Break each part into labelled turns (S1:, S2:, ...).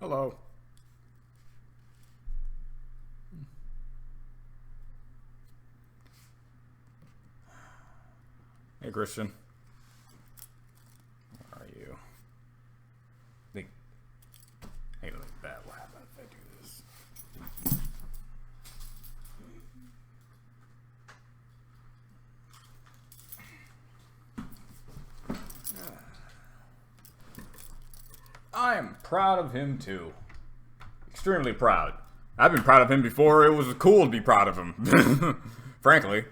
S1: Hello. Hey, Christian. Where are you? Hey, look, that will happen if I do this. I am proud of him, too. Extremely proud. I've been proud of him before it was cool to be proud of him. Frankly.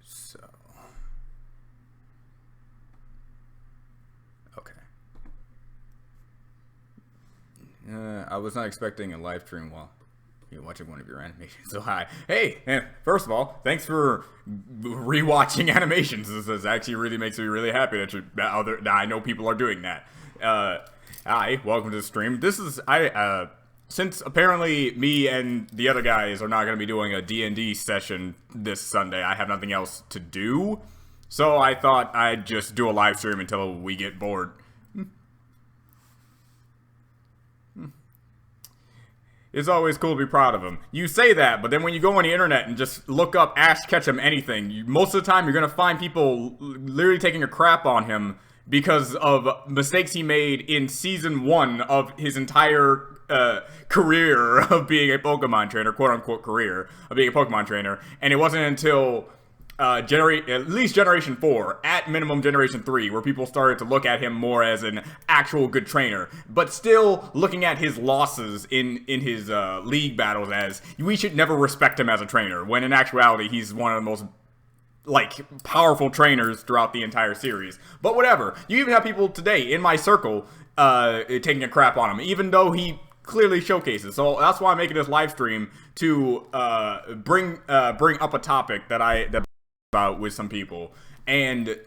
S1: So. Okay. I was not expecting a live stream while you're watching one of your animations. So hi. Hey, first of all, thanks for rewatching animations. This actually really makes me really happy that I know people are doing that. Hi, welcome to the stream. This is since apparently me and the other guys are not going to be doing a D&D session this Sunday, I have nothing else to do. So I thought I'd just do a live stream until we get bored. It's always cool to be proud of him. You say that, but then when you go on the internet and just look up Ash Ketchum anything, most of the time you're going to find people literally taking a crap on him because of mistakes he made in Season 1 of his entire career of being a Pokemon trainer, quote-unquote career of being a Pokemon trainer. And it wasn't until at least Generation 4, at minimum Generation 3, where people started to look at him more as an actual good trainer, but still looking at his losses in his league battles as, we should never respect him as a trainer, when in actuality, he's one of the most, powerful trainers throughout the entire series. But whatever, you even have people today in my circle taking a crap on him, even though he clearly showcases. So that's why I'm making this live stream, to bring up a topic that about with some people, and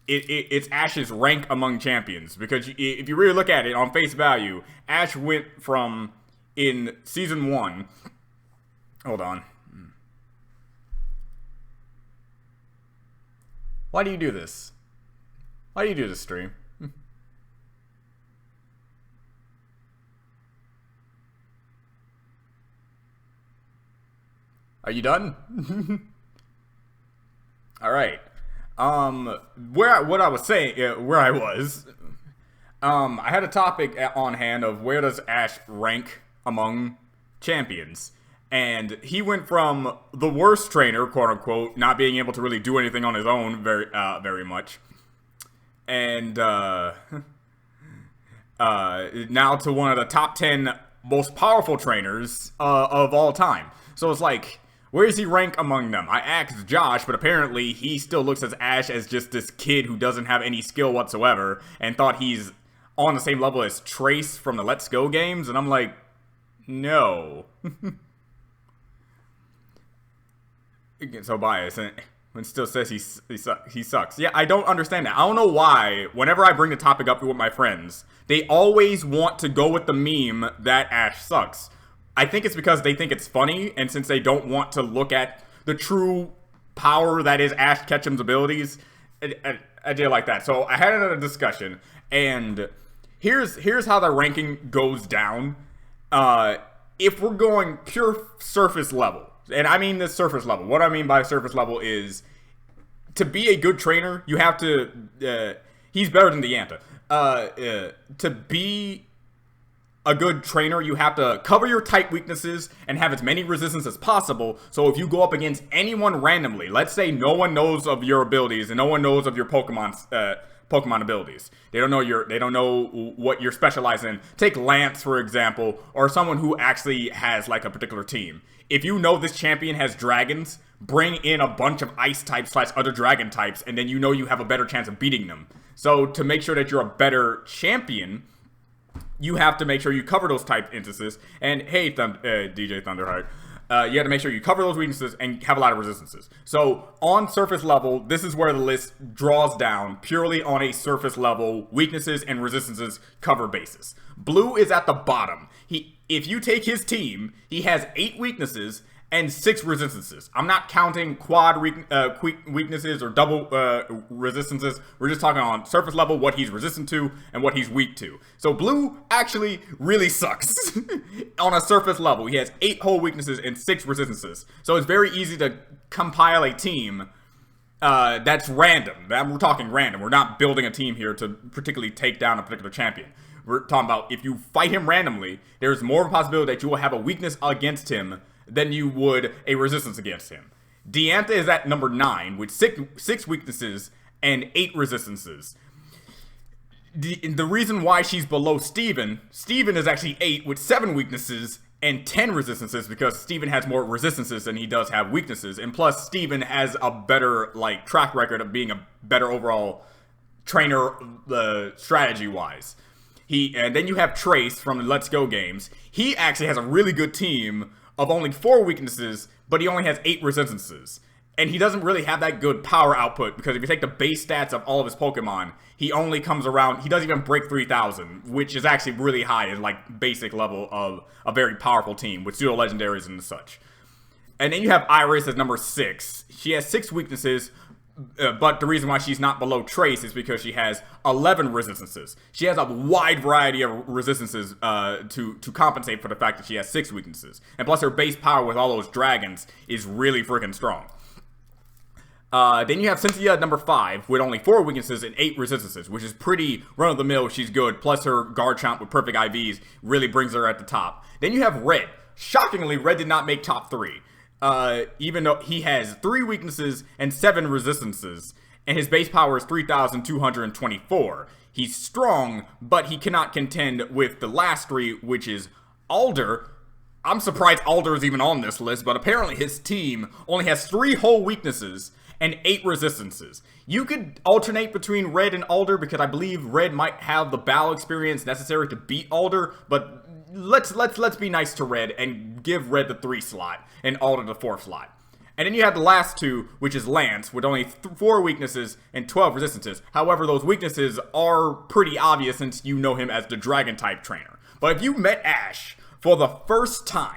S1: it's Ash's rank among champions, because if you really look at it on face value, Ash went from, in Season 1, hold on, why do you do this? Why do you do this, stream? Are you done? All right. What I was saying, where I was, I had a topic on hand of where does Ash rank among champions, and he went from the worst trainer, quote unquote, not being able to really do anything on his own very much, and now to one of the top 10 most powerful trainers of all time. So it's like, where does he rank among them? I asked Josh, but apparently he still looks at Ash as just this kid who doesn't have any skill whatsoever, and thought he's on the same level as Trace from the Let's Go games, and I'm like, no. So biased, and it still says he sucks. Yeah, I don't understand that. I don't know why, whenever I bring the topic up with my friends, they always want to go with the meme that Ash sucks. I think it's because they think it's funny, and since they don't want to look at the true power that is Ash Ketchum's abilities, I did like that. So I had another discussion, and here's how the ranking goes down. If we're going pure surface level, and I mean this surface level, what I mean by surface level is, to be a good trainer, you have to, he's better than Deanta. To be a good trainer, you have to cover your type weaknesses and have as many resistance as possible. So if you go up against anyone randomly, let's say no one knows of your abilities and no one knows of your Pokemon abilities. They don't know what you're specialized in. Take Lance, for example, or someone who actually has like a particular team. If you know this champion has dragons, bring in a bunch of ice types / other dragon types, and then you know you have a better chance of beating them. So to make sure that you're a better champion, you have to make sure you cover those type instances. And hey, DJ Thunderheart, you have to make sure you cover those weaknesses and have a lot of resistances. So on surface level, this is where the list draws down purely on a surface level weaknesses and resistances cover basis. Blue is at the bottom. If you take his team, he has 8 weaknesses and 6 resistances. I'm not counting quad weaknesses or double resistances. We're just talking on surface level, what he's resistant to and what he's weak to. So blue actually really sucks on a surface level. He has 8 whole weaknesses and 6 resistances. So it's very easy to compile a team that's random. We're talking random. We're not building a team here to particularly take down a particular champion. We're talking about if you fight him randomly, there's more of a possibility that you will have a weakness against him than you would a resistance against him. Diantha is at number 9 with 6 weaknesses and 8 resistances. The reason why she's below Steven is actually 8 with 7 weaknesses and 10 resistances, because Steven has more resistances than he does have weaknesses. And plus, Steven has a better track record of being a better overall trainer strategy-wise. And then you have Trace from the Let's Go games. He actually has a really good team of only 4 weaknesses, but he only has 8 resistances. And he doesn't really have that good power output, because if you take the base stats of all of his Pokemon, he only comes around, he doesn't even break 3,000, which is actually really high in basic level of a very powerful team with pseudo legendaries and such. And then you have Iris as number 6. She has 6 weaknesses, but the reason why she's not below Trace is because she has 11 resistances. She has a wide variety of resistances to compensate for the fact that she has 6 weaknesses. And plus her base power with all those dragons is really freaking strong. Then you have Cynthia at number 5 with only 4 weaknesses and 8 resistances, which is pretty run-of-the-mill. She's good. Plus her Garchomp with perfect IVs really brings her at the top. Then you have Red. Shockingly, Red did not make top 3. Even though he has 3 weaknesses and 7 resistances, and his base power is 3,224. He's strong, but he cannot contend with the last 3, which is Alder. I'm surprised Alder is even on this list, but apparently his team only has 3 whole weaknesses and 8 resistances. You could alternate between Red and Alder, because I believe Red might have the battle experience necessary to beat Alder, but let's be nice to Red and give Red the 3 slot and Alder the 4 slot. And then you have the last 2, which is Lance, with only 4 weaknesses and 12 resistances. However, those weaknesses are pretty obvious since you know him as the Dragon-type trainer. But if you met Ash for the first time,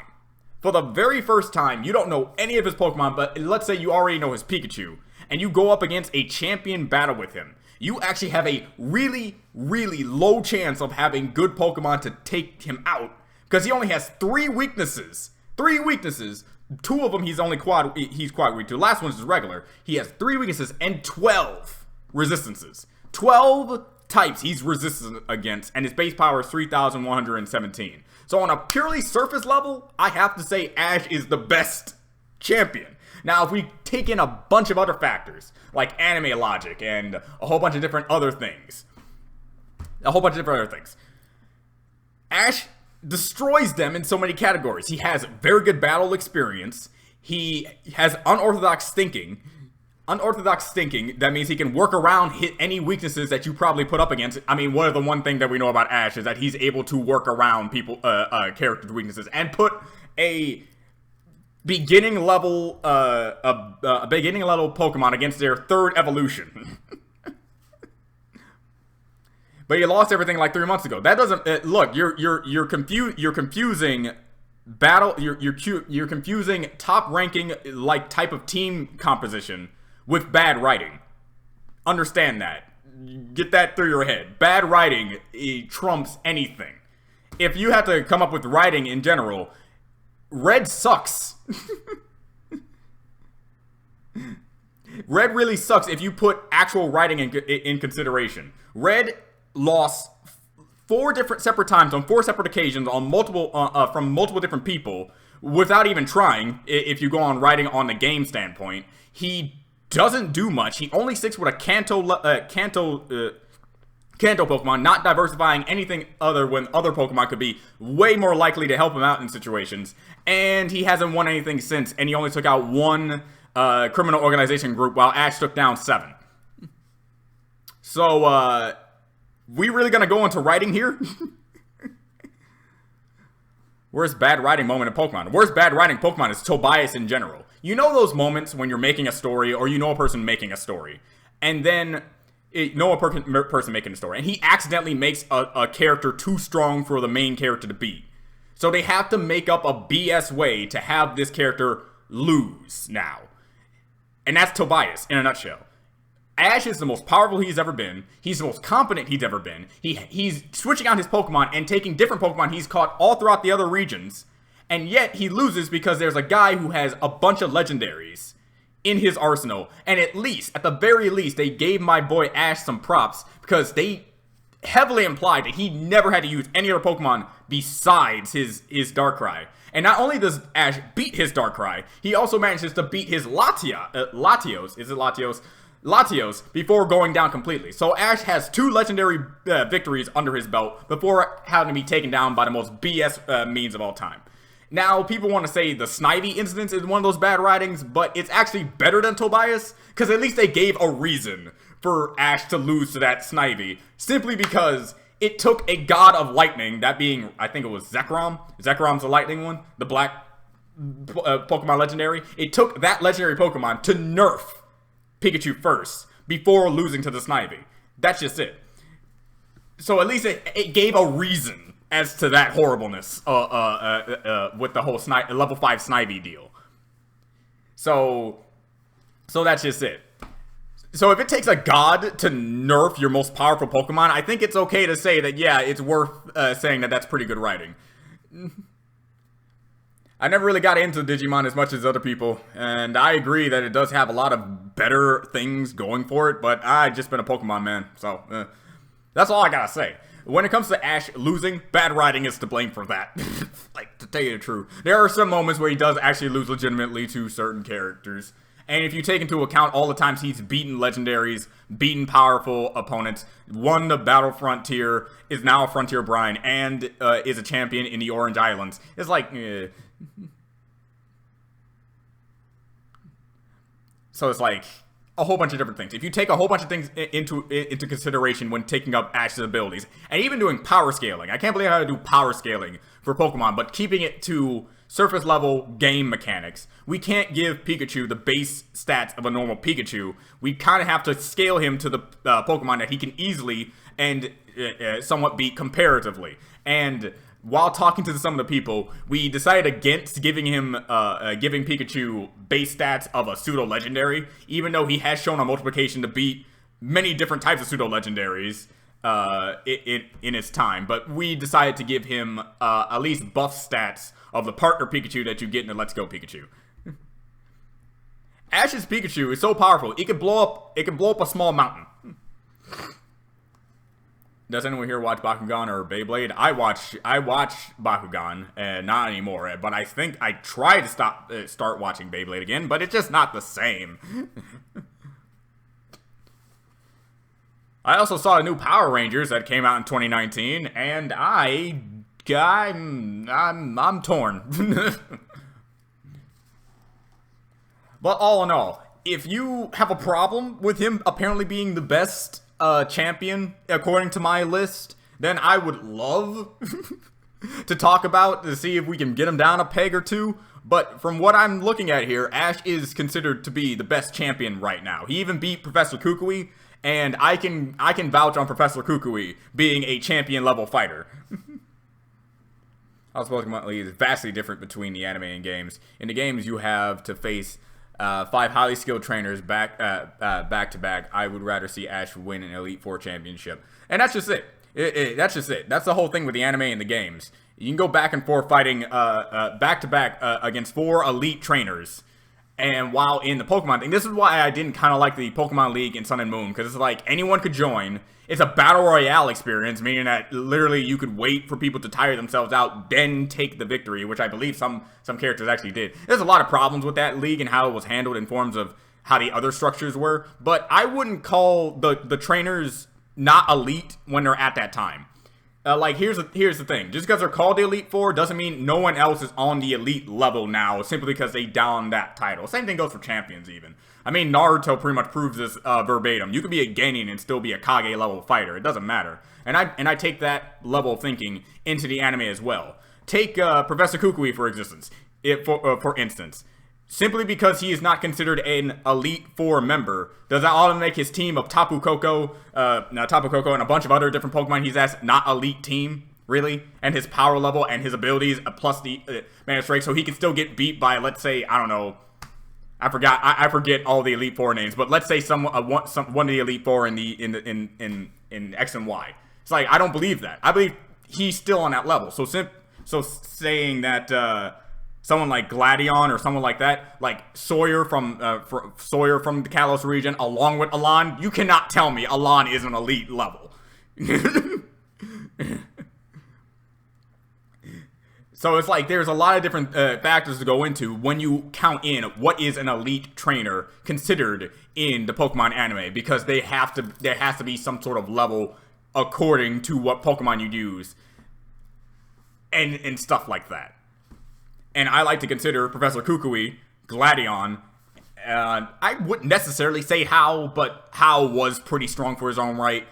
S1: for the very first time, you don't know any of his Pokemon, but let's say you already know his Pikachu, and you go up against a champion battle with him, you actually have a really, really low chance of having good Pokemon to take him out, because he only has 3 weaknesses. 3 weaknesses. 2 of them he's quad weak to. The last one is regular. He has 3 weaknesses and 12 resistances. 12 types he's resistant against, and his base power is 3,117. So on a purely surface level, I have to say Ash is the best champion. Now, if we take in a bunch of other factors, like anime logic and a whole bunch of different other things, Ash destroys them in so many categories. He has very good battle experience. He has unorthodox thinking. That means he can work around, hit any weaknesses that you probably put up against. I mean, one thing that we know about Ash is that he's able to work around characters' weaknesses and put a beginning level Pokemon against their 3rd evolution. But he lost everything like 3 months ago. That doesn't look. You're confusing battle. You're confusing top ranking type of team composition with bad writing. Understand that. Get that through your head. Bad writing trumps anything. If you have to come up with writing in general, Red sucks. Red really sucks if you put actual writing in consideration. Red lost 4 separate times on 4 separate occasions on from multiple different people without even trying. If you go on writing on the game standpoint, he doesn't do much. He only sticks with a Kanto Pokemon, not diversifying anything other when other Pokemon could be way more likely to help him out in situations. And he hasn't won anything since, and he only took out 1 criminal organization group while Ash took down 7. So, we really gonna go into writing here? Worst bad writing moment in Pokemon. Worst bad writing Pokemon is Tobias in general. You know those moments when you're making a story, or you know a person making a story, and then person making a story, and he accidentally makes a character too strong for the main character to beat. So they have to make up a BS way to have this character lose now. And that's Tobias in a nutshell. Ash is the most powerful he's ever been. He's the most competent he's ever been. He's switching out his Pokemon and taking different Pokemon he's caught all throughout the other regions. And yet he loses because there's a guy who has a bunch of legendaries in his arsenal. And at the very least, they gave my boy Ash some props because they heavily implied that he never had to use any other Pokemon besides his Darkrai. And not only does Ash beat his Darkrai, he also manages to beat his Latios. Is it Latios? Latios before going down completely. So Ash has 2 legendary victories under his belt before having to be taken down by the most BS means of all time. Now, people want to say the Snivy instance is one of those bad writings, but it's actually better than Tobias, because at least they gave a reason for Ash to lose to that Snivy, simply because it took a god of lightning, that being, I think it was Zekrom. Zekrom's the lightning one, the black Pokemon legendary. It took that legendary Pokemon to nerf Pikachu first, before losing to the Snivy. That's just it. So at least it gave a reason as to that horribleness with the whole level 5 Snivy deal. So that's just it. So if it takes a god to nerf your most powerful Pokemon, I think it's okay to say that, yeah, it's worth saying that that's pretty good writing. I never really got into Digimon as much as other people, and I agree that it does have a lot of better things going for it, but I've just been a Pokemon man, so that's all I gotta say. When it comes to Ash losing, bad writing is to blame for that. Like, to tell you the truth. There are some moments where he does actually lose legitimately to certain characters, and if you take into account all the times he's beaten legendaries, beaten powerful opponents, won the Battle Frontier, is now a Frontier Brine, and is a champion in the Orange Islands, it's like... So it's like a whole bunch of different things. If you take a whole bunch of things into consideration when taking up Ash's abilities, and even doing power scaling, I can't believe how to do power scaling for Pokemon, but keeping it to surface level game mechanics. We can't give Pikachu the base stats of a normal Pikachu. We kind of have to scale him to the Pokemon that he can easily and somewhat beat comparatively. And while talking to some of the people, we decided against giving him, giving Pikachu base stats of a pseudo-legendary, even though he has shown a multiplication to beat many different types of pseudo-legendaries in his time. But we decided to give him at least buff stats of the partner Pikachu that you get in the Let's Go Pikachu. Ash's Pikachu is so powerful, it can blow up a small mountain. Does anyone here watch Bakugan or Beyblade? I watch Bakugan, and not anymore. But I think I tried to start watching Beyblade again, but it's just not the same. I also saw the new Power Rangers that came out in 2019, and I'm torn. But all in all, if you have a problem with him apparently being the best champion according to my list, then I would love to talk about to see if we can get him down a peg or two. But from what I'm looking at here, Ash is considered to be the best champion right now. He even beat Professor Kukui, and I can vouch on Professor Kukui being a champion level fighter. Also, Pokemon League is vastly different between the anime and games. In the games, you have to face 5 highly skilled trainers back to back. I would rather see Ash win an Elite Four championship, and that's just it. That's just it. That's the whole thing with the anime and the games. You can go back and forth fighting back to back against 4 elite trainers, and while in the Pokemon thing, this is why I didn't kind of like the Pokemon League in Sun and Moon, because it's like anyone could join. It's a battle royale experience, meaning that literally you could wait for people to tire themselves out, then take the victory, which I believe some characters actually did. There's a lot of problems with that league and how it was handled in forms of how the other structures were, but I wouldn't call the trainers not elite when they're at that time. Like, here's the thing. Just because they're called the Elite Four doesn't mean no one else is on the elite level now, simply because they down that title. Same thing goes for champions, even. I mean, Naruto pretty much proves this verbatim. You could be a Genin and still be a Kage level fighter. It doesn't matter. And I take that level of thinking into the anime as well. Take Professor Kukui for instance. Simply because he is not considered an Elite Four member, does that automatically make his team of Tapu Koko and a bunch of other different Pokemon he's asked not elite team? Really? And his power level and his abilities, plus the mana strike, so he can still get beat by, let's say, I don't know, I forget all the Elite Four names, but let's say one of the Elite Four in X and Y. It's like, I don't believe that. I believe he's still on that level. So saying that someone like Gladion or someone like that, like Sawyer from the Kalos region, along with Alon, you cannot tell me Alon is an elite level. So it's like there's a lot of different factors to go into when you count in what is an elite trainer considered in the Pokemon anime, because there has to be some sort of level according to what Pokemon you use and stuff like that. And I like to consider Professor Kukui, Gladion, I wouldn't necessarily say How, but How was pretty strong for his own right,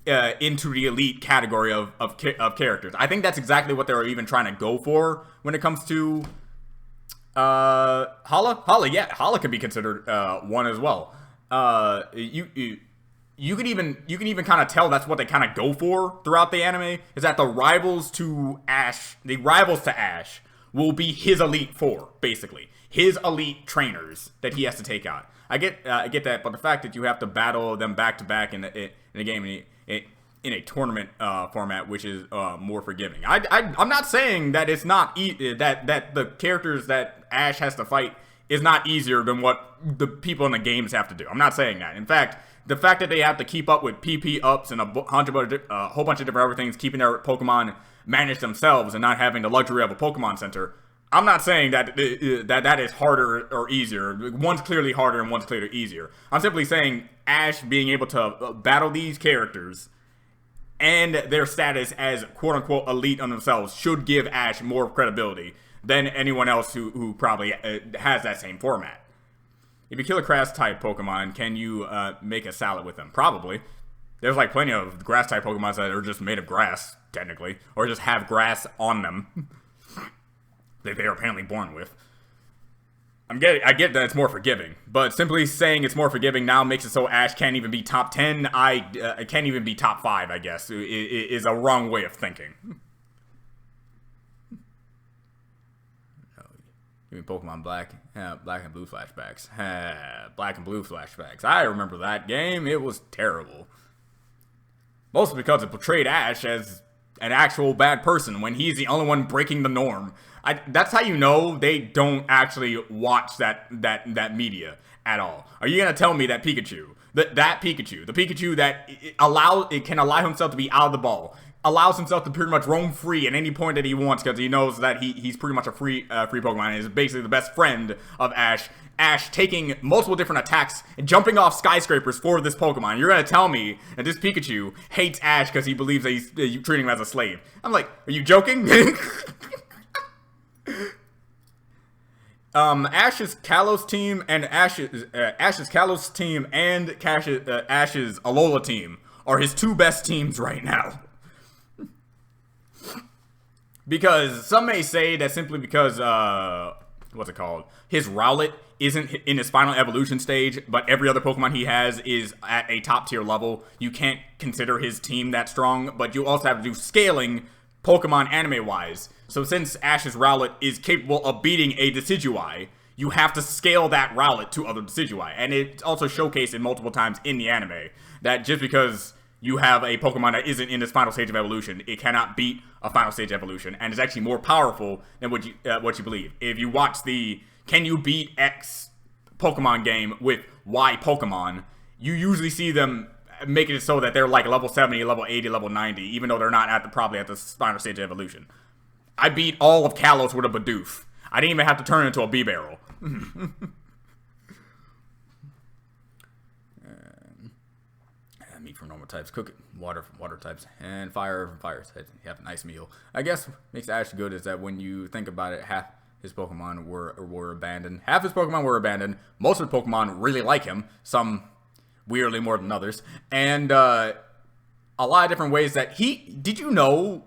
S1: into the elite category of characters. I think that's exactly what they were even trying to go for when it comes to Hala. Yeah, Hala can be considered one as well. You can even kind of tell that's what they kind of go for throughout the anime, is that the rivals to Ash will be his Elite Four, basically. His elite trainers that he has to take out. I get that, but the fact that you have to battle them back to back in the game in a tournament format, which is more forgiving. I'm not saying that it's not that the characters that Ash has to fight is not easier than what the people in the games have to do. I'm not saying that. In fact, the fact that they have to keep up with PP ups and a whole bunch of different other things, keeping their Pokemon managed themselves and not having the luxury of a Pokemon Center, I'm not saying that that is harder or easier. One's clearly harder and one's clearly easier. I'm simply saying Ash being able to battle these characters and their status as quote-unquote elite on themselves should give Ash more credibility than anyone else who probably has that same format. If you kill a grass-type Pokemon, can you make a salad with them? Probably. There's like plenty of grass-type Pokemon that are just made of grass, technically, or just have grass on them that they are apparently born with. I get that it's more forgiving, but simply saying it's more forgiving now makes it so Ash can't even be top 10. I can't even be top 5, I guess, is a wrong way of thinking. Give me Pokemon Black and Blue flashbacks. Black and Blue flashbacks. I remember that game. It was terrible. Mostly because it portrayed Ash as an actual bad person when he's the only one breaking the norm. That's how you know they don't actually watch that media at all. Are you gonna tell me that Pikachu, the Pikachu that can allow himself to be out of the ball, allows himself to pretty much roam free at any point that he wants because he knows that he's pretty much a free Pokemon and is basically the best friend of Ash. Ash taking multiple different attacks and jumping off skyscrapers for this Pokemon. You're gonna tell me that this Pikachu hates Ash because he believes that he's treating him as a slave. I'm like, are you joking? Ash's Kalos team and Ash's Alola team are his two best teams right now. Because some may say that simply because his Rowlet isn't in his final evolution stage, but every other Pokemon he has is at a top tier level, you can't consider his team that strong, but you also have to do scaling Pokemon anime wise. So since Ash's Rowlet is capable of beating a Decidueye, you have to scale that Rowlet to other Decidueye. And it's also showcased in multiple times in the anime that just because you have a Pokemon that isn't in its final stage of evolution, it cannot beat a final stage evolution, and is actually more powerful than what you believe. If you watch the Can You Beat X Pokemon game with Y Pokemon, you usually see them making it so that they're like level 70, level 80, level 90, even though they're not probably at the final stage of evolution. I beat all of Kalos with a Bidoof. I didn't even have to turn it into a B-Barrel. Meat from normal types, cook it, water from water types, and fire from fire types. You have a nice meal. I guess what makes Ash good is that when you think about it, half his Pokemon were abandoned. Half his Pokemon were abandoned. Most of the Pokemon really like him. Some weirdly more than others. And a lot of different ways that did you know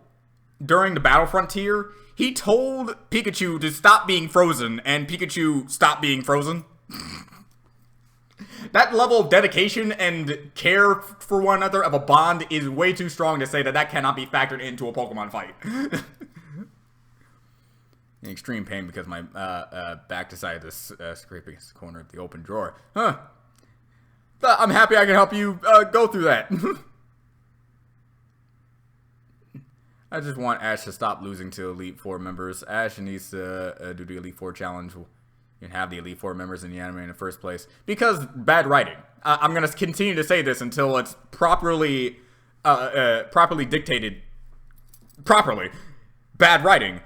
S1: during the Battle Frontier, he told Pikachu to stop being frozen, and Pikachu stopped being frozen? That level of dedication and care for one another of a bond is way too strong to say that that cannot be factored into a Pokemon fight. In extreme pain because my back decided to scrape against the corner of the open drawer. Huh. But I'm happy I can help you go through that. I just want Ash to stop losing to Elite Four members. Ash needs to do the Elite Four challenge and have the Elite Four members in the anime in the first place. Because bad writing. I'm going to continue to say this until it's properly dictated. Properly. Bad writing.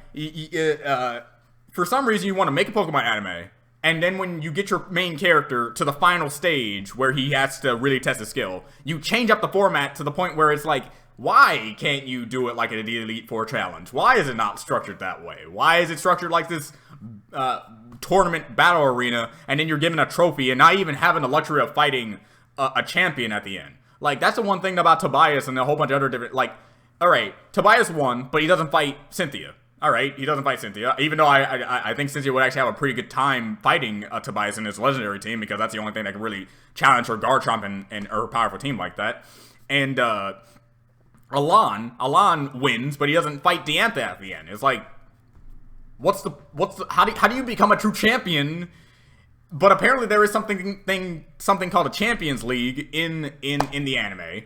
S1: For some reason, you want to make a Pokemon anime, and then when you get your main character to the final stage where he has to really test his skill, you change up the format to the point where it's like, why can't you do it like an Elite Four challenge? Why is it not structured that way? Why is it structured like this tournament battle arena, and then you're given a trophy and not even having the luxury of fighting a champion at the end? Like, that's the one thing about Tobias and a whole bunch of other different, like, alright, Tobias won, but he doesn't fight Cynthia. Alright, he doesn't fight Cynthia, even though I think Cynthia would actually have a pretty good time fighting Tobias in his legendary team, because that's the only thing that can really challenge her Garchomp and her powerful team like that. And, Alon wins, but he doesn't fight Diantha at the end. It's like, how do you become a true champion? But apparently there is something called a Champions League in the anime.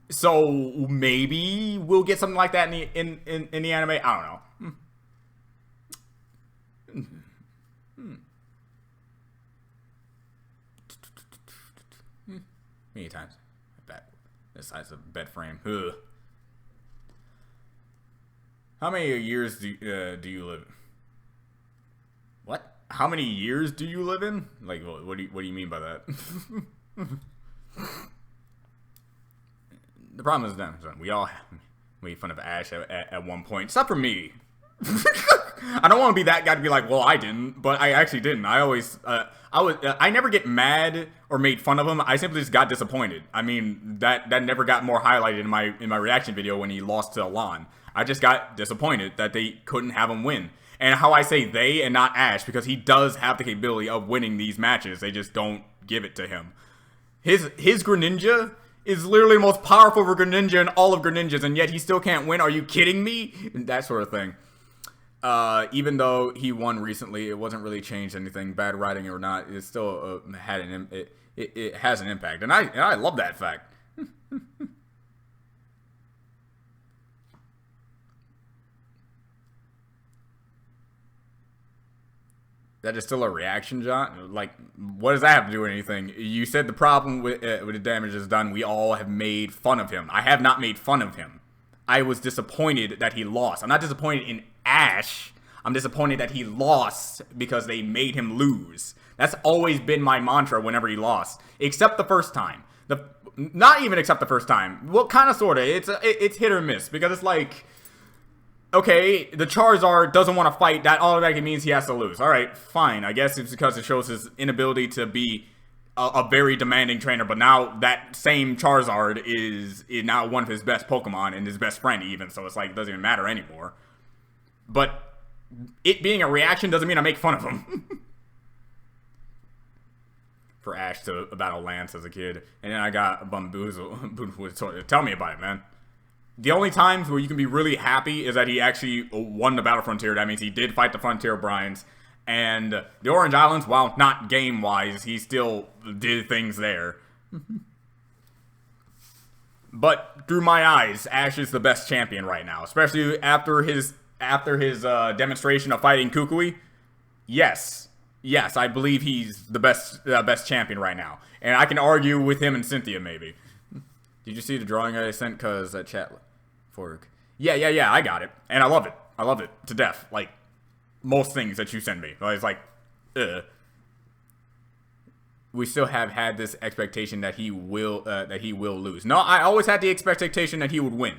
S1: So maybe we'll get something like that in the anime. I don't know. Many times. This size of bed frame. Ugh. How many years do you live? What? How many years do you live in? Like, what do you mean by that? The problem is that we all made fun of Ash at one point, except for me. I don't want to be that guy to be like, well, I didn't, but I actually didn't. I never get mad or made fun of him. I simply just got disappointed. I mean, that never got more highlighted in my reaction video when he lost to Alon. I just got disappointed that they couldn't have him win. And how I say they and not Ash, because he does have the capability of winning these matches. They just don't give it to him. His Greninja is literally the most powerful Greninja in all of Greninjas, and yet he still can't win. Are you kidding me? That sort of thing. Even though he won recently, it wasn't really changed anything, bad writing or not. It still had it has an impact, and I love that fact. That is still a reaction, John? Like, what does that have to do with anything? You said the problem with the damage is done. We all have made fun of him. I have not made fun of him. I was disappointed that he lost. I'm not disappointed in Ash. I'm disappointed that he lost because they made him lose. That's always been my mantra whenever he lost. Except the first time. Not even except the first time. Well, kind of, sort of. It's hit or miss. Because it's like, okay, the Charizard doesn't want to fight. That automatically means he has to lose. Alright, fine. I guess it's because it shows his inability to be a very demanding trainer. But now that same Charizard is now one of his best Pokemon and his best friend even. So it's like, it doesn't even matter anymore. But it being a reaction doesn't mean I make fun of him. For Ash to battle Lance as a kid. And then I got Bamboozle. Tell me about it, man. The only times where you can be really happy is that he actually won the Battle Frontier. That means he did fight the Frontier Brians. And the Orange Islands, while not game-wise, he still did things there. But through my eyes, Ash is the best champion right now. Especially after his demonstration of fighting Kukui. Yes, I believe he's the best champion right now. And I can argue with him and Cynthia, maybe. Did you see the drawing I sent? Cause that chat fork. Yeah, I got it, and I love it. I love it to death. Like most things that you send me. It's like, we still have had this expectation that he will lose. No, I always had the expectation that he would win.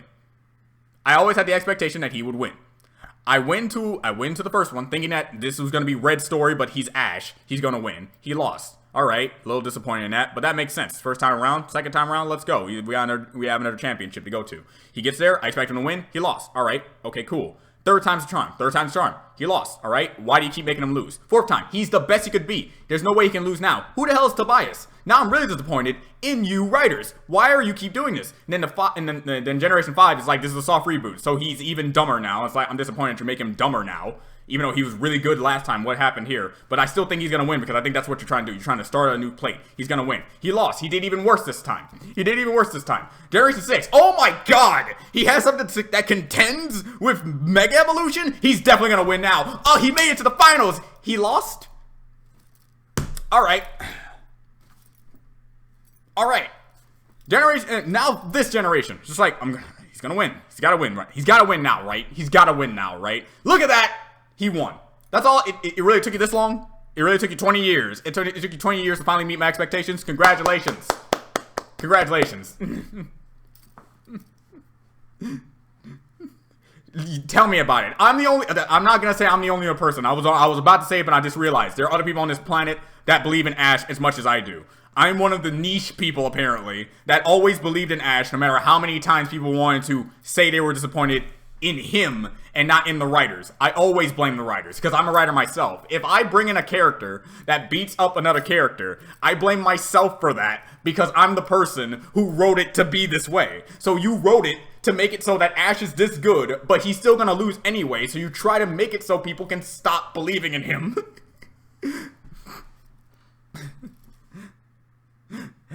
S1: I went to the first one thinking that this was going to be Red's story, but he's Ash. He's going to win. He lost. All right, a little disappointed in that, but that makes sense. First time around, second time around, let's go. We have another championship to go to. He gets there. I expect him to win. He lost. All right, okay, cool. Third time's the charm. he lost, alright? Why do you keep making him lose? Fourth time, he's the best he could be. There's no way he can lose now. Who the hell is Tobias? Now I'm really disappointed in you writers. Why are you keep doing this? And then Generation 5 is like, this is a soft reboot. So he's even dumber now. It's like, I'm disappointed to make him dumber now. Even though he was really good last time, what happened here? But I still think he's going to win because I think that's what you're trying to do. You're trying to start a new plate. He's going to win. He lost. He did even worse this time. Generation 6. Oh my god! He has something that contends with Mega Evolution? He's definitely going to win now. Oh, he made it to the finals. He lost? Alright. Now this generation. Just like, he's going to win. He's got to win, right? He's got to win now, right? Look at that! He won. That's all. It really took you this long? It really took you 20 years. It took you 20 years to finally meet my expectations? Congratulations. Tell me about it. I'm not going to say I'm the only person. I was about to say it, but I just realized there are other people on this planet that believe in Ash as much as I do. I'm one of the niche people, apparently, that always believed in Ash, no matter how many times people wanted to say they were disappointed in him and not in the writers. I always blame the writers because I'm a writer myself. If I bring in a character that beats up another character, I blame myself for that because I'm the person who wrote it to be this way. So you wrote it to make it so that Ash is this good, but he's still gonna lose anyway, so you try to make it so people can stop believing in him.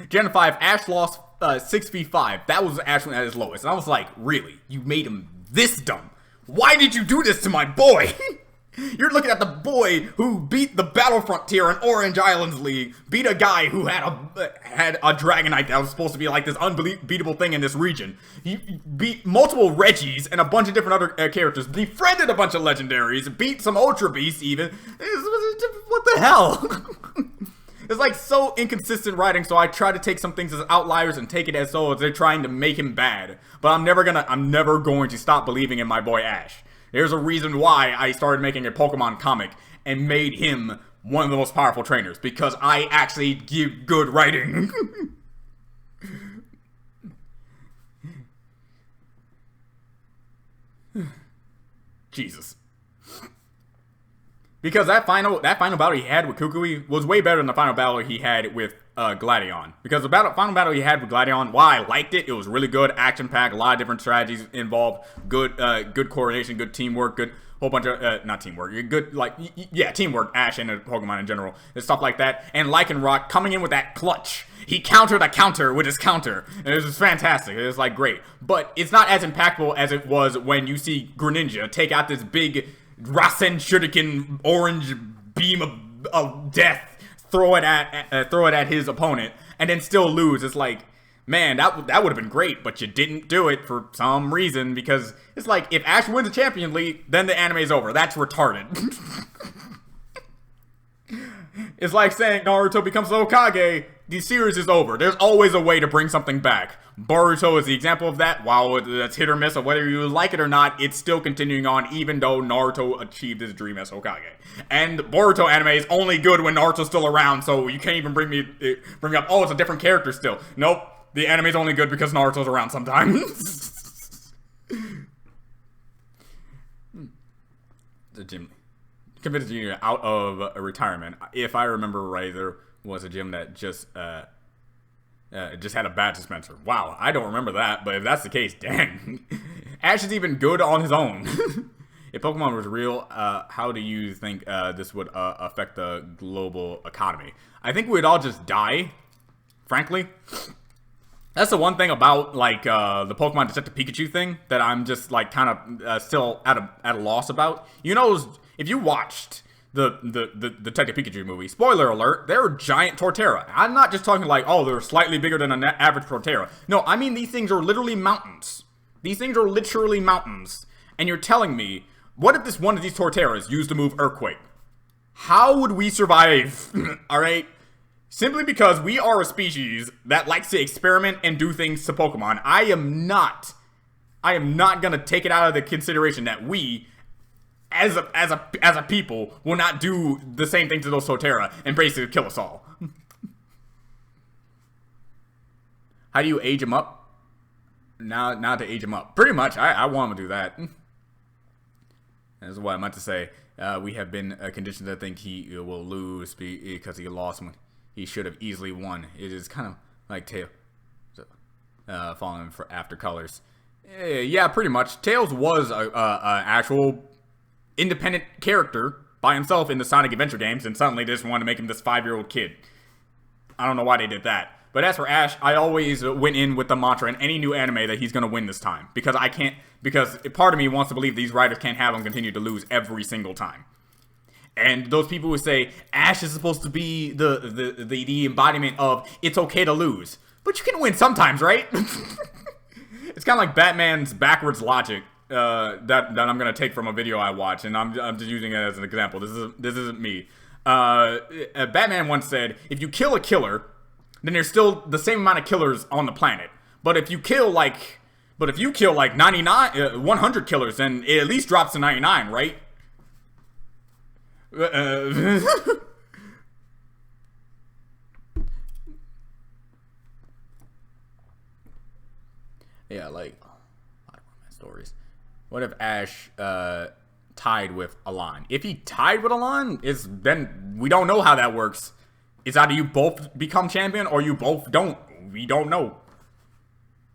S1: Gen 5, Ash lost 6v5. That was Ash at his lowest. And I was like, really? You made him this dumb? Why did you do this to my boy? You're looking at the boy who beat the Battlefront tier in Orange Islands League, beat a guy who had a Dragonite that was supposed to be like this unbeatable thing in this region. He beat multiple Reggies and a bunch of different other characters, befriended a bunch of legendaries, beat some Ultra Beasts even. What the hell? It's like so inconsistent writing, so I try to take some things as outliers and take it as though they're trying to make him bad. But I'm never going to stop believing in my boy Ash. There's a reason why I started making a Pokemon comic and made him one of the most powerful trainers, because I actually give good writing. Jesus. Because that final battle he had with Kukui was way better than the final battle he had with Gladion. Because the final battle he had with Gladion, while I liked it, it was really good, action-packed, a lot of different strategies involved, good coordination, good teamwork, good whole bunch of, not teamwork, good, like, yeah, teamwork, Ash and Pokemon in general, and stuff like that. And Lycanroc coming in with that clutch. He countered a counter with his counter, and it was just fantastic. It was, like, great. But it's not as impactful as it was when you see Greninja take out this big Rasen Shuriken orange beam of death, throw it at his opponent, and then still lose. It's like, man, that would have been great, but you didn't do it for some reason, because it's like, if Ash wins the Champion League, then the anime's over. That's retarded. It's like saying Naruto becomes Hokage, the series is over. There's always a way to bring something back. Boruto is the example of that. While that's hit or miss, or whether you like it or not, it's still continuing on, even though Naruto achieved his dream as Hokage. And Boruto anime is only good when Naruto's still around, so you can't even bring up, oh, it's a different character still. Nope, the anime's only good because Naruto's around sometimes. The gym. Convinced Junior out of retirement. If I remember right, there was a gym that just had a bad dispenser. Wow, I don't remember that, but if that's the case, dang. Ash is even good on his own. If Pokemon was real, how do you think this would affect the global economy? I think we'd all just die, frankly. That's the one thing about, like, the Pokemon Detective Pikachu thing that I'm just, like, kind of still at a loss about. You know, if you watched the Detective Pikachu movie, spoiler alert, they're giant Torterra. I'm not just talking like, oh, they're slightly bigger than an average Torterra. No, I mean, these things are literally mountains. These things are literally mountains. And you're telling me, what if one of these Torterras used to move Earthquake? How would we survive? Alright? Simply because we are a species that likes to experiment and do things to Pokemon. I am not gonna take it out of the consideration that we, as a people, will not do the same thing to those Torterra and basically kill us all. How do you age them up? Now to age them up. Pretty much, I want them to do that. That's what I meant to say. We have been conditioned to think he will lose because he lost when he should have easily won. It is kind of like Tails falling for after colors. Yeah, pretty much. Tails was an actual independent character by himself in the Sonic Adventure games, and suddenly they just wanted to make him this 5-year-old kid. I don't know why they did that. But as for Ash, I always went in with the mantra in any new anime that he's going to win this time. Because part of me wants to believe these writers can't have him continue to lose every single time. And those people who say Ash is supposed to be the embodiment of it's okay to lose. But you can win sometimes, right? It's kind of like Batman's backwards logic that I'm going to take from a video I watched. And I'm just using it as an example. This isn't me. Batman once said, if you kill a killer, then there's still the same amount of killers on the planet. But if you kill like 100 killers, then it at least drops to 99, right? Yeah, like stories. What if Ash tied with Alon? If he tied with Alon, then we don't know how that works. It's either you both become champion or you both don't. We don't know.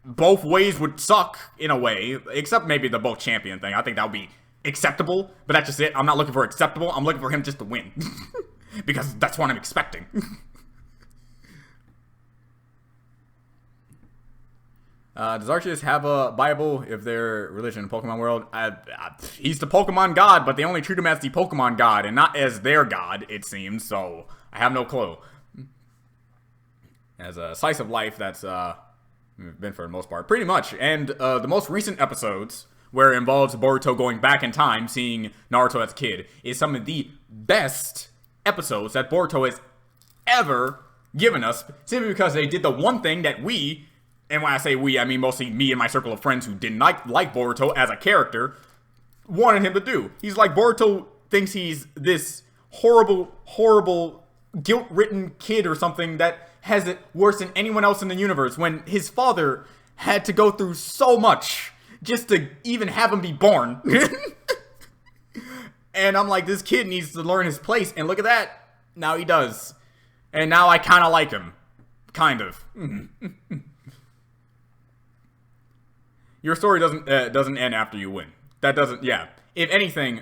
S1: Both ways would suck in a way, except maybe the both champion thing. I think that would be acceptable, but that's just it. I'm not looking for acceptable. I'm looking for him just to win. Because that's what I'm expecting. Does Arceus have a Bible if they're religion in Pokemon world? He's the Pokemon god, but they only treat him as the Pokemon god and not as their god, it seems, so I have no clue. As a slice of life, that's been for the most part. Pretty much. And the most recent episodes, where it involves Boruto going back in time, seeing Naruto as a kid, is some of the best episodes that Boruto has ever given us, simply because they did the one thing that we, and when I say we, I mean mostly me and my circle of friends who didn't like Boruto as a character, wanted him to do. He's like, Boruto thinks he's this horrible, guilt-ridden kid or something that has it worse than anyone else in the universe, when his father had to go through so much just to even have him be born. And I'm like, this kid needs to learn his place, and look at that. Now he does. And now I kind of like him. Kind of. Your story doesn't end after you win. That doesn't, yeah. If anything,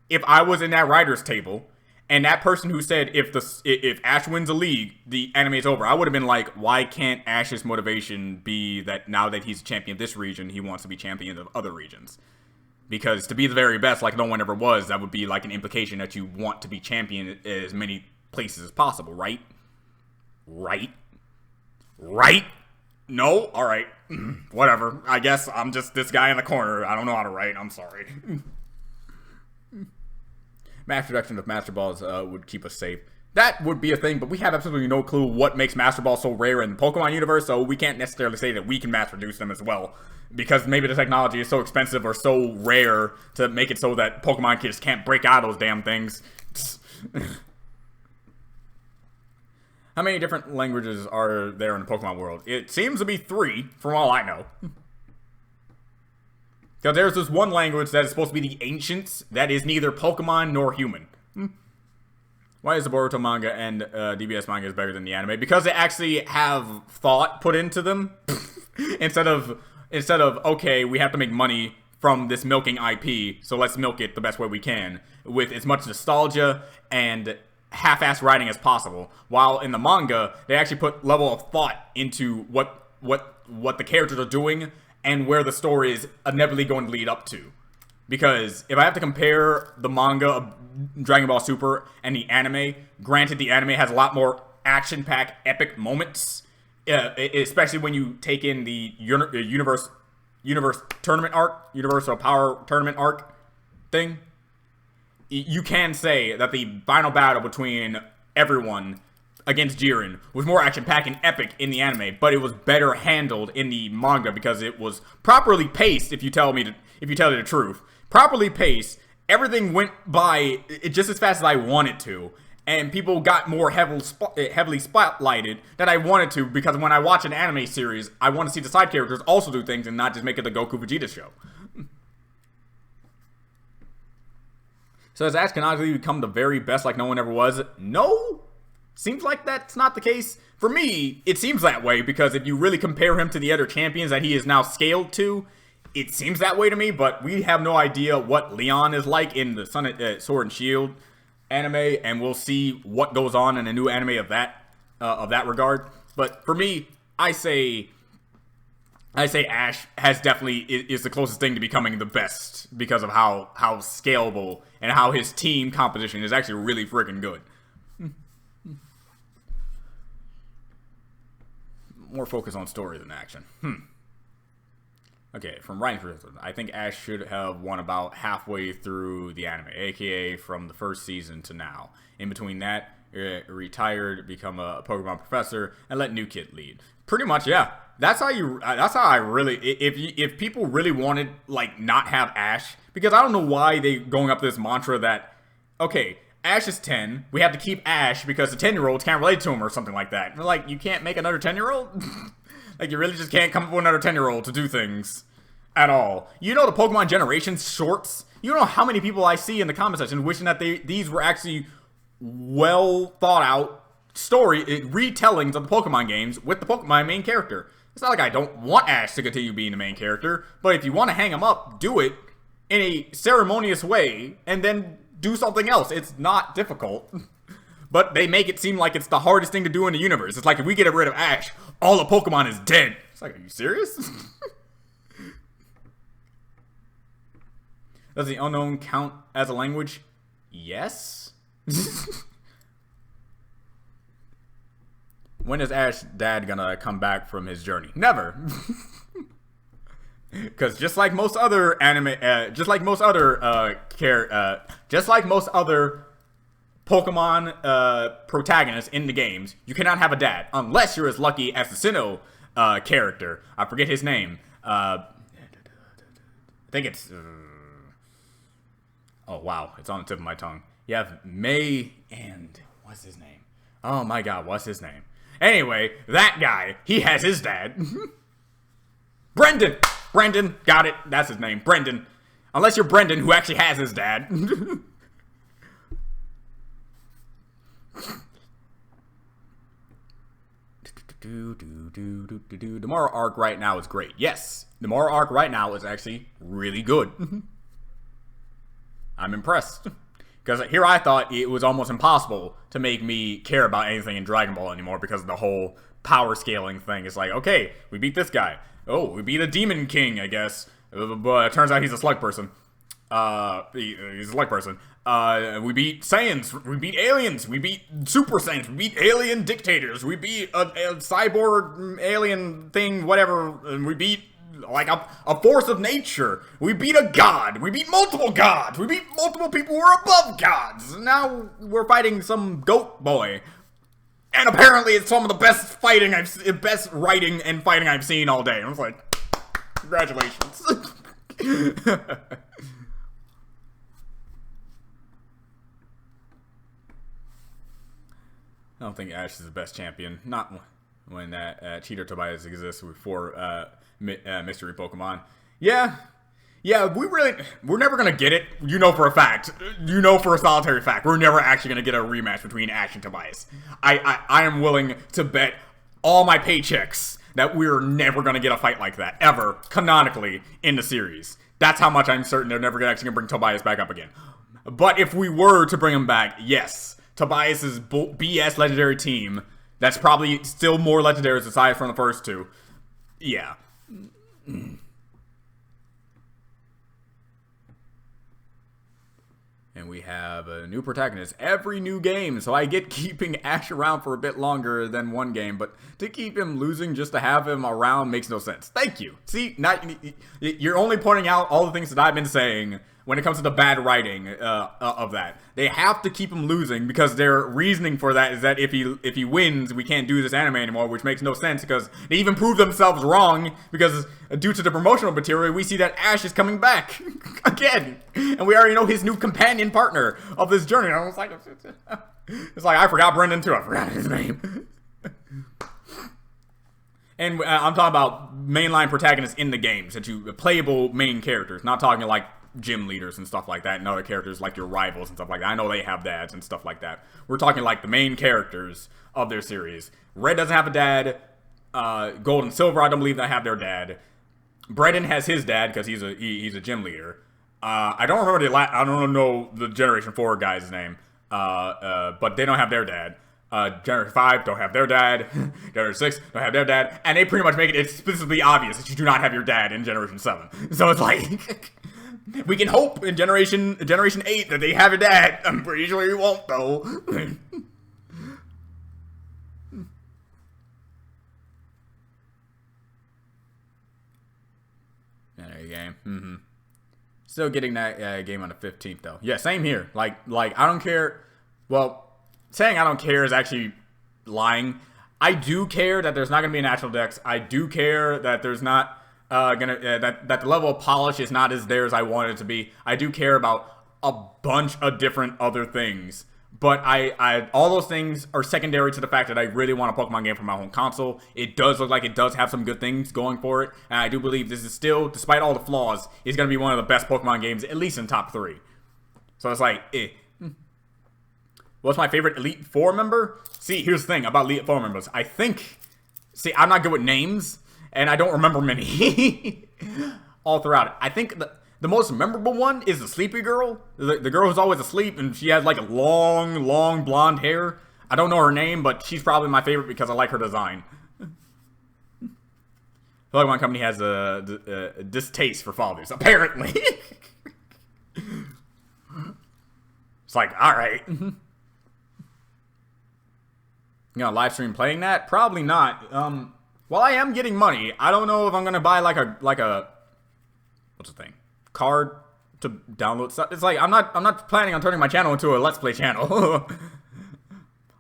S1: if I was in that writer's table, and that person who said if Ash wins a league, the anime's over, I would have been like, why can't Ash's motivation be that now that he's champion of this region, he wants to be champion of other regions? Because to be the very best, like no one ever was, that would be like an implication that you want to be champion as many places as possible, right? Right? No? Alright. Whatever. I guess I'm just this guy in the corner. I don't know how to write. I'm sorry. Mass production of Master Balls would keep us safe. That would be a thing, but we have absolutely no clue what makes Master Balls so rare in the Pokemon universe, so we can't necessarily say that we can mass produce them as well. Because maybe the technology is so expensive or so rare to make it so that Pokemon kids can't break out of those damn things. How many different languages are there in the Pokemon world? It seems to be 3, from all I know. Because there's this one language that is supposed to be the Ancients that is neither Pokemon nor human. Why is the Boruto manga and DBS manga is better than the anime? Because they actually have thought put into them. instead of, okay, we have to make money from this milking IP, so let's milk it the best way we can, with as much nostalgia and half-assed writing as possible. While in the manga, they actually put level of thought into what the characters are doing and where the story is inevitably going to lead up to. Because if I have to compare the manga of Dragon Ball Super and the anime, granted the anime has a lot more action-packed epic moments, especially when you take in the universe tournament arc, Universal Power Tournament arc thing. You can say that the final battle between everyone against Jiren was more action-packed and epic in the anime, but it was better handled in the manga because it was properly paced. If you tell me the truth, properly paced, everything went by just as fast as I wanted to, and people got more heavily spotlighted than I wanted to, because when I watch an anime series, I want to see the side characters also do things and not just make it the Goku Vegeta show. So has Ash canonically become the very best like no one ever was? No. Seems like that's not the case. For me, it seems that way because if you really compare him to the other champions that he is now scaled to, it seems that way to me, but we have no idea what Leon is like in the Sword and Shield anime, and we'll see what goes on in a new anime of that regard. But for me, I say Ash has definitely is the closest thing to becoming the best because of how scalable and how his team composition is actually really freaking good. More focus on story than action. Okay, from writing perspective, I think Ash should have won about halfway through the anime, aka from the first season to now. In between that, retired, become a Pokemon professor, and let new kid lead. Pretty much, yeah. That's how I really. If people really wanted like not have Ash, because I don't know why they going up this mantra that okay, Ash is 10, we have to keep Ash because the 10-year-olds can't relate to him or something like that. And they're like, you can't make another 10-year-old? Like, you really just can't come up with another 10-year-old to do things at all. You know the Pokemon Generations shorts? You know how many people I see in the comment section wishing that these were actually well thought out retellings of the Pokemon games with the Pokemon main character. It's not like I don't want Ash to continue being the main character, but if you want to hang him up, do it in a ceremonious way, and then do something else. It's not difficult. But they make it seem like it's the hardest thing to do in the universe. It's like if we get rid of Ash, all the Pokemon is dead. It's like, are you serious? Does the unknown count as a language? Yes. When is Ash's dad gonna come back from his journey? Never. Because just like most other Pokemon protagonists in the games, you cannot have a dad unless you're as lucky as the Sinnoh character. I forget his name. I think it's. Oh wow, it's on the tip of my tongue. You have May and what's his name? Oh my God, what's his name? Anyway, that guy, he has his dad. Brendan! Brendan, got it. That's his name, Brendan. Unless you're Brendan, who actually has his dad. The moral arc right now is great. Yes, the moral arc right now is actually really good. I'm impressed. Because here I thought it was almost impossible to make me care about anything in Dragon Ball anymore because of the whole power scaling thing. It's like, okay, we beat this guy. Oh, we beat a Demon King, I guess. But it turns out he's a slug person. He's a slug person. We beat Saiyans. We beat aliens. We beat Super Saiyans. We beat alien dictators. We beat a cyborg alien thing, whatever. And we beat like a force of nature. We beat a god. We beat multiple gods. We beat multiple people who are above gods. Now we're fighting some goat boy. And apparently it's some of the best best writing and fighting I've seen all day. I was like, congratulations. I don't think Ash is the best champion. Not when that Cheater Tobias exists for mystery Pokemon. Yeah, we're never gonna get it. You know for a fact. You know for a solitary fact. We're never actually gonna get a rematch between Ash and Tobias. I am willing to bet all my paychecks that we're never gonna get a fight like that ever, canonically, in the series. That's how much I'm certain they're never actually gonna bring Tobias back up again. But if we were to bring him back, yes, Tobias's BS legendary team, that's probably still more legendary aside from the first two. Yeah. And we have a new protagonist every new game, so I get keeping Ash around for a bit longer than one game, but to keep him losing just to have him around makes no sense. Thank you. See, you're only pointing out all the things that I've been saying when it comes to the bad writing of that. They have to keep him losing because their reasoning for that is that if he wins, we can't do this anime anymore, which makes no sense because they even prove themselves wrong because due to the promotional material, we see that Ash is coming back again. And we already know his new companion partner of this journey. I was like, it's like, I forgot Brendan too. I forgot his name. And I'm talking about mainline protagonists in the games, that you playable main characters, not talking like gym leaders and stuff like that, and other characters like your rivals and stuff like that. I know they have dads and stuff like that. We're talking like the main characters of their series. Red doesn't have a dad. Gold and Silver, I don't believe they have their dad. Brennan has his dad because he's a gym leader. I don't remember I don't know the Generation 4 guy's name. But they don't have their dad. Generation 5 don't have their dad. Generation 6 don't have their dad. And they pretty much make it explicitly obvious that you do not have your dad in Generation 7. So it's like, we can hope in Generation 8 that they have a dad. I'm pretty sure you won't, though. There you go. Still getting that game on the 15th, though. Yeah, same here. Like I don't care. Well, saying I don't care is actually lying. I do care that there's not going to be a national dex. I do care that there's not that the level of polish is not as there as I want it to be. I do care about a bunch of different other things. But I all those things are secondary to the fact that I really want a Pokemon game for my home console. It does look like it does have some good things going for it. And I do believe this is still, despite all the flaws, is going to be one of the best Pokemon games, at least in top 3. So it's like, What's my favorite Elite Four member? See, here's the thing about Elite Four members. See, I'm not good with names, and I don't remember many all throughout it. I think the most memorable one is the sleepy girl. The girl who's always asleep, and she has like long blonde hair. I don't know her name, but she's probably my favorite because I like her design. The Pokemon Company has a distaste for fathers, apparently. It's like, alright. You know, live stream playing that? Probably not. Well, I am getting money. I don't know if I'm gonna buy like a what's the thing? Card to download stuff. It's like I'm not planning on turning my channel into a Let's Play channel.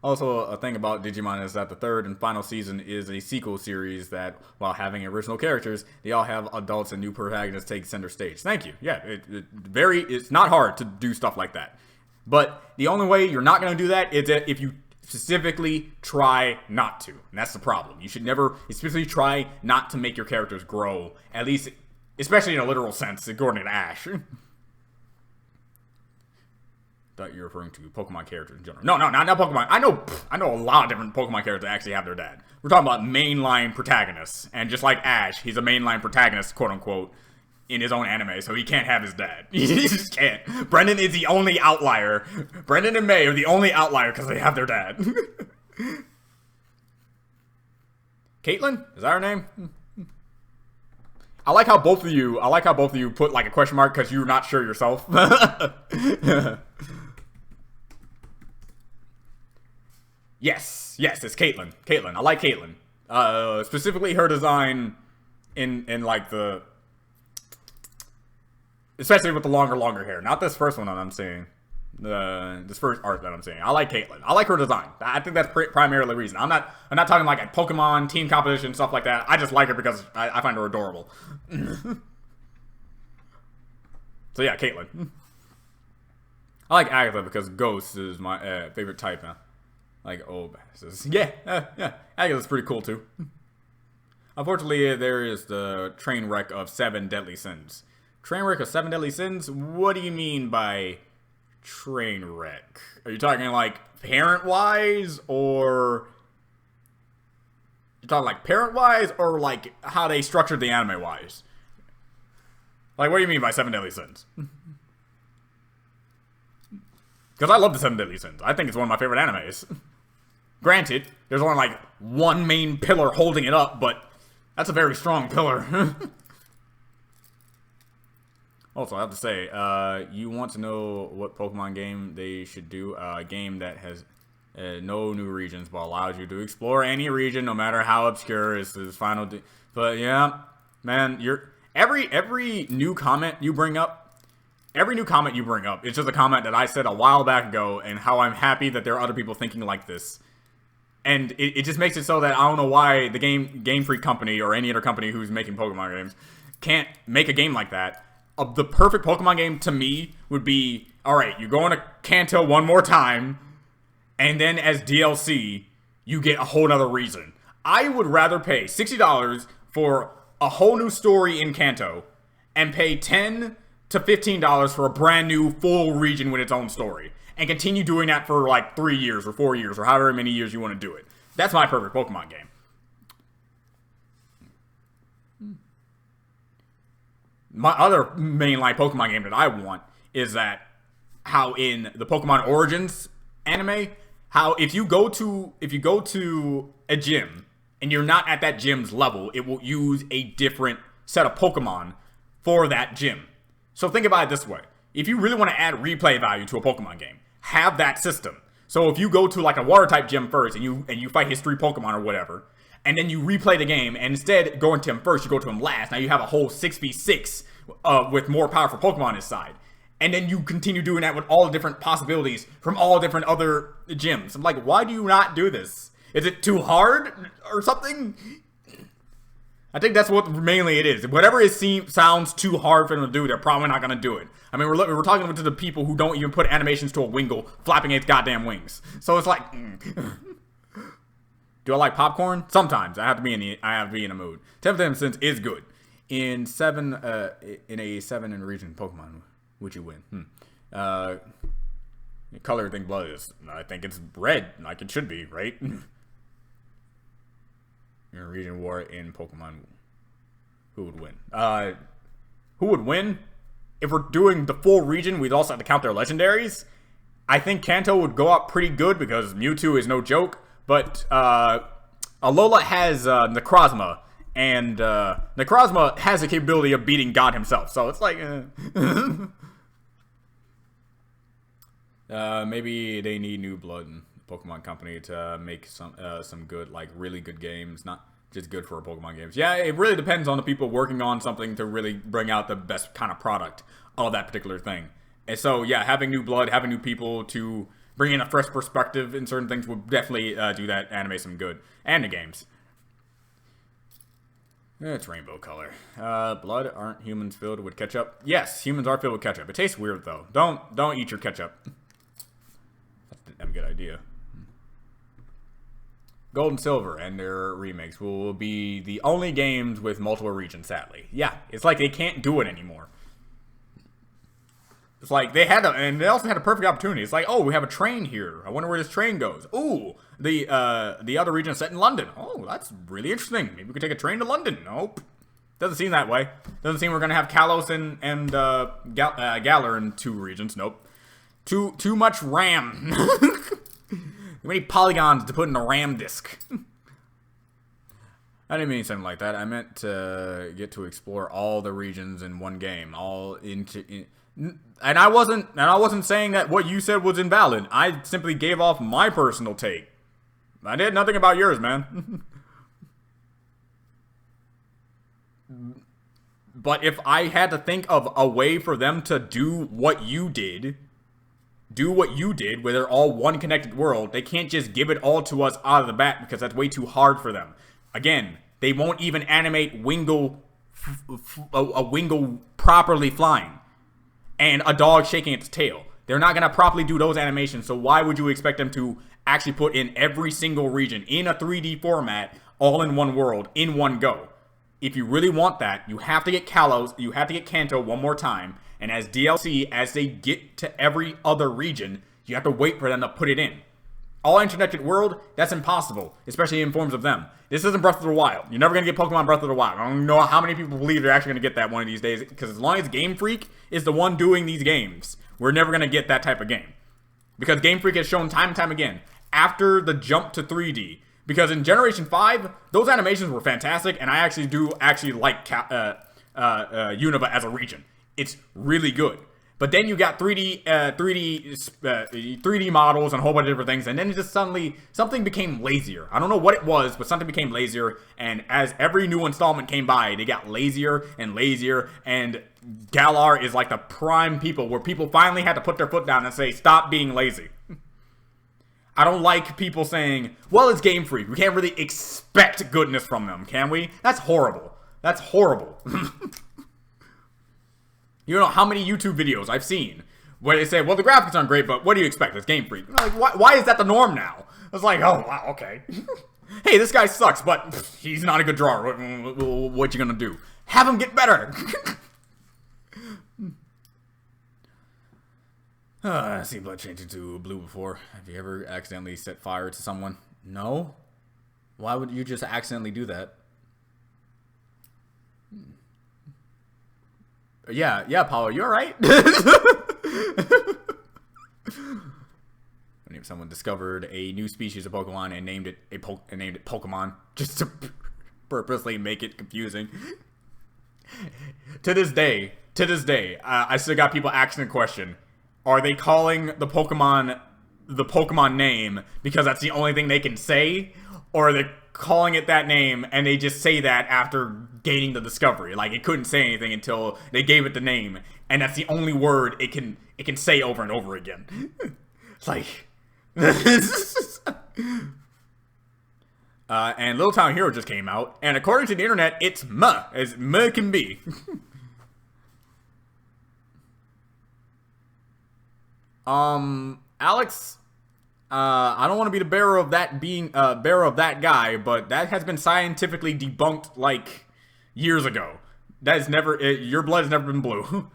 S1: Also, a thing about Digimon is that the third and final season is a sequel series that, while having original characters, they all have adults and new protagonists take center stage. Thank you. Yeah, it's not hard to do stuff like that. But the only way you're not gonna do that is if you specifically try not to. And that's the problem. You should never specifically try not to make your characters grow. At least, especially in a literal sense, according to Ash. Thought you were referring to Pokemon characters in general. No, not Pokemon. I know a lot of different Pokemon characters that actually have their dad. We're talking about mainline protagonists. And just like Ash, he's a mainline protagonist, quote unquote, in his own anime, so he can't have his dad. He just can't. Brendan is the only outlier. Brendan and May are the only outlier because they have their dad. Caitlin? Is that her name? I like how both of you put like a question mark because you're not sure yourself. Yes, it's Caitlin. I like Caitlin. Specifically her design in like the, especially with the longer hair. Not this first one that I'm seeing. This first art that I'm seeing. I like Caitlin. I like her design. I think that's primarily the reason. I'm not talking like a Pokemon team competition, stuff like that. I just like her because I find her adorable. So yeah, Caitlin. I like Agatha because Ghost is my favorite type now. Like, yeah, Agatha's pretty cool too. Unfortunately, there is the train wreck of 7 deadly sins. Train wreck of 7 deadly sins? What do you mean by train wreck? Are you talking like parent-wise, or you're talking like parent-wise, or like how they structured the anime-wise? Like, what do you mean by 7 deadly sins? Because I love the 7 deadly sins. I think it's one of my favorite animes. Granted, there's only like one main pillar holding it up, but that's a very strong pillar. Also, I have to say, you want to know what Pokemon game they should do? A game that has no new regions, but allows you to explore any region, no matter how obscure is his final. But yeah, man, every new comment you bring up, it's just a comment that I said a while back ago, and how I'm happy that there are other people thinking like this. And it just makes it so that I don't know why the Game Freak company or any other company who's making Pokemon games can't make a game like that. The perfect Pokemon game to me would be, alright, you go into Kanto one more time, and then as DLC, you get a whole nother reason. I would rather pay $60 for a whole new story in Kanto, and pay $10 to $15 for a brand new full region with its own story. And continue doing that for like 3 years or 4 years or however many years you want to do it. That's my perfect Pokemon game. My other mainline Pokemon game that I want is that how in the Pokemon Origins anime, how if you go to a gym and you're not at that gym's level, it will use a different set of Pokemon for that gym. So think about it this way. If you really want to add replay value to a Pokemon game, have that system. So if you go to like a water type gym first and you fight his 3 Pokemon or whatever, and then you replay the game, and instead going to him first, you go to him last. Now you have a whole 6v6 with more powerful Pokemon inside. And then you continue doing that with all the different possibilities from all different other gyms. I'm like, why do you not do this? Is it too hard or something? I think that's what mainly it is. Whatever sounds too hard for them to do, they're probably not going to do it. I mean, we're talking to the people who don't even put animations to a Wingull flapping its goddamn wings. So it's like, do I like popcorn? Sometimes I have to be in a mood. 10th Sense is good. In a 7 in region Pokemon, would you win? Color thing blood is. I think it's red, like it should be, right? In a region war in Pokemon, who would win? Who would win? If we're doing the full region, we'd also have to count their legendaries. I think Kanto would go up pretty good because Mewtwo is no joke. But Alola has Necrozma, and Necrozma has the capability of beating God himself. So it's like, maybe they need new blood in the Pokemon Company to make some good, like really good games, not just good for Pokemon games. Yeah, it really depends on the people working on something to really bring out the best kind of product of that particular thing. And so, yeah, having new blood, having new people to bring in a fresh perspective in certain things would definitely do that anime some good. And the games. It's rainbow color. Blood, aren't humans filled with ketchup? Yes, humans are filled with ketchup. It tastes weird, though. Don't eat your ketchup. That's a good idea. Gold and Silver and their remakes will be the only games with multiple regions, sadly. Yeah, it's like they can't do it anymore. It's like they had and they also had a perfect opportunity. It's like, oh, we have a train here. I wonder where this train goes. Ooh, the other region is set in London. Oh, that's really interesting. Maybe we could take a train to London. Nope. Doesn't seem that way. Doesn't seem we're gonna have Kalos and Galar in 2 regions. Nope. Too much RAM. Too many polygons to put in a RAM disk. I didn't mean something like that. I meant to get to explore all the regions in one game, and I wasn't saying that what you said was invalid. I simply gave off my personal take. I did nothing about yours, man. But if I had to think of a way for them to do what you did where they're all one connected world, they can't just give it all to us out of the bat because that's way too hard for them. Again, they won't even animate a Wingull properly flying and a dog shaking its tail. They're not going to properly do those animations, so why would you expect them to actually put in every single region in a 3D format, all in one world, in one go? If you really want that, you have to get Kalos, you have to get Kanto one more time, and as DLC, as they get to every other region, you have to wait for them to put it in. All interconnected world, that's impossible, especially in forms of them. This isn't Breath of the Wild. You're never going to get Pokemon Breath of the Wild. I don't know how many people believe they're actually going to get that one of these days, because as long as Game Freak is the one doing these games, we're never going to get that type of game. Because Game Freak has shown time and time again, after the jump to 3D, because in Generation 5, those animations were fantastic, and I actually do like Unova as a region. It's really good. But then you got 3D models and a whole bunch of different things, and then it just suddenly, something became lazier. I don't know what it was, but something became lazier, and as every new installment came by, they got lazier, and Galar is like the prime people, where people finally had to put their foot down and say, stop being lazy. I don't like people saying, well, it's Game Freak. We can't really expect goodness from them, can we? That's horrible. That's horrible. You know how many YouTube videos I've seen where they say, well, the graphics aren't great, but what do you expect? It's Game Freak. Like, why is that the norm now? It's like, oh, wow, okay. Hey, this guy sucks, but he's not a good drawer. What you gonna do? Have him get better. I've seen blood change into blue before. Have you ever accidentally set fire to someone? No. Why would you just accidentally do that? Yeah, Paulo, you alright? Someone discovered a new species of Pokemon and named it Pokemon just to purposely make it confusing. To this day, I still got people asking the question: are they calling the Pokemon name because that's the only thing they can say, or are they calling it that name and they just say that after gaining the discovery? Like, it couldn't say anything until they gave it the name, and that's the only word it can say over and over again. It's like. And Little Town Hero just came out, and according to the internet, it's as can be. Alex, I don't want to be the bearer of that guy, but that has been scientifically debunked like years ago. That is never, your blood has never been blue.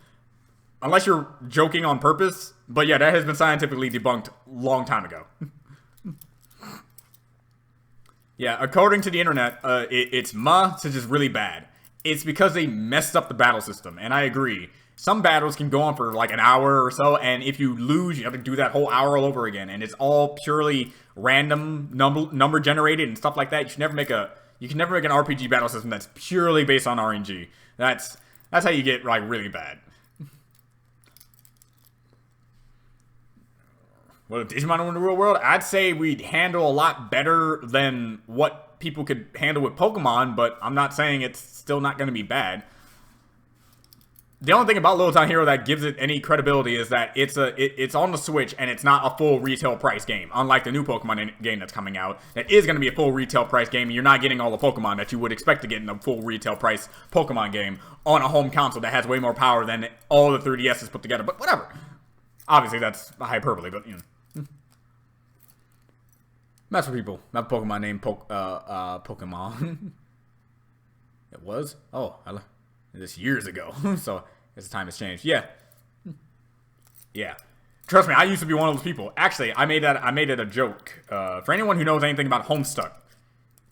S1: Unless you're joking on purpose. But yeah, that has been scientifically debunked a long time ago. Yeah, according to the internet, it's such as really bad. It's because they messed up the battle system, and I agree. Some battles can go on for like an hour or so, and if you lose, you have to do that whole hour all over again, and it's all purely random number generated and stuff like that. You can never make an RPG battle system that's purely based on RNG. That's how you get like really bad. Well, Digimon in the real world, I'd say we'd handle a lot better than what people could handle with Pokemon, but I'm not saying it's still not going to be bad. The only thing about Little Town Hero that gives it any credibility is that it's on the Switch and it's not a full retail price game. Unlike the new Pokemon game that's coming out, that is going to be a full retail price game, and you're not getting all the Pokemon that you would expect to get in a full retail price Pokemon game on a home console that has way more power than all the 3DSs put together. But whatever. Obviously, that's a hyperbole, but you know. That's for people. Not a Pokemon named Pokemon. It was? Oh, this years ago. So, as the time has changed. Yeah. Yeah. Trust me, I used to be one of those people. Actually, I made it a joke. For anyone who knows anything about Homestuck.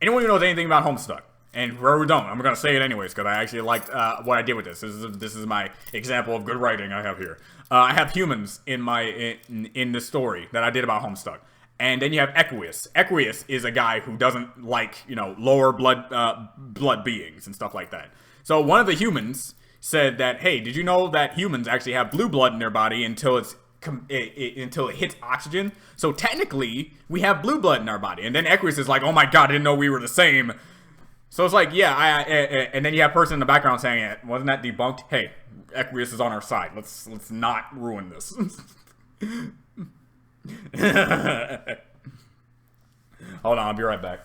S1: Anyone who knows anything about Homestuck. And for whoever don't, I'm going to say it anyways, because I actually liked what I did with this. This is my example of good writing I have here. I have humans in the story that I did about Homestuck. And then you have Equius. Equius is a guy who doesn't like, lower blood beings and stuff like that. So one of the humans said that, hey, did you know that humans actually have blue blood in their body until it hits oxygen? So technically, we have blue blood in our body. And then Equius is like, oh my god, I didn't know we were the same. So it's like, yeah, and then you have a person in the background saying, wasn't that debunked? Hey, Equius is on our side. Let's not ruin this. Hold on, I'll be right back.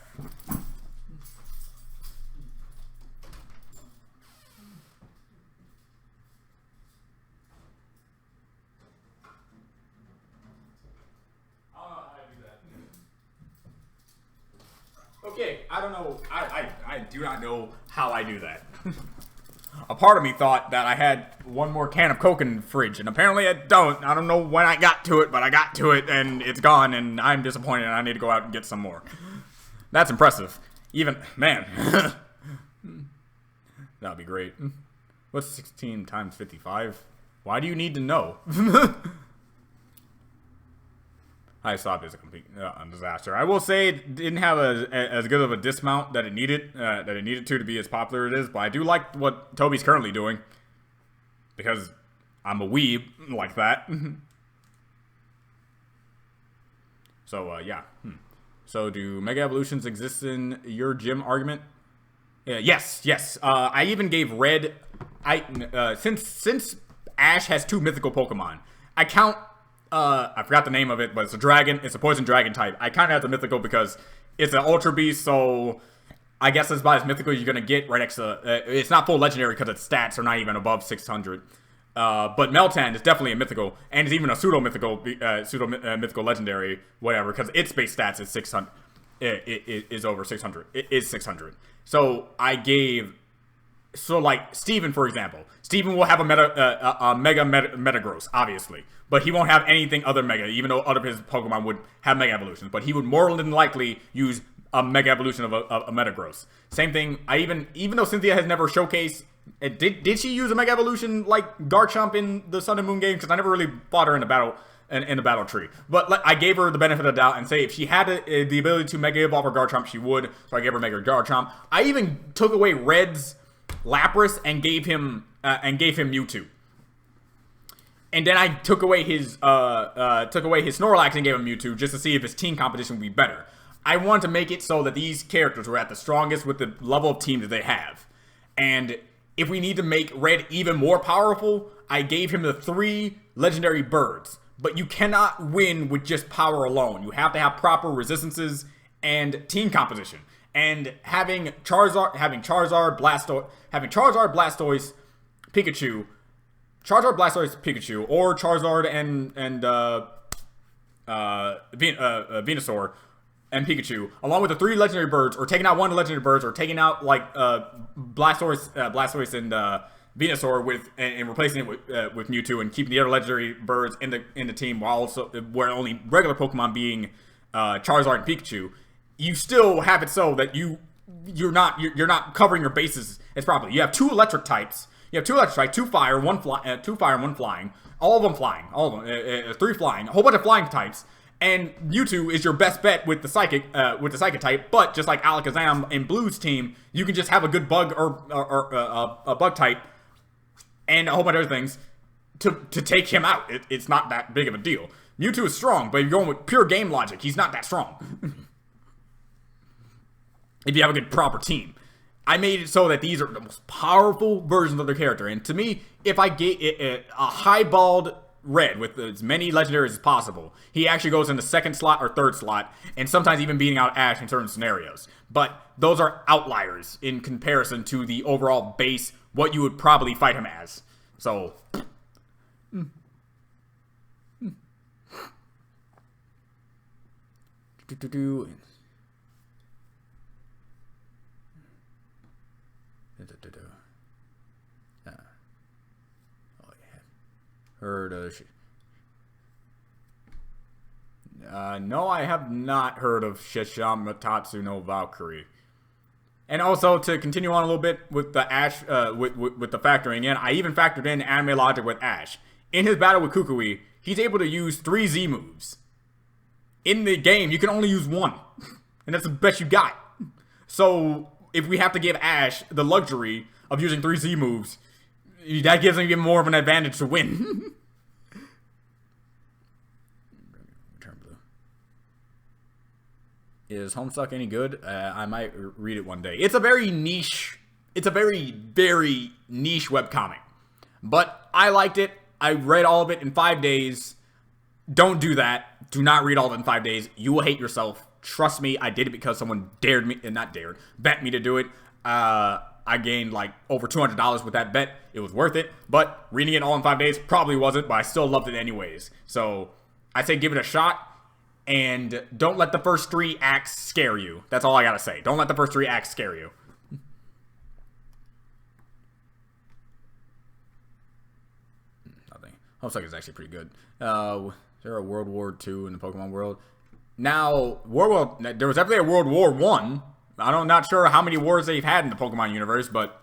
S1: Okay, I don't know. I do not know how I do that. A part of me thought that I had one more can of Coke in the fridge, and apparently I don't. I don't know when I got to it, but I got to it, and it's gone, and I'm disappointed, and I need to go out and get some more. That's impressive. Even, man. That'd be great. What's 16 times 55? Why do you need to know? I thought it was a complete disaster. I will say it didn't have as good of a dismount that it needed to be as popular it is, but I do like what Toby's currently doing because I'm a weeb like that. So yeah. So do Mega Evolutions exist in your gym argument? Yes. I even gave Red. Since Ash has 2 mythical Pokemon, I count. I forgot the name of it, but it's a dragon. It's a poison dragon type. I kind of have the mythical because it's an Ultra Beast, so I guess that's about as mythical as you're going to get right next to... it's not full legendary because its stats are not even above 600. But Meltan is definitely a mythical, and it's even a pseudo-mythical legendary, whatever, because its base stats is 600. It is over 600. It is 600. So I gave So like Steven, for example, Steven will have a mega metagross, obviously, but he won't have anything other mega, even though other of his Pokemon would have mega evolutions. But he would more than likely use a mega evolution of a metagross. Same thing. Even though Cynthia has never showcased, did she use a mega evolution like Garchomp in the Sun and Moon game? Because I never really fought her in the battle. In the battle tree, but like, I gave her the benefit of the doubt and say if she had the ability to mega evolve her Garchomp, she would. So I gave her mega Garchomp. I even took away Red's Lapras and gave him Mewtwo. And then I took away his Snorlax and gave him Mewtwo just to see if his team competition would be better. I wanted to make it so that these characters were at the strongest with the level of team that they have. And if we need to make Red even more powerful, I gave him the 3 legendary birds. But you cannot win with just power alone. You have to have proper resistances and team composition. And having Charizard, Blastoise, Pikachu, or Charizard and Venusaur and Pikachu, along with the 3 legendary birds, or taking out 1 legendary birds, or taking out like Blastoise and Venusaur and replacing it with Mewtwo, and keeping the other legendary birds in the team, while also where only regular Pokemon being Charizard and Pikachu, you still have it so that you're not covering your bases as properly. You have 2 electric types. You have 2 electric types, 2 fire, 1 flying. All of them flying. 3 flying. A whole bunch of flying types. And Mewtwo is your best bet with the psychic type. But just like Alakazam in Blue's team, you can just have a good bug or a bug type and a whole bunch of other things to take him out. It's not that big of a deal. Mewtwo is strong, but if you're going with pure game logic, he's not that strong. If you have a good proper team. I made it so that these are the most powerful versions of their character. And to me, if I get a highballed Red with as many legendaries as possible, he actually goes in the 2nd slot or 3rd slot, and sometimes even beating out Ash in certain scenarios. But those are outliers in comparison to the overall base, what you would probably fight him as. So... Heard of no, I have not heard of Shishimatatsu no Valkyrie. And also, to continue on a little bit with the Ash, with the factoring in, I even factored in anime logic with Ash. In his battle with Kukui, he's able to use 3 Z moves. In the game, you can only use 1. And that's the best you got. So, if we have to give Ash the luxury of using 3 Z moves, that gives him even more of an advantage to win. Turn blue. Is Homestuck any good? I might read it one day. It's a very niche. It's a very, very niche webcomic. But I liked it. I read all of it in 5 days. Don't do that. Do not read all of it in 5 days. You will hate yourself. Trust me, I did it because someone bet me to do it. I gained like over $200 with that bet. It was worth it, but reading it all in 5 days probably wasn't, but I still loved it anyways. So I say give it a shot, and don't let the first 3 acts scare you. That's all I gotta say. Don't let the first 3 acts scare you. Nothing. Homestuck is actually pretty good. Is there a World War II in the Pokemon world? Now, there was definitely a World War I. I'm not sure how many wars they've had in the Pokemon universe, but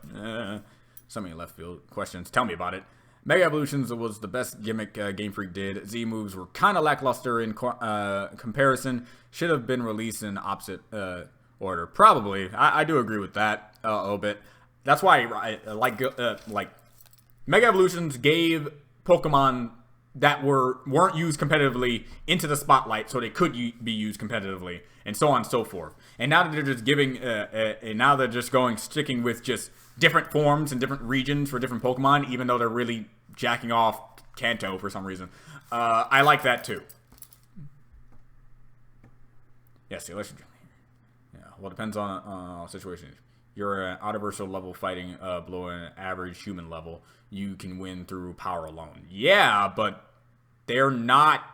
S1: so many left field questions. Tell me about it. Mega Evolutions was the best gimmick Game Freak did. Z moves were kind of lackluster in comparison. Should have been released in opposite order. Probably. I do agree with that a little bit. That's why I like Mega Evolutions gave Pokemon that weren't used competitively into the spotlight, so they could be used competitively, and so on and so forth. And now that they're just sticking with just different forms and different regions for different Pokemon, even though they're really jacking off Kanto for some reason. I like that too. Yes, the election. Yeah, well, it depends on situation. You're an universal level fighting below an average human level. You can win through power alone. Yeah, but they're not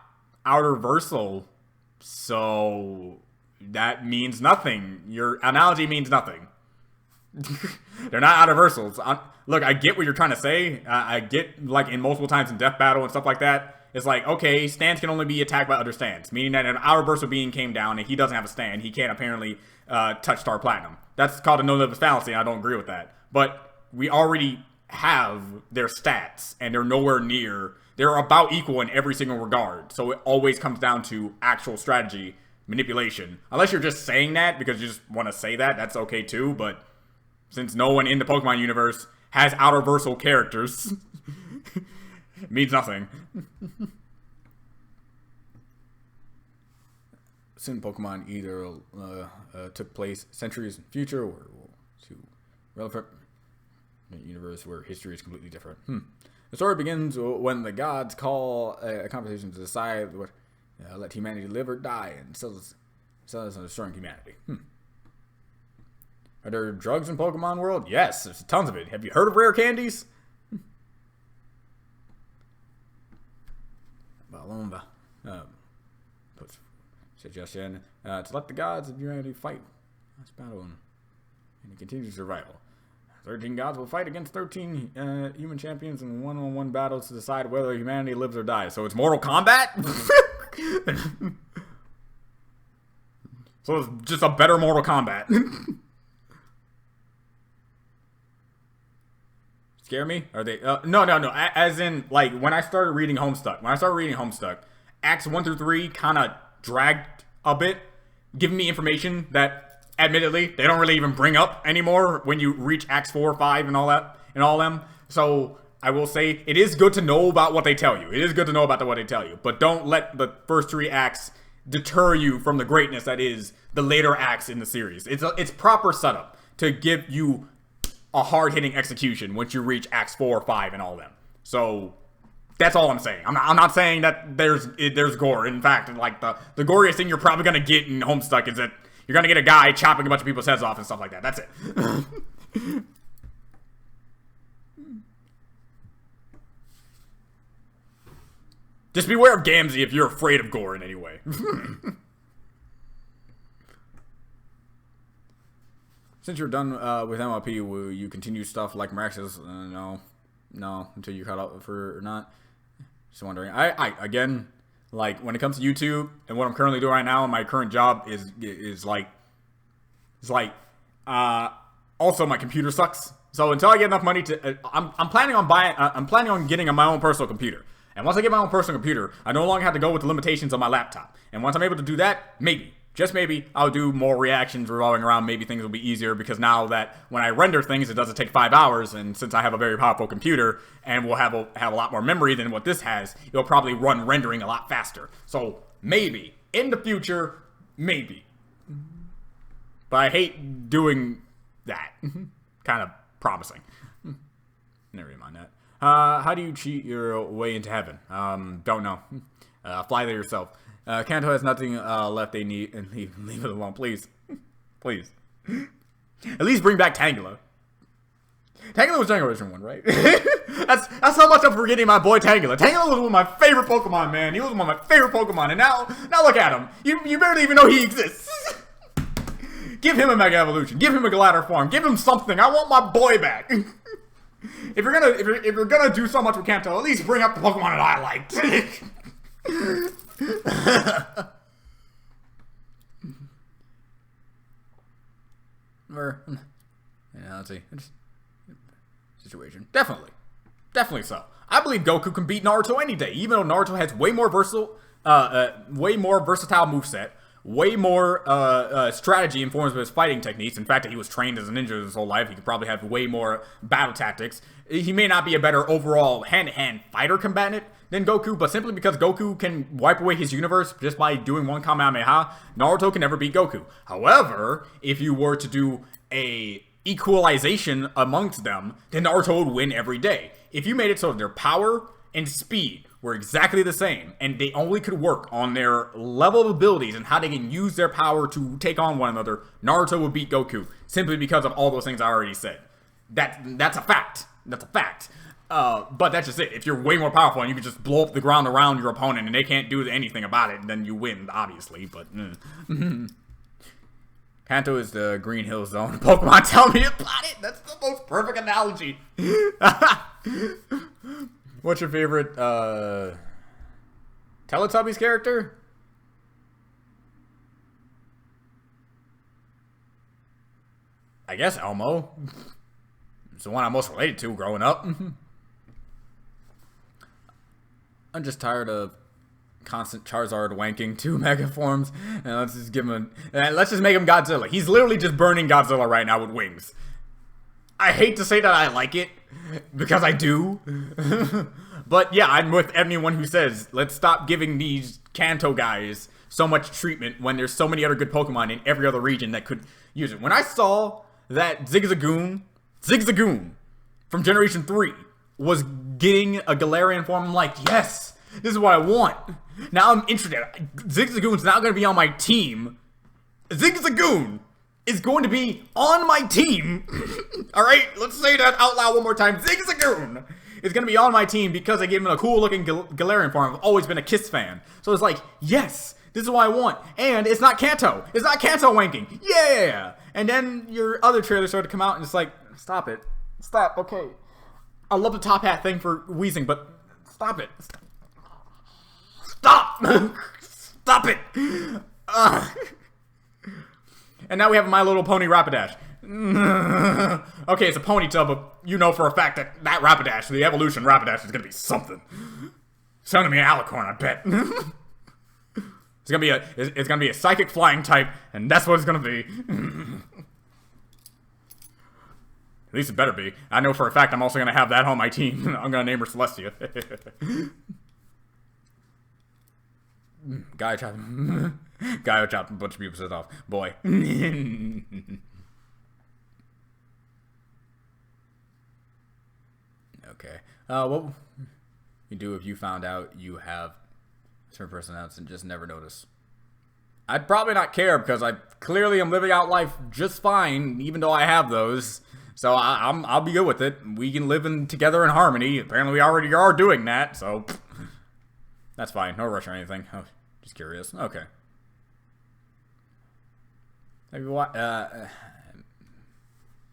S1: universal, so that means nothing. Your analogy means nothing. They're not universals. Look, I get what you're trying to say. I get, like, in multiple times in Death Battle and stuff like that, it's like, okay, stands can only be attacked by other stands, meaning that an universal being came down and he doesn't have a stand. He can't apparently touch Star Platinum. That's called a no-limits fallacy, and I don't agree with that. But we already have their stats, and they're nowhere near. They're about equal in every single regard. So it always comes down to actual strategy, manipulation. Unless you're just saying that because you just want to say that, that's okay too. But since no one in the Pokemon universe has outerversal characters, it means nothing. Soon Pokemon either took place centuries in the future or to relevant universe where history is completely different. The story begins when the gods call a competition to decide what let humanity live or die, and sell us on destroying humanity. Are there drugs in Pokemon World? Yes, there's tons of it. Have you heard of rare candies? Suggestion to let the gods of humanity fight this battle and continue survival. 13 gods will fight against 13 human champions in one-on-one battles to decide whether humanity lives or dies. So it's Mortal Kombat? So it's just a better Mortal Kombat. Scare me? Are they? No. As in, like, when I started reading Homestuck, Acts 1 through 3 kind of dragged a bit, giving me information that, admittedly, they don't really even bring up anymore when you reach Acts 4, 5, and all that, and all them. So I will say it is good to know about what they tell you. It is good to know about what they tell you, but don't let the first 3 acts deter you from the greatness that is the later acts in the series. It's proper setup to give you a hard-hitting execution once you reach Acts 4, 5, and all them. So that's all I'm saying. I'm not saying that there's gore. In fact, like the goriest thing you're probably gonna get in Homestuck is that you're gonna get a guy chopping a bunch of people's heads off and stuff like that. That's it. Just beware of Gamzee if you're afraid of gore in any way. Since you're done with MLP, will you continue stuff like Miraculous? No, until you cut out for or not. Just wondering. I again, like, when it comes to YouTube and what I'm currently doing right now, my current job is like, also my computer sucks. So until I get enough money to, I'm planning on getting my own personal computer. And once I get my own personal computer, I no longer have to go with the limitations of my laptop. And once I'm able to do that, maybe, just maybe, I'll do more reactions revolving around. Maybe things will be easier because now that when I render things, it doesn't take 5 hours. And since I have a very powerful computer and will have a lot more memory than what this has, it'll probably run rendering a lot faster. So maybe, in the future, maybe. But I hate doing that. Kind of promising. Never mind that. How do you cheat your way into heaven? Don't know. Fly there yourself. Kanto has nothing left they need, and leave it alone, please. Please. At least bring back Tangela. Tangela was Generation 1, right? that's how much I'm forgetting my boy Tangela. Tangela was one of my favorite Pokemon, man. He was one of my favorite Pokemon, and now look at him. You barely even know he exists. Give him a Mega Evolution. Give him a Glider form. Give him something. I want my boy back. If you're gonna do so much with Kanto, at least bring up the Pokemon that I liked. Let's see. Situation. Definitely so. I believe Goku can beat Naruto any day, even though Naruto has way more versatile moveset, way more strategy in forms of his fighting techniques. In fact, that he was trained as a ninja his whole life. He could probably have way more battle tactics. He may not be a better overall hand-to-hand fighter combatant than Goku, but simply because Goku can wipe away his universe just by doing one Kamehameha, Naruto can never beat Goku. However, if you were to do a equalization amongst them, then Naruto would win every day. If you made it so their power and speed were exactly the same, and they only could work on their level of abilities and how they can use their power to take on one another, Naruto would beat Goku, simply because of all those things I already said. That's a fact. That's a fact. But that's just it. If you're way more powerful and you can just blow up the ground around your opponent and they can't do anything about it, then you win, obviously. But Kanto is the Green Hill Zone. Pokemon, tell me about it. That's the most perfect analogy. What's your favorite Teletubbies character? I guess Elmo. It's the one I'm most related to growing up. I'm just tired of constant Charizard wanking 2 mega forms, and let's just give him let's just make him Godzilla. He's literally just burning Godzilla right now with wings. I hate to say that I like it, because I do. But yeah, I'm with anyone who says, let's stop giving these Kanto guys so much treatment when there's so many other good Pokemon in every other region that could use it. When I saw that Zigzagoon from Generation 3 was getting a Galarian form, I'm like, yes, this is what I want. Now I'm interested. Zigzagoon's not going to be on my team. Zigzagoon is going to be on my team. Alright, let's say that out loud one more time. Zigzagoon is going to be on my team because I gave him a cool looking Galarian form. I've always been a Kiss fan. So it's like, yes, this is what I want. And it's not Kanto. It's not Kanto wanking. Yeah! And then your other trailer started to come out and it's like, stop it. Stop, okay. I love the top hat thing for wheezing, but stop it. Stop! Stop it! And now we have My Little Pony Rapidash. Okay, it's a Ponytail, but you know for a fact that Rapidash, the evolution Rapidash, is gonna be something. It's gonna be an Alicorn, I bet. It's gonna be a psychic flying type, and that's what it's gonna be. At least it better be. I know for a fact I'm also gonna have that on my team. I'm gonna name her Celestia. Guy chopped a bunch of people's heads off. Boy. Okay. What you do if you found out you have a certain personality and just never notice? I'd probably not care because I clearly am living out life just fine, even though I have those. So I'll be good with it. We can live together in harmony. Apparently we already are doing that, so that's fine. No rush or anything. Oh, just curious. Okay. Have you watched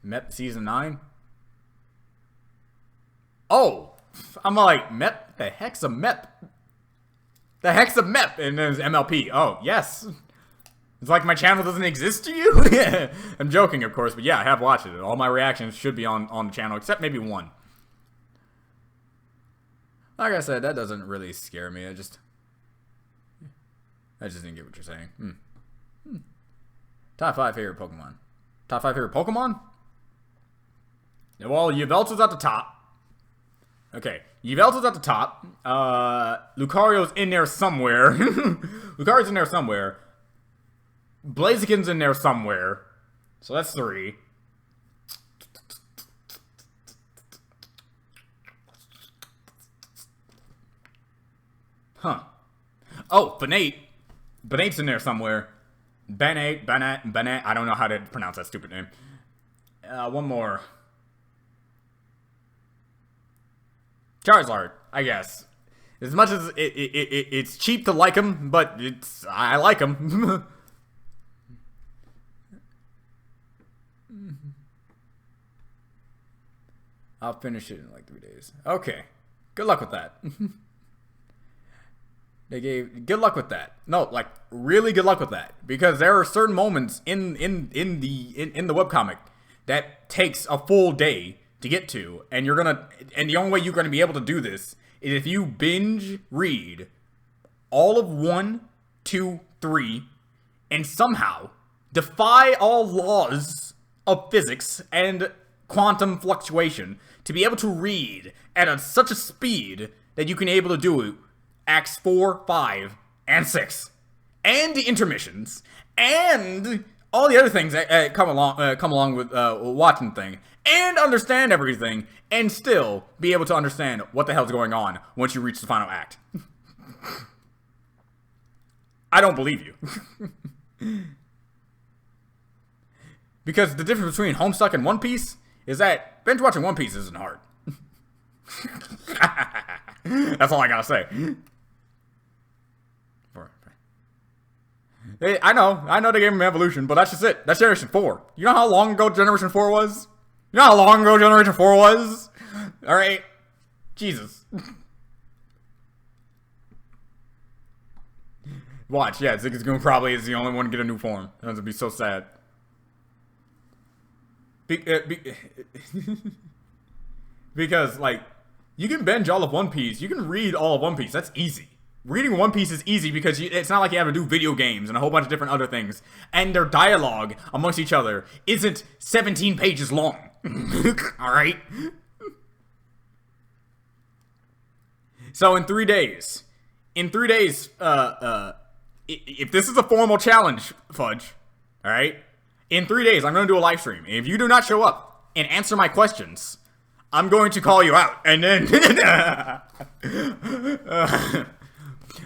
S1: MEP Season 9? Oh! I'm like, MEP? The heck's a MEP? The heck's a MEP? And there's MLP. Oh, yes. It's like my channel doesn't exist to you? I'm joking, of course, but yeah, I have watched it. All my reactions should be on the channel, except maybe one. Like I said, that doesn't really scare me. I just didn't get what you're saying. Top 5 favorite Pokemon. Top 5 favorite Pokemon? Well, Yveltal's at the top. Okay, Yveltal's at the top. Lucario's in there somewhere. Lucario's in there somewhere. Blaziken's in there somewhere. So that's 3. Huh. Oh, Banate. Banate's in there somewhere. Banate. I don't know how to pronounce that stupid name. One more. Charizard, I guess. As much as it's cheap to like him, but I like him. I'll finish it in like 3 days. Okay. Good luck with that. They gave good luck with that. No, like really good luck with that, because there are certain moments in the webcomic that takes a full day to get to, and the only way you're gonna be able to do this is if you binge read all of 1, 2, 3, and somehow defy all laws of physics and quantum fluctuation to be able to read at such a speed that you can able to do Acts 4, 5, and 6, and the intermissions, and all the other things that come along with watching thing, and understand everything, and still be able to understand what the hell's going on once you reach the final act. I don't believe you. Because the difference between Homestuck and One Piece is that binge watching One Piece isn't hard. That's all I gotta say. I know they gave him evolution, but that's just it. That's Generation 4. You know how long ago Generation 4 was? You know how long ago Generation 4 was? Alright? Jesus. Watch, yeah, Zigzagoon probably is the only one to get a new form. That would be so sad. Because, like, you can binge all of One Piece. You can read all of One Piece. That's easy. Reading One Piece is easy because it's not like you have to do video games and a whole bunch of different other things. And their dialogue amongst each other isn't 17 pages long. Alright? So in 3 days, if this is a formal challenge, Fudge, alright? In 3 days, I'm going to do a live stream. If you do not show up and answer my questions, I'm going to call you out. And then...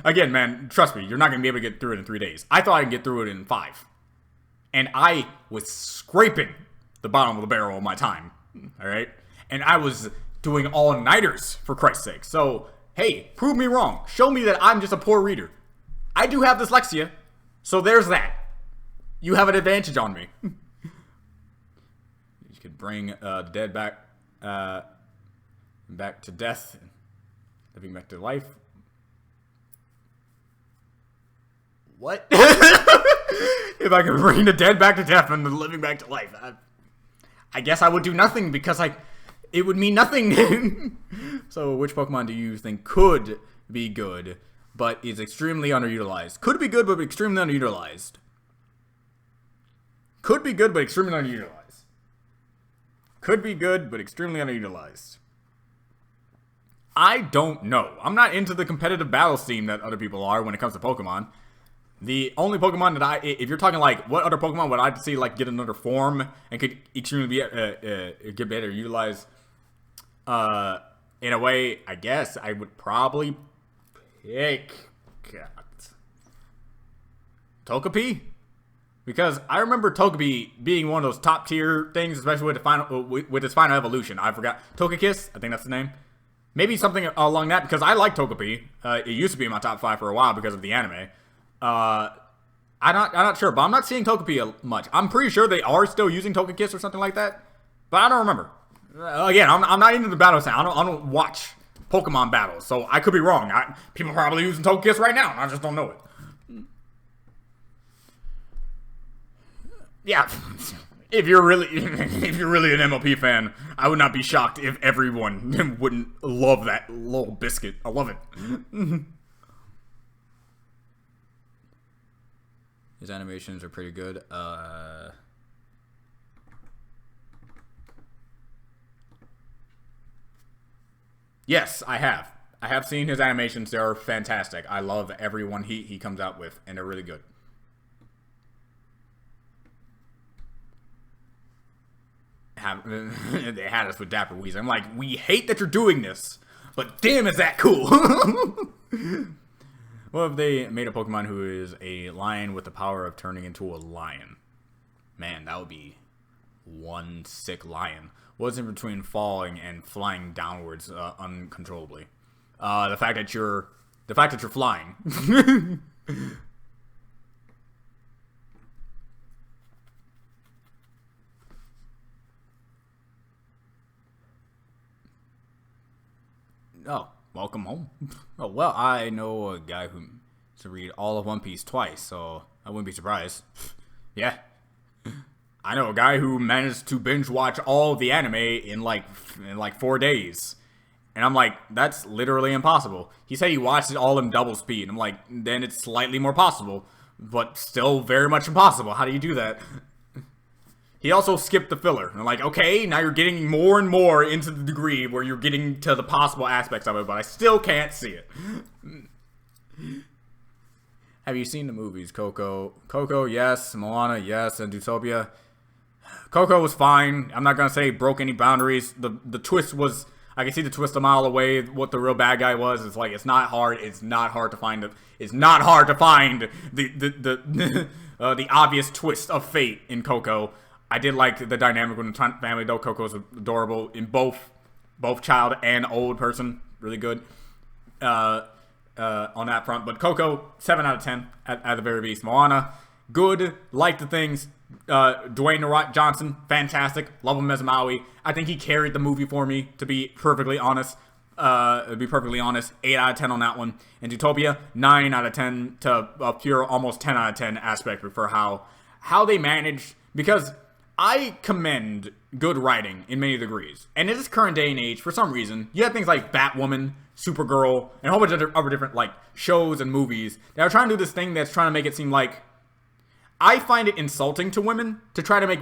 S1: again, man, trust me, you're not going to be able to get through it in 3 days. I thought I could get through it in 5. And I was scraping the bottom of the barrel of my time, alright? And I was doing all-nighters, for Christ's sake. So, hey, prove me wrong. Show me that I'm just a poor reader. I do have dyslexia, so there's that. You have an advantage on me. You could bring the dead back to death, living back to life. What? If I could bring the dead back to death and the living back to life, I guess I would do nothing because it would mean nothing. So, which Pokemon do you think could be good, but is extremely underutilized? Could be good, but extremely underutilized. Could be good, but extremely underutilized. Could be good, but extremely underutilized. I don't know. I'm not into the competitive battle scene that other people are when it comes to Pokemon. The only Pokemon that if you're talking like, what other Pokemon would I see like get another form and could extremely be get better utilized? In a way, I guess I would probably pick Togepi. Because I remember Togepi being one of those top tier things, especially with the final, with its final evolution. I forgot. Togekiss, I think that's the name. Maybe something along that, because I like Togepi. It used to be in my top 5 for a while because of the anime. I'm not sure, but I'm not seeing Togepi much. I'm pretty sure they are still using Togekiss or something like that, but I don't remember. Again, I'm not into the battle scene. I don't watch Pokemon battles, so I could be wrong. People are probably using Togekiss right now, and I just don't know it. Yeah, if you're really an MLP fan, I would not be shocked if everyone wouldn't love that little biscuit. I love it. His animations are pretty good. Yes, I have. I have seen his animations. They are fantastic. I love every one he comes out with, and they're really good. They had us with Dapper Weezer. I'm like, we hate that you're doing this, but damn, is that cool? What if they made a Pokemon who is a lion with the power of turning into a lion? Man, that would be one sick lion. What's in between falling and flying downwards uncontrollably? The fact that you're flying. Oh, welcome home. Oh, well, I know a guy who to read all of One Piece twice, so I wouldn't be surprised. Yeah. I know a guy who managed to binge watch all of the anime in like 4 days. And I'm like, that's literally impossible. He said he watched it all in double speed. I'm like, then it's slightly more possible, but still very much impossible. How do you do that? He also skipped the filler. And I'm like, okay, now you're getting more and more into the degree where you're getting to the possible aspects of it, but I still can't see it. Have you seen the movies? Coco, yes. Moana, yes. And Zootopia. Coco was fine. I'm not gonna say it broke any boundaries. The twist was, I can see the twist a mile away. What the real bad guy was. It's like, it's not hard. It's not hard to find the obvious twist of fate in Coco. I did like the dynamic with the family, though. Coco's adorable in both child and old person. Really good on that front. But Coco, 7 out of 10 at the very least. Moana, good, like the things. Dwayne The Rock Johnson, fantastic. Love him as Maui. I think he carried the movie for me, to be perfectly honest. 8 out of 10 on that one. And Zootopia, 9 out of 10 to a pure almost 10 out of 10 aspect for how they managed. Because I commend good writing in many degrees. And in this current day and age, for some reason, you have things like Batwoman, Supergirl, and a whole bunch of other different like shows and movies that are trying to do this thing that's trying to make it seem like I find it insulting to women to try to make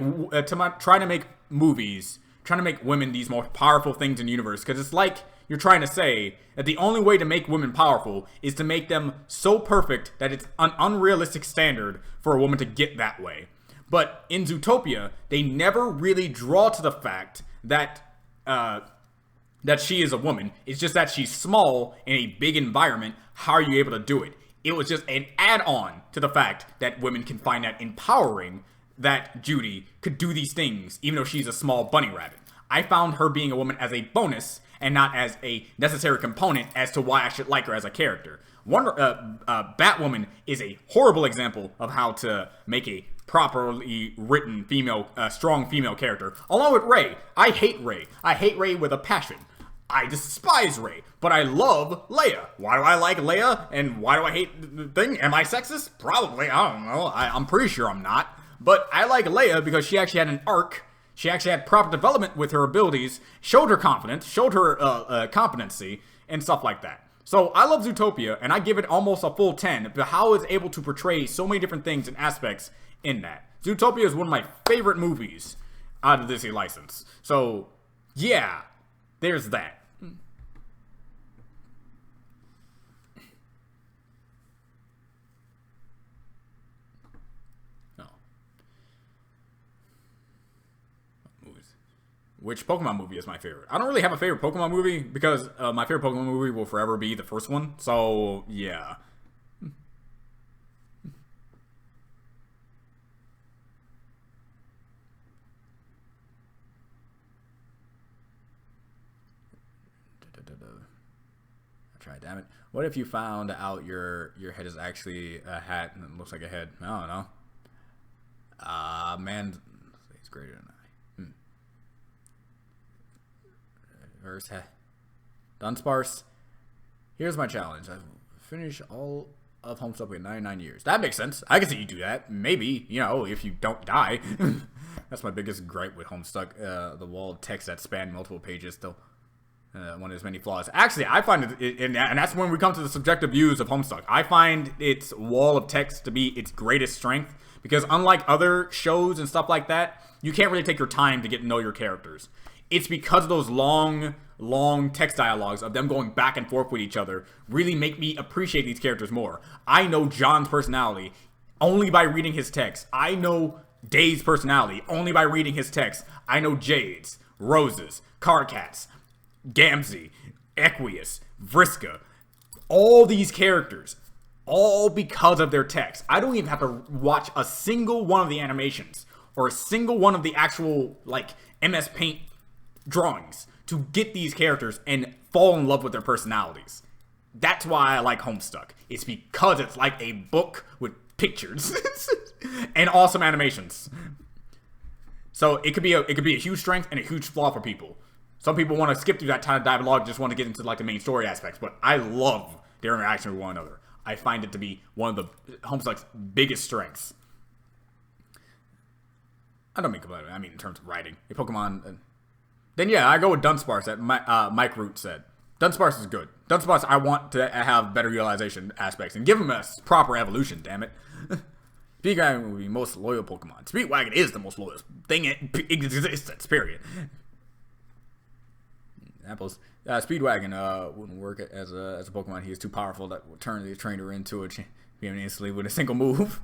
S1: movies, trying to make women these more powerful things in the universe. Because it's like you're trying to say that the only way to make women powerful is to make them so perfect that it's an unrealistic standard for a woman to get that way. But in Zootopia, they never really draw to the fact that that she is a woman. It's just that she's small in a big environment. How are you able to do it? It was just an add-on to the fact that women can find that empowering that Judy could do these things, even though she's a small bunny rabbit. I found her being a woman as a bonus and not as a necessary component as to why I should like her as a character. Batwoman is a horrible example of how to make a properly written female, strong female character. Along with Rey. I hate Rey. I hate Rey with a passion. I despise Rey, but I love Leia. Why do I like Leia, and why do I hate the thing? Am I sexist? Probably. I don't know. I'm pretty sure I'm not. But I like Leia because she actually had an arc. She actually had proper development with her abilities, showed her confidence, showed her competency, and stuff like that. So I love Zootopia, and I give it almost a full 10, but how it's able to portray so many different things and aspects in that. Zootopia is one of my favorite movies out of the Disney license. So, yeah, there's that. Which Pokemon movie is my favorite? I don't really have a favorite Pokemon movie because my favorite Pokemon movie will forever be the first one. So, yeah. I tried, damn it. What if you found out your head is actually a hat and it looks like a head? I don't know. Man, it's greater than I. Dunsparce. Here's my challenge. I've finished all of Homestuck in 99 years. That makes sense. I can see you do that. Maybe, you know, if you don't die. That's my biggest gripe with Homestuck. The wall of text that span multiple pages still one of its many flaws. Actually, I find it, and that's when we come to the subjective views of Homestuck. I find its wall of text to be its greatest strength because unlike other shows and stuff like that, you can't really take your time to get to know your characters. It's because of those long text dialogues of them going back and forth with each other really make me appreciate these characters more. I know John's personality only by reading his text. I know Dave's personality only by reading his text. I know Jade's, Rose's, Cardcat's, Gamzee, Equius, Vriska, all these characters, all because of their text. I don't even have to watch a single one of the animations or a single one of the actual like MS Paint drawings to get these characters and fall in love with their personalities. That's why I like Homestuck. It's because it's like a book with pictures and awesome animations. So it could be a huge strength and a huge flaw for people. Some people want to skip through that kind of dialogue, just want to get into like the main story aspects. But I love their interaction with one another. I find it to be one of the Homestuck's biggest strengths. I don't mean completely. I mean in terms of writing. A Pokemon. Then yeah, I go with Dunsparce that Mike Root said. Dunsparce is good. Dunsparce, I want to have better utilization aspects and give him a proper evolution, damn it. Speedwagon would be most loyal Pokemon. Speedwagon is the most loyal thing in existence, period. Apples. Speedwagon wouldn't work as a Pokemon. He is too powerful that would turn the trainer into a champion instantly with a single move.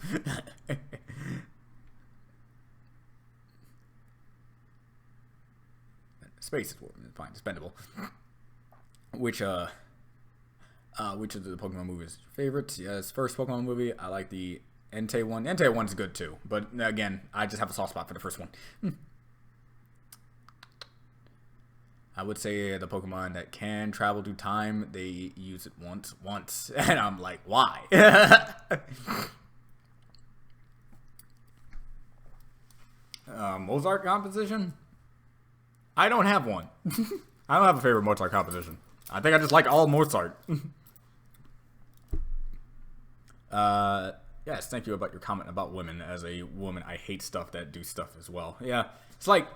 S1: Space is fine, expendable. Which of the Pokemon movies favorites? Yes, first Pokemon movie. I like the Entei one. Entei one's good too, but again, I just have a soft spot for the first one. I would say the Pokemon that can travel through time, they use it once, and I'm like, why? Mozart composition? I don't have one. I don't have a favorite Mozart composition. I think I just like all Mozart. Yes, thank you about your comment about women. As a woman, I hate stuff that do stuff as well. Yeah, it's like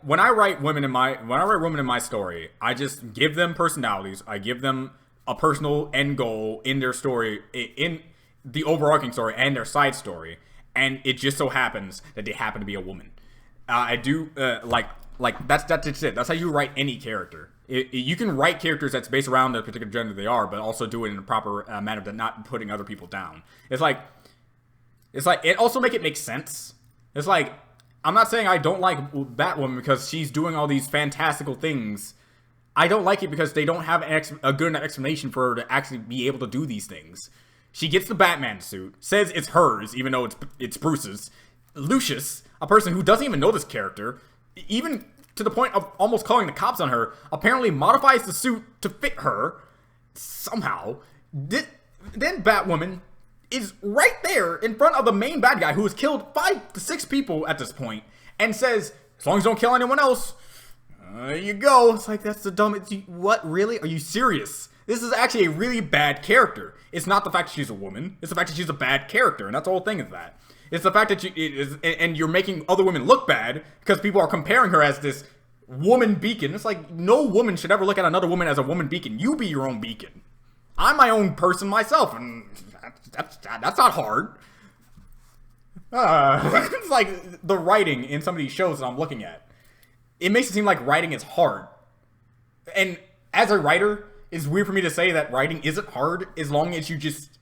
S1: when I write women in my story, I just give them personalities. I give them a personal end goal in their story, in the overarching story and their side story, and it just so happens that they happen to be a woman. I do that's it. That's how you write any character. You can write characters that's based around the particular gender they are, but also do it in a proper manner that not putting other people down. It's like it also make sense. It's like, I'm not saying I don't like Batwoman because she's doing all these fantastical things. I don't like it because they don't have a good enough explanation for her to actually be able to do these things. She gets the Batman suit, says it's hers, even though it's Bruce's. Lucius, a person who doesn't even know this character, even to the point of almost calling the cops on her, apparently modifies the suit to fit her somehow. Then Batwoman is right there in front of the main bad guy who has killed 5 to 6 people at this point and says, as long as you don't kill anyone else, there you go. It's like, that's the dumbest. What, really? Are you serious? This is actually a really bad character. It's not the fact that she's a woman. It's the fact that she's a bad character, and that's the whole thing is that. It's the fact that you're making other women look bad because people are comparing her as this woman beacon. It's like, no woman should ever look at another woman as a woman beacon. You be your own beacon. I'm my own person myself, and that's not hard. It's like the writing in some of these shows that I'm looking at. It makes it seem like writing is hard. And as a writer, it's weird for me to say that writing isn't hard as long as you just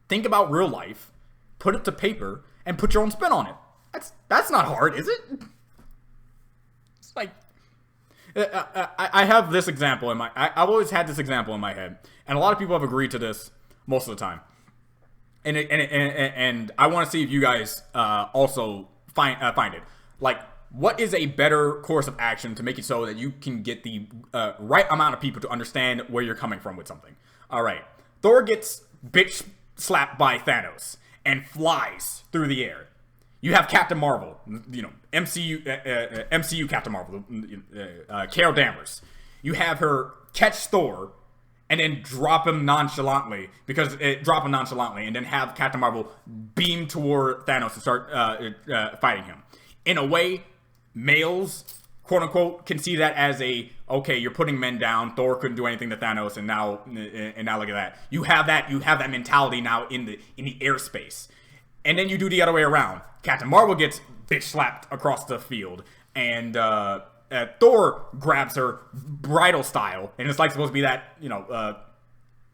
S1: think about real life, put it to paper, and put your own spin on it. That's not hard, is it? It's like, I have this example in my, I've always had this example in my head, and a lot of people have agreed to this most of the time. And I want to see if you guys also find it. Like, what is a better course of action to make it so that you can get the right amount of people to understand where you're coming from with something? All right, Thor gets bitch slapped by Thanos and flies through the air. You have Captain Marvel, MCU Captain Marvel, Carol Danvers. You have her catch Thor and then drop him nonchalantly, and then have Captain Marvel beam toward Thanos and start fighting him. In a way, males, quote unquote, can see that as okay, you're putting men down. Thor couldn't do anything to Thanos, and now look at that. You have that mentality now in the airspace. And then you do the other way around. Captain Marvel gets bitch slapped across the field, and Thor grabs her bridal style, and it's like supposed to be that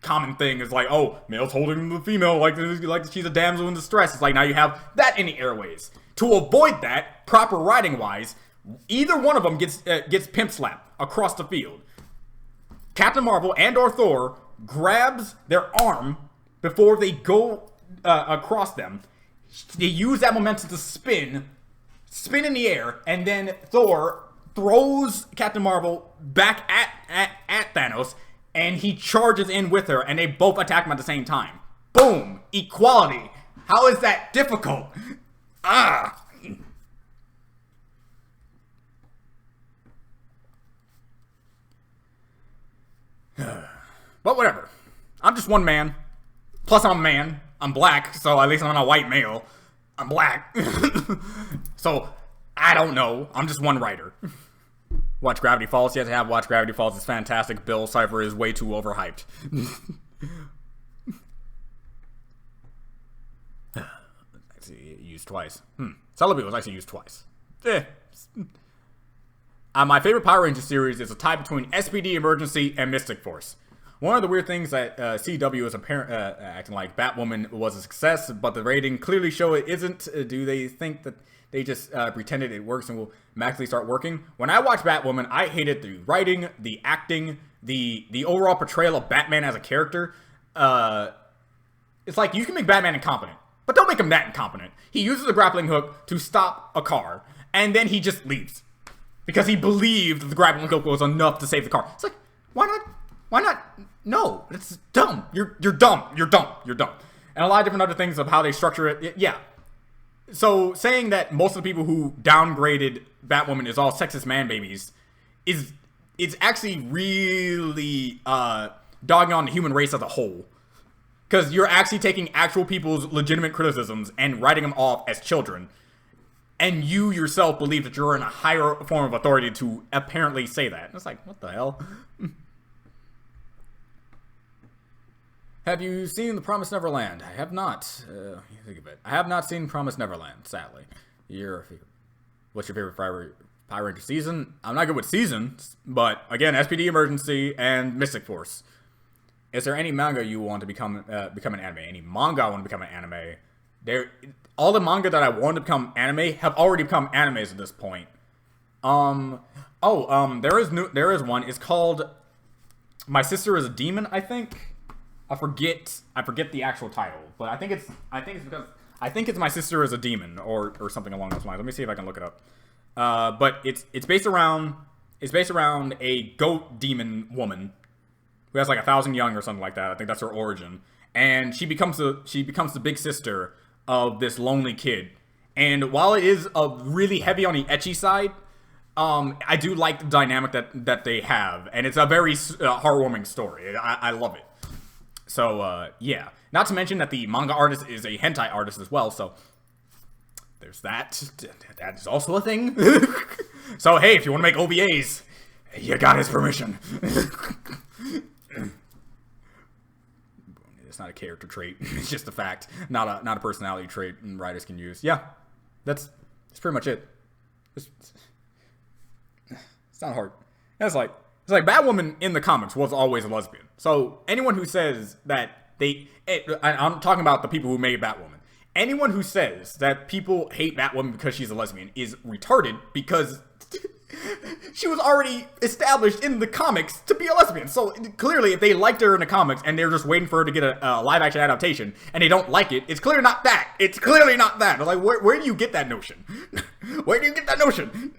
S1: common thing. Is like, oh, male's holding the female like she's a damsel in distress. It's like now you have that in the airways. To avoid that, proper writing wise, either one of them gets pimp slapped across the field. Captain Marvel and/or Thor grabs their arm before they go across them. They use that momentum to spin in the air, and then Thor throws Captain Marvel back at Thanos, and he charges in with her, and they both attack him at the same time. Boom! Equality! How is that difficult? Ah! But whatever. I'm just one man. Plus I'm a man. I'm black, so at least I'm not a white male. I'm black. So, I don't know. I'm just one writer. Watch Gravity Falls. You have to have Watch Gravity Falls. It's fantastic. Bill Cipher is way too overhyped. Actually used twice. Celebi was actually used twice. My favorite Power Ranger series is a tie between SPD Emergency and Mystic Force. One of the weird things that CW is acting like Batwoman was a success, but the rating clearly show it isn't. Do they think that they just pretended it works and will magically start working? When I watch Batwoman, I hated the writing, the acting, the overall portrayal of Batman as a character. It's like, you can make Batman incompetent, but don't make him that incompetent. He uses a grappling hook to stop a car, and then he just leaves. Because he believed that the grappling hook was enough to save the car. It's like, why not? Why not? No, it's dumb. You're dumb. You're dumb. You're dumb. And a lot of different other things of how they structure it. Yeah. So saying that most of the people who downgraded Batwoman is all sexist man babies is it's actually really dogging on the human race as a whole. Because you're actually taking actual people's legitimate criticisms and writing them off as children. And you yourself believe that you're in a higher form of authority to apparently say that. It's like, what the hell? Have you seen The Promised Neverland? I have not. Think of it. I have not seen Promised Neverland, sadly. What's your favorite Power Ranger season? I'm not good with seasons, but again, SPD Emergency and Mystic Force. Is there any manga you want to become an anime? Any manga I want to become an anime? All the manga that I want to become anime have already become animes at this point. There is one. It's called My Sister is a Demon, I think. I forget the actual title, but I think it's My Sister is a Demon or something along those lines. Let me see if I can look it up. But it's based around a goat demon woman who has like 1,000 young or something like that. I think that's her origin, and she becomes the big sister of this lonely kid. And while it is really heavy on the ecchi side, I do like the dynamic that they have, and it's a very heartwarming story. I love it. So, yeah. Not to mention that the manga artist is a hentai artist as well, so there's that. That is also a thing. So, hey, if you want to make OVAs, you got his permission. It's not a character trait. It's just a fact. Not a personality trait writers can use. Yeah. That's pretty much it. It's not hard. It's like Batwoman in the comics was always a lesbian. So anyone who says that I'm talking about the people who made Batwoman. Anyone who says that people hate Batwoman because she's a lesbian is retarded, because she was already established in the comics to be a lesbian. So clearly, if they liked her in the comics and they're just waiting for her to get a live action adaptation and they don't like it, it's clearly not that. It's clearly not that. Like, where do you get that notion? Where do you get that notion?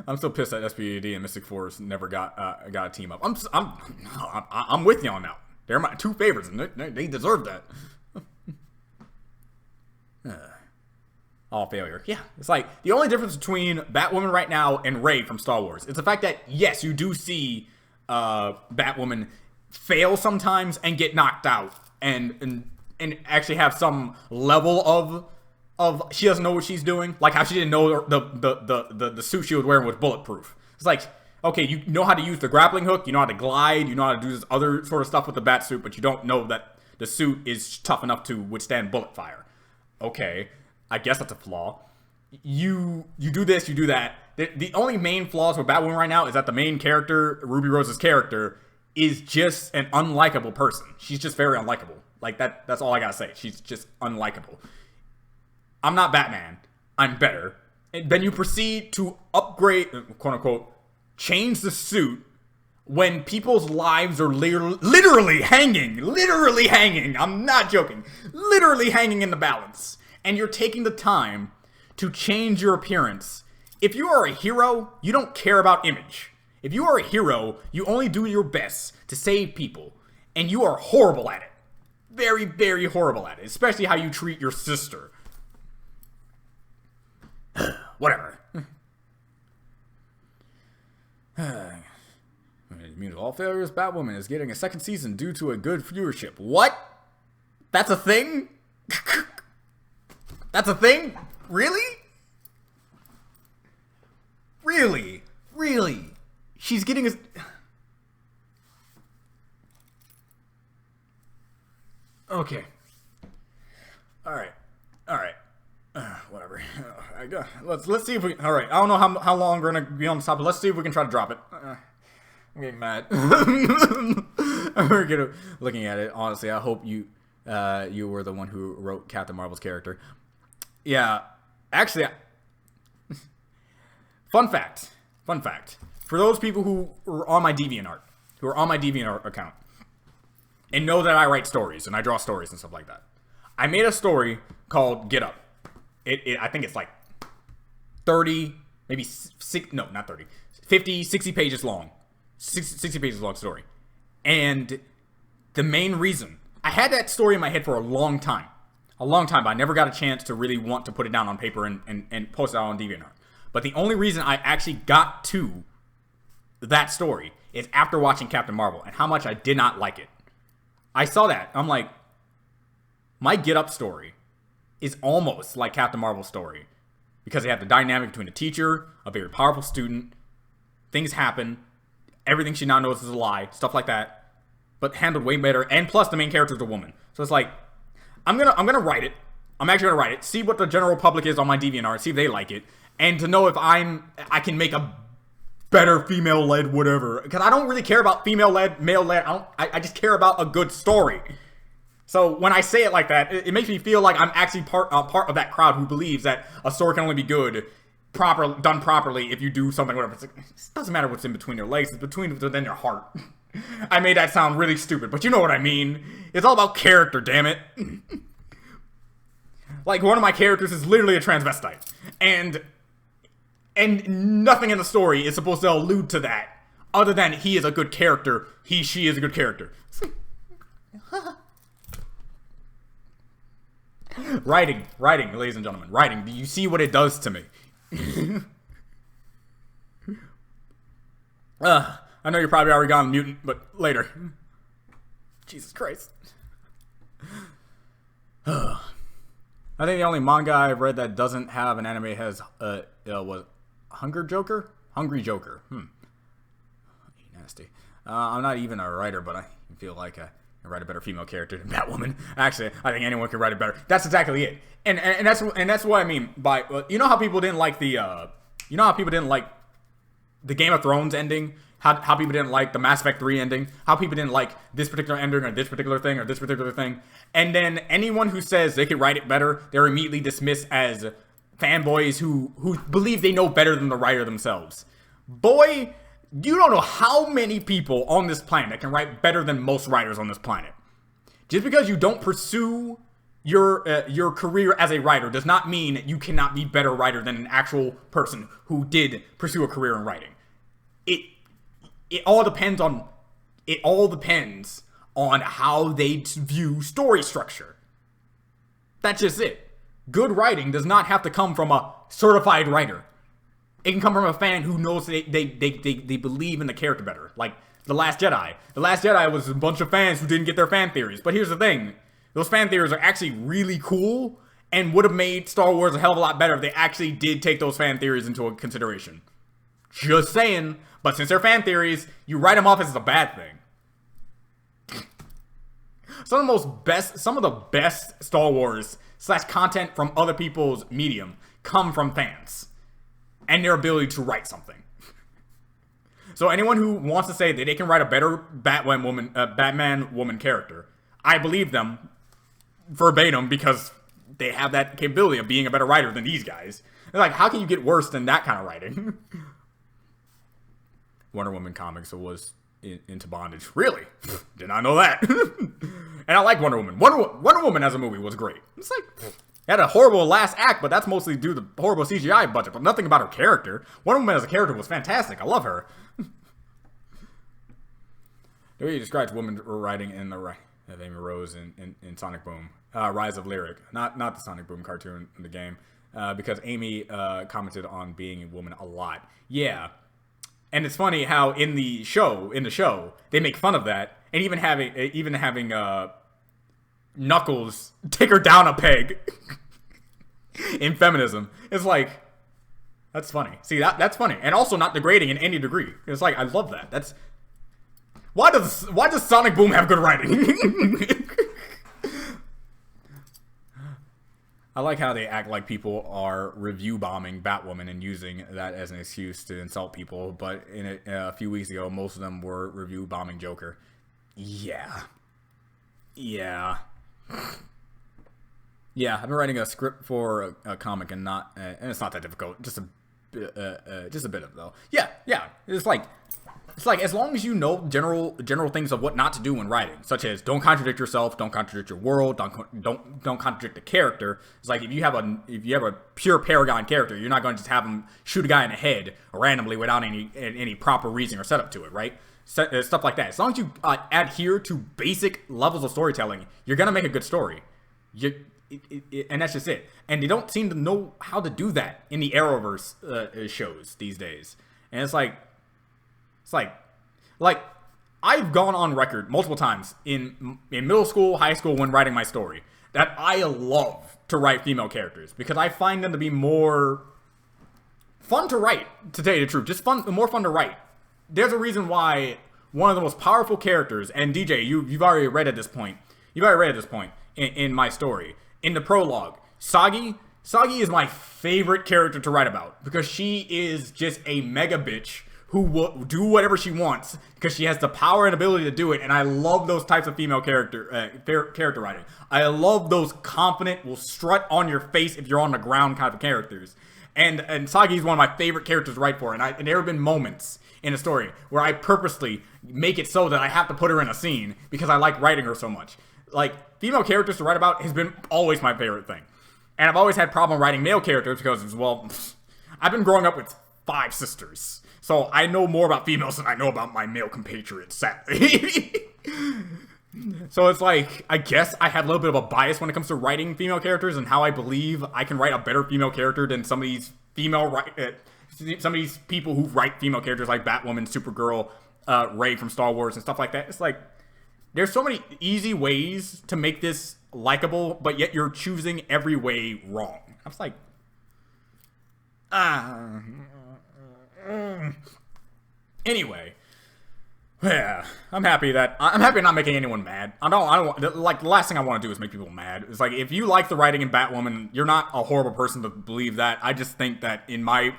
S1: I'm still pissed that SPD and Mystic Force never got a team up. I'm with you on that. They're my two favorites, and they deserve that. All failure. Yeah, it's like the only difference between Batwoman right now and Rey from Star Wars is the fact that yes, you do see Batwoman fail sometimes and get knocked out, and actually have some level of she doesn't know what she's doing, like how she didn't know the suit she was wearing was bulletproof. It's like, okay, you know how to use the grappling hook, you know how to glide, you know how to do this other sort of stuff with the bat suit, but you don't know that the suit is tough enough to withstand bullet fire. Okay, I guess that's a flaw. You do this, you do that. The only main flaws with Batwoman right now is that the main character, Ruby Rose's character, is just an unlikable person. She's just very unlikable. Like that's all I gotta say. She's just unlikable. I'm not Batman. I'm better. And then you proceed to upgrade, quote unquote, change the suit when people's lives are literally hanging. Literally hanging. I'm not joking. Literally hanging in the balance. And you're taking the time to change your appearance. If you are a hero, you don't care about image. If you are a hero, you only do your best to save people. And you are horrible at it. Very, very horrible at it. Especially how you treat your sister. Whatever. It means all failures. Batwoman is getting a second season due to a good viewership. What? That's a thing? That's a thing? Really? Really? Really? She's getting a... Okay. Alright. Alright. Whatever. Let's see if we... Alright, I don't know how long we're gonna be on the topic. Let's see if we can try to drop it. I'm getting mad. We're looking at it. Honestly, I hope you were the one who wrote Captain Marvel's character. Yeah. Actually... Fun fact. For those people who are on my DeviantArt, account, and know that I write stories, and I draw stories and stuff like that, I made a story called Get Up. I think it's like 30, maybe 6, no, not 30, 50, 60 pages long. 60 pages long story. And the main reason, I had that story in my head for a long time. But I never got a chance to really want to put it down on paper and post it out on DeviantArt. But the only reason I actually got to that story is after watching Captain Marvel and how much I did not like it. I saw that. I'm like, my Get Up story is almost like Captain Marvel's story because they have the dynamic between a teacher, a very powerful student, things happen, everything she now knows is a lie, stuff like that, but handled way better. And plus, the main character is a woman, so it's like, I'm gonna write it. I'm actually gonna write it, see what the general public is on my DeviantArt, see if they like it, and to know if I can make a better female-led whatever. Because I don't really care about female-led, male-led. I just care about a good story. So when I say it like that, it makes me feel like I'm actually part of that crowd who believes that a story can only be good, done properly, if you do something, whatever. It's like, it doesn't matter what's in between your legs. It's within your heart. I made that sound really stupid, but you know what I mean. It's all about character, damn it. Like, one of my characters is literally a transvestite. And nothing in the story is supposed to allude to that, other than he is a good character. She is a good character. Writing, ladies and gentlemen. Writing. Do you see what it does to me? I know you're probably already gone mutant, but later. Jesus Christ. I think the only manga I've read that doesn't have an anime was Hungry Joker. Nasty. I'm not even a writer, but I feel like I write a better female character than Batwoman. Actually, I think anyone can write it better. That's exactly it. And that's what I mean by you know how people didn't like the Game of Thrones ending. How people didn't like the Mass Effect 3 ending. How people didn't like this particular ending or this particular thing or this particular thing. And then anyone who says they could write it better, they're immediately dismissed as fanboys who believe they know better than the writer themselves. Boy, you don't know how many people on this planet can write better than most writers on this planet. Just because you don't pursue your career as a writer does not mean you cannot be a better writer than an actual person who did pursue a career in writing. It all depends on how they view story structure. That's just it. Good writing does not have to come from a certified writer. It can come from a fan who knows they believe in the character better. Like The Last Jedi. The Last Jedi was a bunch of fans who didn't get their fan theories. But here's the thing. Those fan theories are actually really cool and would have made Star Wars a hell of a lot better if they actually did take those fan theories into consideration. Just saying. But since they're fan theories, you write them off as a bad thing. Some of the best Star Wars / content from other people's medium come from fans and their ability to write something. So anyone who wants to say that they can write a better Batman woman character, I believe them verbatim because they have that capability of being a better writer than these guys. They're like, how can you get worse than that kind of writing? Wonder Woman comics was into bondage. Really? Did not know that. And I like Wonder Woman. Wonder Woman as a movie was great. It's like, it had a horrible last act, but that's mostly due to the horrible CGI budget, but nothing about her character. Wonder Woman as a character was fantastic. I love her. The way you described women writing in the of Amy Rose in Sonic Boom. Rise of Lyric. Not the Sonic Boom cartoon in the game. Because Amy commented on being a woman a lot. Yeah. And it's funny how in the show, they make fun of that, and even having Knuckles take her down a peg in feminism. It's like, that's funny. See, that's funny, and also not degrading in any degree. It's like, I love that. That's why does Sonic Boom have good writing? I like how they act like people are review bombing Batwoman and using that as an excuse to insult people. But a few weeks ago, most of them were review bombing Joker. Yeah. I've been writing a script for a comic and it's not that difficult. Just a bit of though. Yeah. It's like as long as you know general things of what not to do when writing, such as don't contradict yourself, don't contradict your world, don't contradict the character. It's like if you have a pure Paragon character, you're not going to just have him shoot a guy in the head randomly without any proper reason or setup to it, right? stuff like that. As long as you adhere to basic levels of storytelling, you're gonna make a good story. And that's just it. And they don't seem to know how to do that in the Arrowverse shows these days. And it's like I've gone on record multiple times in middle school, high school, when writing my story, that I love to write female characters because I find them to be more fun to write, to tell you the truth. Just more fun to write. There's a reason why one of the most powerful characters, and DJ, you've already read at this point. In my story. In the prologue, Sagi is my favorite character to write about because she is just a mega bitch who will do whatever she wants because she has the power and ability to do it. And I love those types of female character writing. I love those confident, will strut on your face if you're on the ground kind of characters. And Sagi is one of my favorite characters to write for. And there have been moments in a story where I purposely make it so that I have to put her in a scene because I like writing her so much. Like, female characters to write about has been always my favorite thing. And I've always had problem writing male characters because, well, I've been growing up with 5 sisters. So I know more about females than I know about my male compatriots, sadly. So it's like, I guess I have a little bit of a bias when it comes to writing female characters and how I believe I can write a better female character than some of these some of these people who write female characters like Batwoman, Supergirl, Rey from Star Wars and stuff like that. It's like, there's so many easy ways to make this likable, but yet you're choosing every way wrong. I was like, Anyway, yeah, I'm happy not making anyone mad. I don't like, the last thing I want to do is make people mad. It's like, if you like the writing in Batwoman, you're not a horrible person to believe that. I just think that in my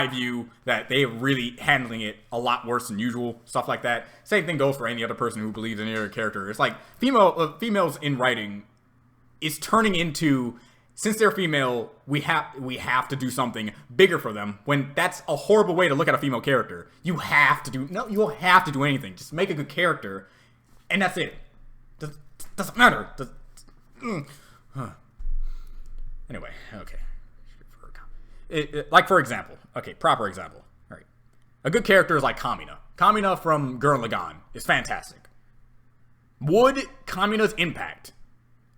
S1: view, that they're really handling it a lot worse than usual, stuff like that. Same thing goes for any other person who believes in any other character. It's like, females in writing is turning into, since they're female, we have to do something bigger for them, when that's a horrible way to look at a female character. You don't have to do anything. Just make a good character, and that's it. Doesn't matter. Anyway, okay. Like, for example, proper example. All right. A good character is like Kamina. Kamina from Gurren Lagann is fantastic. Would Kamina's impact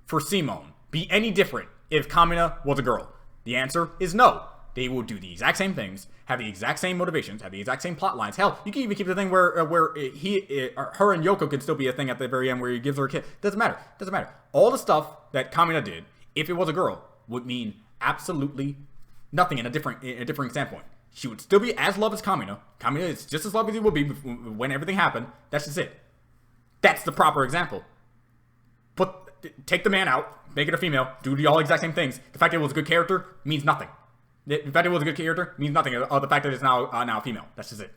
S1: for Simone be any different if Kamina was a girl? The answer is no. They will do the exact same things, have the exact same motivations, have the exact same plot lines. Hell, you can even keep the thing where her and Yoko can still be a thing at the very end where he gives her a kiss. Doesn't matter. All the stuff that Kamina did, if it was a girl, would mean absolutely nothing in a different standpoint. She would still be as loved as Kamina. Kamina is just as loved as he would be when everything happened. That's just it. That's the proper example. Take the man out, make it a female, do the all exact same things. The fact that it was a good character means nothing. The fact that it was a good character means nothing. The fact that it's now a female. That's just it.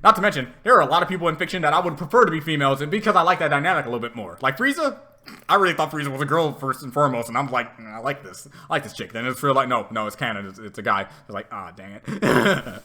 S1: Not to mention, there are a lot of people in fiction that I would prefer to be females, and because I like that dynamic a little bit more. Like Frieza, I really thought Frieza was a girl first and foremost, and I'm like, I like this chick. Then it's real like, no, it's canon. It's a guy. It's like, dang it.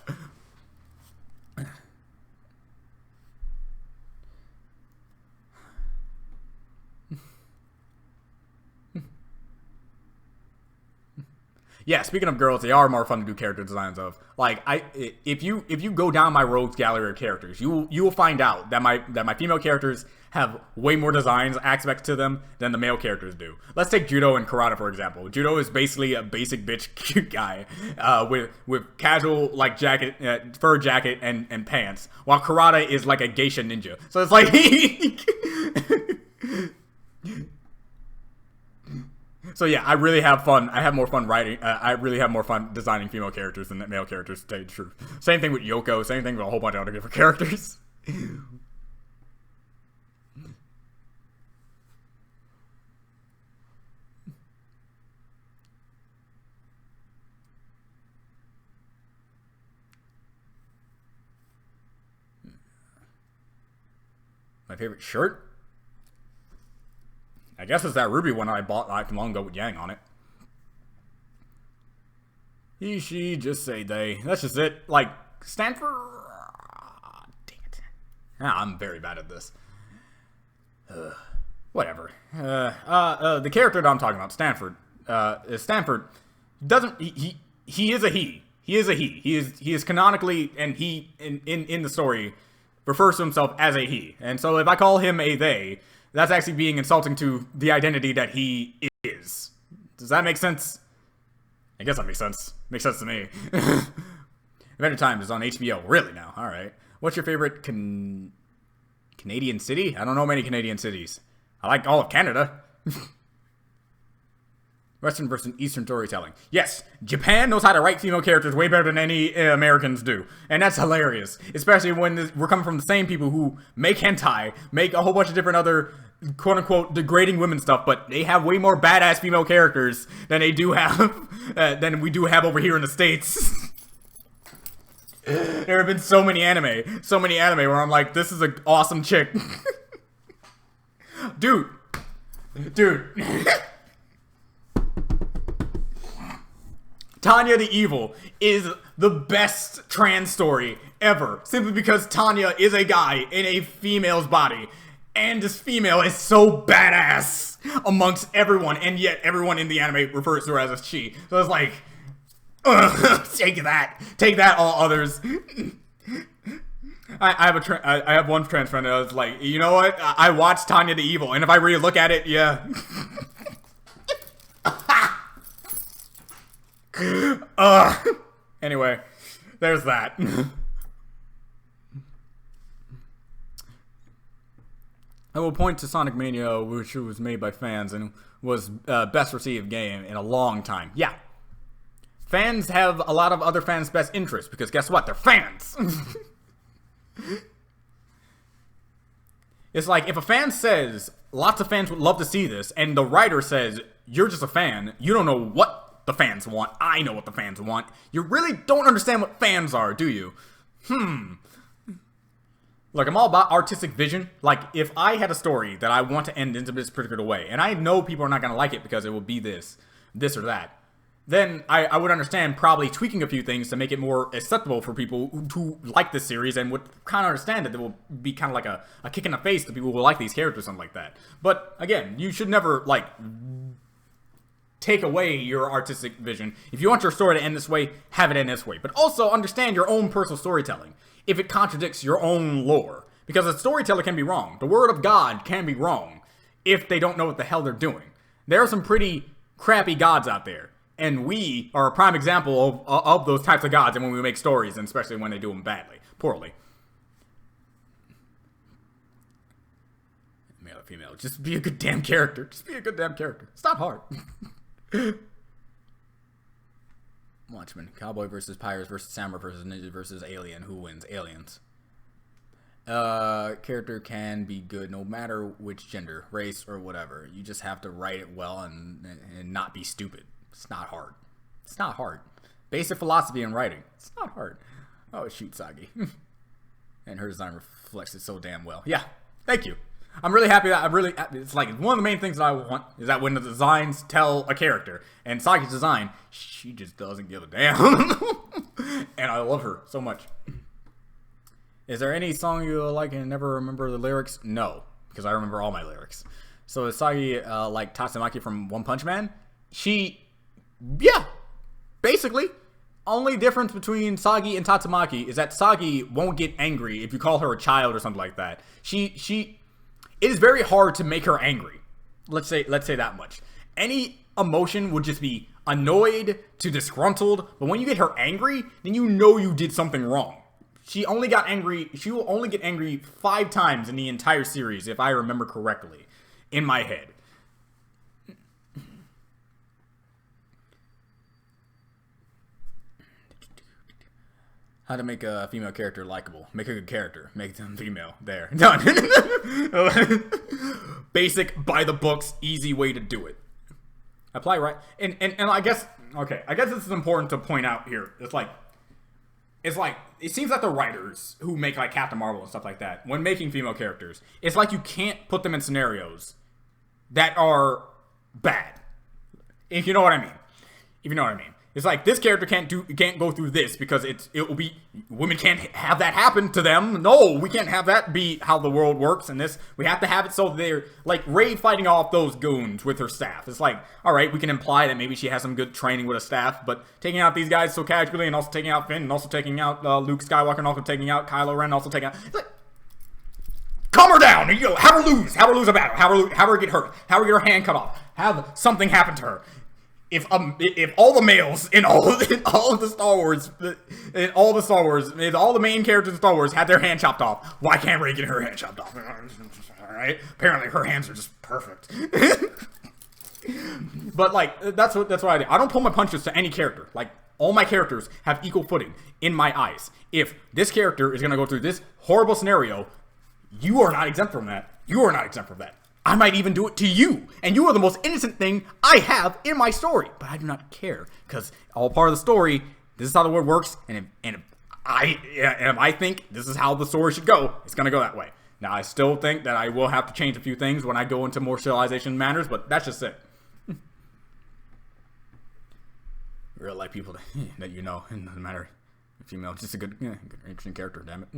S1: Yeah, speaking of girls, they are more fun to do character designs of. Like, if you go down my rogues gallery of characters, you will find out that my female characters have way more designs aspects to them than the male characters do. Let's take Judo and Karada for example. Judo is basically a basic bitch cute guy with casual like jacket, fur jacket and pants, while Karada is like a geisha ninja. So it's like So yeah, I really have fun. I have more fun writing. I really have more fun designing female characters than male characters, to tell you the truth. Same thing with Yoko. Same thing with a whole bunch of other different characters. My favorite shirt? I guess it's that Ruby one I bought not long ago with Yang on it. He, she, just say they. That's just it. Like, Stanford? Dang it. I'm very bad at this. Whatever. The character that I'm talking about, Stanford. Stanford doesn't... He is a he. He is a he. He is canonically, and he, in the story, refers to himself as a he. And so if I call him a they, that's actually being insulting to the identity that he is. Does that make sense? I guess that makes sense. Makes sense to me. Adventure Time is on HBO. Really now? Alright. What's your favorite Canadian city? I don't know many Canadian cities. I like all of Canada. Western versus Eastern storytelling. Yes, Japan knows how to write female characters way better than any Americans do. And that's hilarious. Especially when we're coming from the same people who make hentai, make a whole bunch of different other quote-unquote degrading women stuff, but they have way more badass female characters than they do have, than we do have over here in the States. There have been so many anime where I'm like, this is an awesome chick. Dude. Tanya the Evil is the best trans story ever, simply because Tanya is a guy in a female's body, and this female is so badass amongst everyone, and yet everyone in the anime refers to her as a she. So it's like, take that, all others. I have one trans friend that was like, you know what? I watched Tanya the Evil, and if I really look at it, yeah. Anyway, there's that. I will point to Sonic Mania, which was made by fans and was best received game in a long time. Yeah. Fans have a lot of other fans' best interests, because guess what? They're fans! It's like, if a fan says, lots of fans would love to see this, and the writer says, you're just a fan, you don't know what the fans want, I know what the fans want, you really don't understand what fans are, do you? Look, I'm all about artistic vision. Like, if I had a story that I want to end into this particular way, and I know people are not going to like it because it will be this or that, then I would understand probably tweaking a few things to make it more acceptable for people who like this series and would kind of understand that there will be kind of like a kick in the face to people who like these characters, something like that. But, again, you should never, like, take away your artistic vision. If you want your story to end this way, have it end this way. But also understand your own personal storytelling if it contradicts your own lore. Because a storyteller can be wrong. The word of God can be wrong if they don't know what the hell they're doing. There are some pretty crappy gods out there. And we are a prime example of those types of gods, and when we make stories, and especially when they do them badly, poorly. Male or female, just be a good damn character. Just be a good damn character. It's not hard. Watchmen. Cowboy versus Pirates versus Samurai versus Ninja versus Alien. Who wins? Aliens. Character can be good no matter which gender, race, or whatever. You just have to write it well and not be stupid. It's not hard. It's not hard. Basic philosophy in writing. It's not hard. Oh, shoot, Sagi. And her design reflects it so damn well. Yeah, thank you. I'm really happy that it's like one of the main things that I want is that when the designs tell a character, and Sagi's design, she just doesn't give a damn. And I love her so much. Is there any song you like and never remember the lyrics? No, because I remember all my lyrics. So is Sagi like Tatsumaki from One Punch Man? Yeah, basically. Only difference between Sagi and Tatsumaki is that Sagi won't get angry if you call her a child or something like that. It is very hard to make her angry. Let's say that much. Any emotion would just be annoyed to disgruntled, but when you get her angry, then you know you did something wrong. She will only get angry 5 times in the entire series, if I remember correctly, in my head. How to make a female character likable. Make a good character. Make them female. There. Done. Basic, by the books, easy way to do it. Apply right. And I guess, okay, I guess this is important to point out here. It's like, it seems like the writers who make like Captain Marvel and stuff like that, when making female characters, it's like you can't put them in scenarios that are bad. If you know what I mean. It's like, this character can't go through this because it will be, women can't have that happen to them. No, we can't have that be how the world works in this. We have to have it so they're, like, Rey fighting off those goons with her staff. It's like, alright, we can imply that maybe she has some good training with a staff, but taking out these guys so casually, and also taking out Finn, and also taking out Luke Skywalker, and also taking out Kylo Ren, and also taking out, it's like, calm her down. You know, have her lose a battle. Have her get hurt. Have her get her hand cut off. Have something happen to her. If all the males in all of the Star Wars, if all the main characters in Star Wars had their hand chopped off, why can't Rey get her hand chopped off? All right, apparently her hands are just perfect. But like that's what I do. I don't pull my punches to any character. Like all my characters have equal footing in my eyes. If this character is gonna go through this horrible scenario, you are not exempt from that. You are not exempt from that. I might even do it to you, and you are the most innocent thing I have in my story. But I do not care, because all part of the story. This is how the world works, and if I think this is how the story should go, it's gonna go that way. Now, I still think that I will have to change a few things when I go into more civilization matters, but that's just it. Real life people that you know, it doesn't matter. Female, just a good interesting character. Damn it.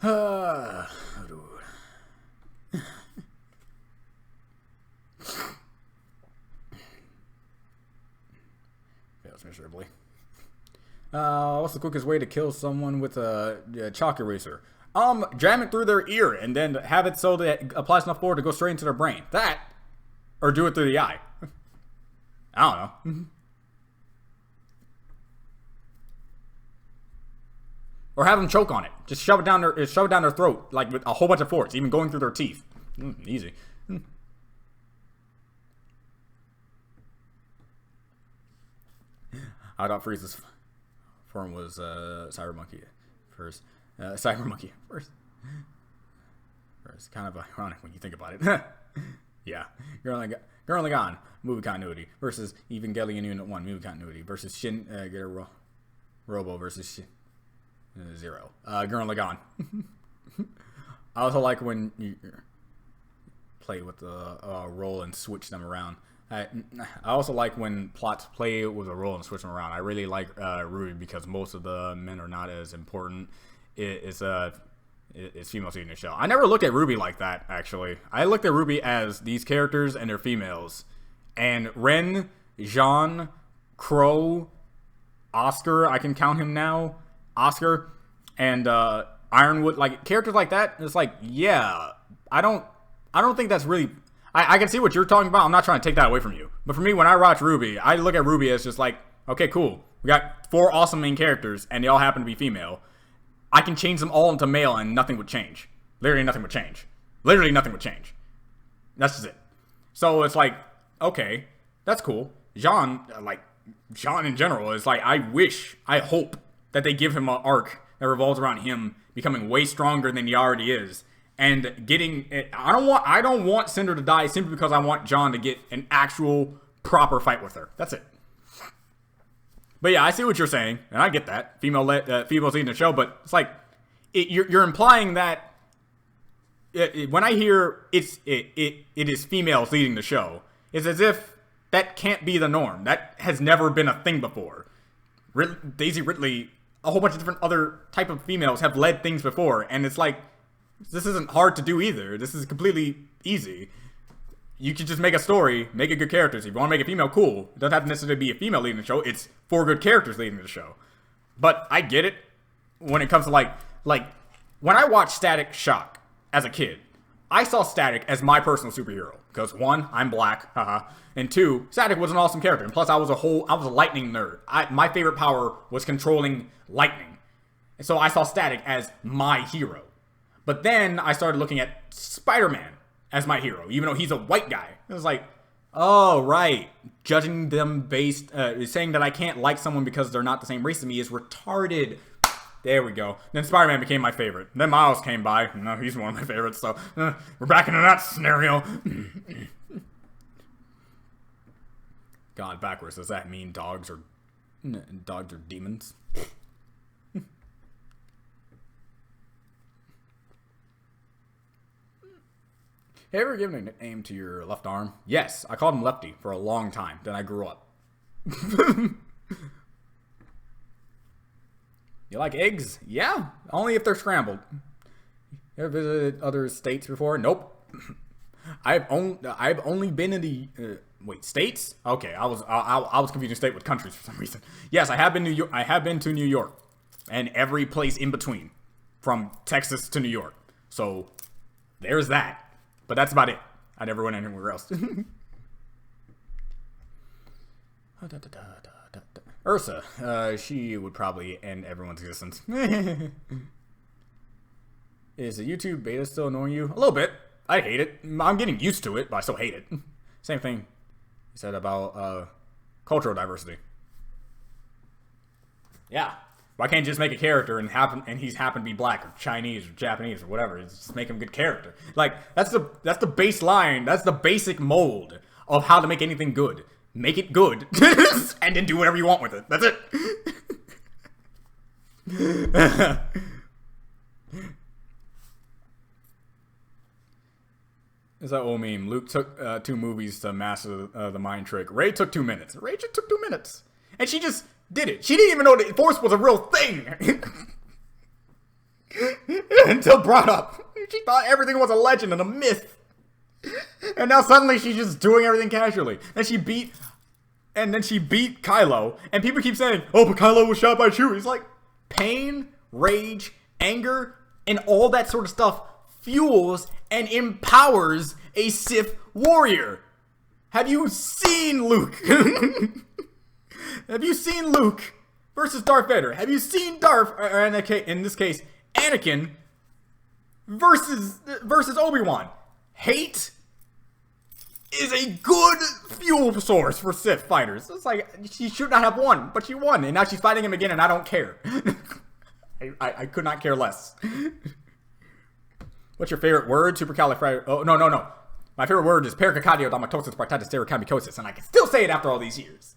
S1: Fails miserably. What's the quickest way to kill someone with a chalk eraser? Jam it through their ear and then have it so that it applies enough force to go straight into their brain. That, or do it through the eye. I don't know. Or have them choke on it. Just shove it down their throat, like with a whole bunch of force, even going through their teeth. Easy. I thought Frieza's form was Cyber Monkey first. Cyber Monkey first. Kind of ironic when you think about it. Yeah. Currently gone. Movie continuity versus Evangelion Unit 1 movie continuity versus Shin Robo versus Shin. Zero. Gurren Lagann. I also like when you play with the roll and switch them around. I also like when plots play with a roll and switch them around. I really like Ruby because most of the men are not as important. It's females eating the shell. I never looked at Ruby like that, actually. I looked at Ruby as these characters and their females. And Ren, Jean, Crow, Oscar, I can count him now. Oscar and Ironwood, like characters like that. It's like, yeah, I don't think that's really. I can see what you're talking about. I'm not trying to take that away from you, but for me, when I watch Ruby, I look at Ruby as just like, okay, cool. We got 4 awesome main characters, and they all happen to be female. I can change them all into male, and nothing would change. Literally nothing would change. Literally nothing would change. That's just it. So it's like, okay, that's cool. Jean in general is like, I hope that they give him an arc that revolves around him becoming way stronger than he already is, and getting. I don't want Cinder to die simply because I want John to get an actual proper fight with her. That's it. But yeah, I see what you're saying, and I get that females leading the show. But it's like you're implying that when I hear it is females leading the show, it's as if that can't be the norm. That has never been a thing before. Daisy Ridley, a whole bunch of different other type of females have led things before, and it's like, this isn't hard to do either. This is completely easy. You can just make a story, make it good characters. If you want to make a female, cool. It doesn't have to necessarily be a female leading the show. It's 4 good characters leading the show. But I get it when it comes to like when I watched Static Shock as a kid, I saw Static as my personal superhero. Because 1, I'm black, and 2, Static was an awesome character. And plus, I was a lightning nerd. My favorite power was controlling lightning. And so I saw Static as my hero. But then I started looking at Spider-Man as my hero, even though he's a white guy. It was like, oh, right. Judging them based, saying that I can't like someone because they're not the same race as me is retarded. There we go. Then Spider-Man became my favorite. Then Miles came by. No, he's one of my favorites, so we're back into that scenario. God, backwards. Does that mean dogs are demons? Have you ever given a nickname to your left arm? Yes, I called him Lefty for a long time. Then I grew up. You like eggs? Yeah, only if they're scrambled. You ever visited other states before? Nope. I've only been in the states. Okay, I was confusing state with countries for some reason. Yes, I have been to New York and every place in between. from Texas to New York. So there's that. But that's about it. I never went anywhere else. Ursa. She would probably end everyone's existence. Is the YouTube beta still annoying you? A little bit. I hate it. I'm getting used to it, but I still hate it. Same thing you said about cultural diversity. Yeah. Why can't you just make a character and he's happen to be black or Chinese or Japanese or whatever? Just make him a good character. Like, that's the baseline. That's the basic mold of how to make anything good. Make it good. And then do whatever you want with it. That's it. It's that old meme. Luke took 2 movies to master the mind trick. Rey took 2 minutes. Rey just took 2 minutes. And she just did it. She didn't even know that Force was a real thing. Until brought up. She thought everything was a legend and a myth. And now suddenly she's just doing everything casually. And then she beat Kylo. And people keep saying, oh, but Kylo was shot by Chewie. It's like, pain, rage, anger, and all that sort of stuff fuels and empowers a Sith warrior. Have you seen Luke? Have you seen Luke versus Darth Vader? Have you seen in this case, Anakin versus Obi-Wan? Hate is a good fuel source for Sith fighters. It's like, she should not have won, but she won, and now she's fighting him again, and I don't care. I could not care less. What's your favorite word? Supercalifragilistic. Oh, no. My favorite word is pericardiodamatosis partitis stericambicosis, and I can still say it after all these years.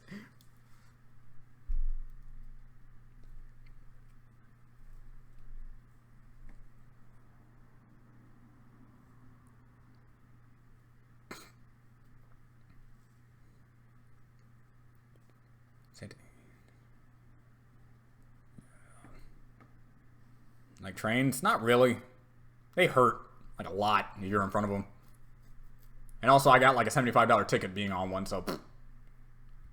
S1: Like trains? Not really. They hurt, like, a lot if you're in front of them. And also, I got, like, a $75 ticket being on one, so...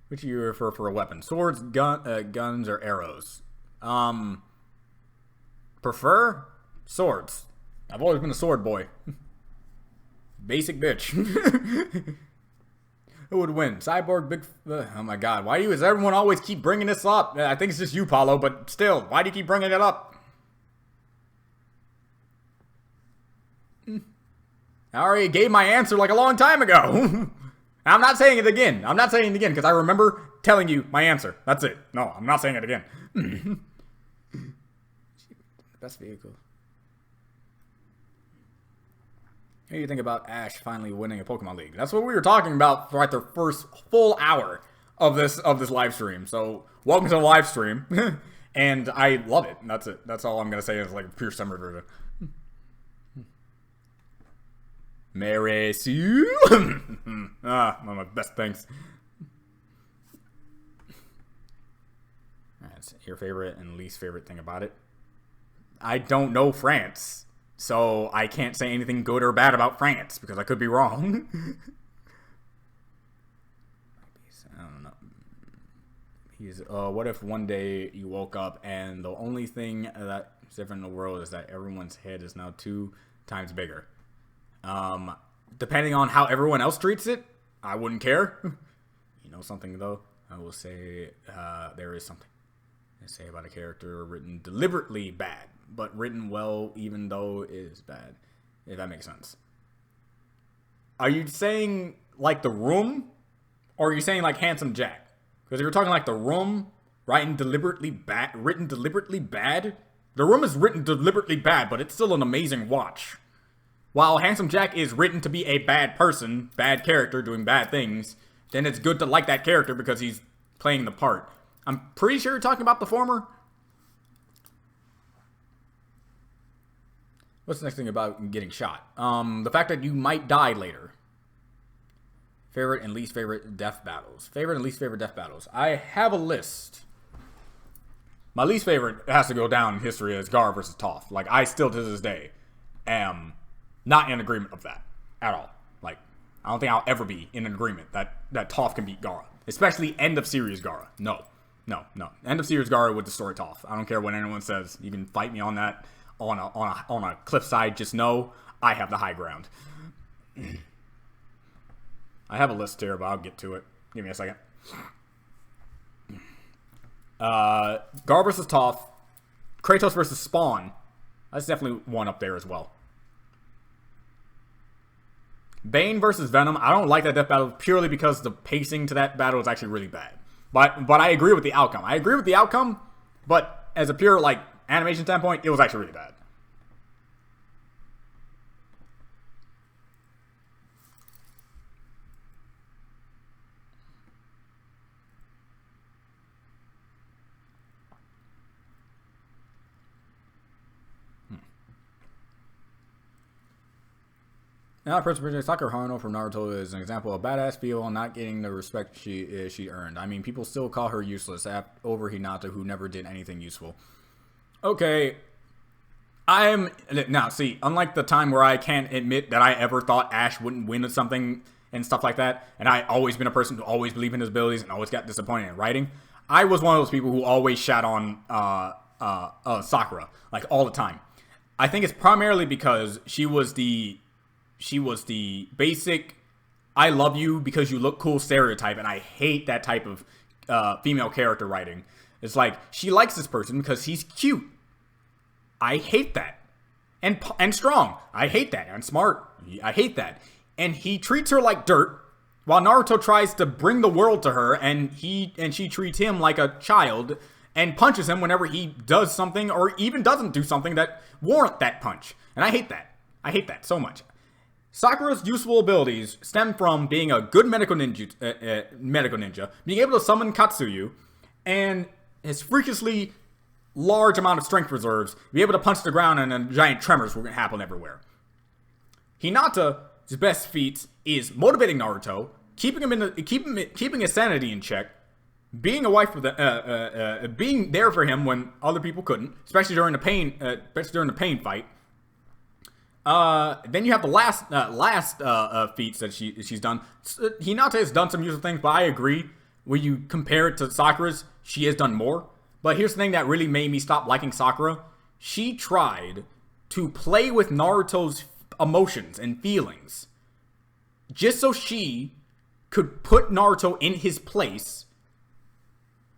S1: Which do you refer for a weapon? Swords, guns, or arrows? Prefer? Swords. I've always been a sword boy. Basic bitch. Who would win? Cyborg, Big... oh, my God. Why does everyone always keep bringing this up? I think it's just you, Paulo, but still. Why do you keep bringing it up? I already gave my answer like a long time ago. I'm not saying it again. I'm not saying it again because I remember telling you my answer. That's it. No, I'm not saying it again. Best vehicle. What do you think about Ash finally winning a Pokemon League? That's what we were talking about for like the first full hour of this live stream. So welcome to the live stream. And I love it. That's it. That's all I'm gonna say is like a pure summary version. Mary Sue. One of my best things. That's your favorite and least favorite thing about it. I don't know France, so I can't say anything good or bad about France because I could be wrong. I don't know. What if one day you woke up and the only thing that's different in the world is that everyone's head is now 2 times bigger? Depending on how everyone else treats it, I wouldn't care. You know something, though? I will say there is something to say about a character written deliberately bad, but written well even though it is bad, if that makes sense. Are you saying, like, The Room? Or are you saying, like, Handsome Jack? Because if you're talking like The Room, written deliberately bad, The Room is written deliberately bad, but it's still an amazing watch. While Handsome Jack is written to be a bad person, bad character, doing bad things, then it's good to like that character because he's playing the part. I'm pretty sure you're talking about the former. What's the next thing about getting shot? The fact that you might die later. Favorite and least favorite death battles. Favorite and least favorite death battles. I have a list. My least favorite has to go down in history as Gara versus Toph. Like, I still to this day am not in agreement of that at all. Like, I don't think I'll ever be in agreement that Toph can beat Gara. Especially end of series Gara. No. End of series Gara would destroy Toph. I don't care what anyone says. You can fight me on that on a cliffside, just know I have the high ground. I have a list here, but I'll get to it. Give me a second. Gar versus Toph, Kratos versus Spawn. That's definitely one up there as well. Bane versus Venom. I don't like that death battle purely because the pacing to that battle is actually really bad. But I agree with the outcome. But as a pure like animation standpoint, it was actually really bad. Now, Prince Sakura Haruno from Naruto is an example of badass feel on not getting the respect she earned. I mean, people still call her useless over Hinata, who never did anything useful. Okay, now see, unlike the time where I can't admit that I ever thought Ash wouldn't win at something and stuff like that, and I always been a person who always believed in his abilities and always got disappointed in writing. I was one of those people who always shat on Sakura like all the time. I think it's primarily because she was the basic I love you because you look cool stereotype, and I hate that type of female character writing. It's like, she likes this person because he's cute. I hate that. And strong. I hate that. And smart. I hate that. And he treats her like dirt, while Naruto tries to bring the world to her, and she treats him like a child, and punches him whenever he does something, or even doesn't do something that warrant that punch. And I hate that. I hate that so much. Sakura's useful abilities stem from being a good medical ninja, being able to summon Katsuyu, and his freakishly large amount of strength reserves, be able to punch the ground and then giant tremors will happen everywhere. Hinata's best feats is motivating Naruto, keeping his sanity in check, being a wife for being there for him when other people couldn't, especially during the pain fight. Then you have the last feats that she's done. Hinata has done some useful things, but I agree. When you compare it to Sakura's, she has done more. But here's the thing that really made me stop liking Sakura. She tried to play with Naruto's emotions and feelings just so she could put Naruto in his place,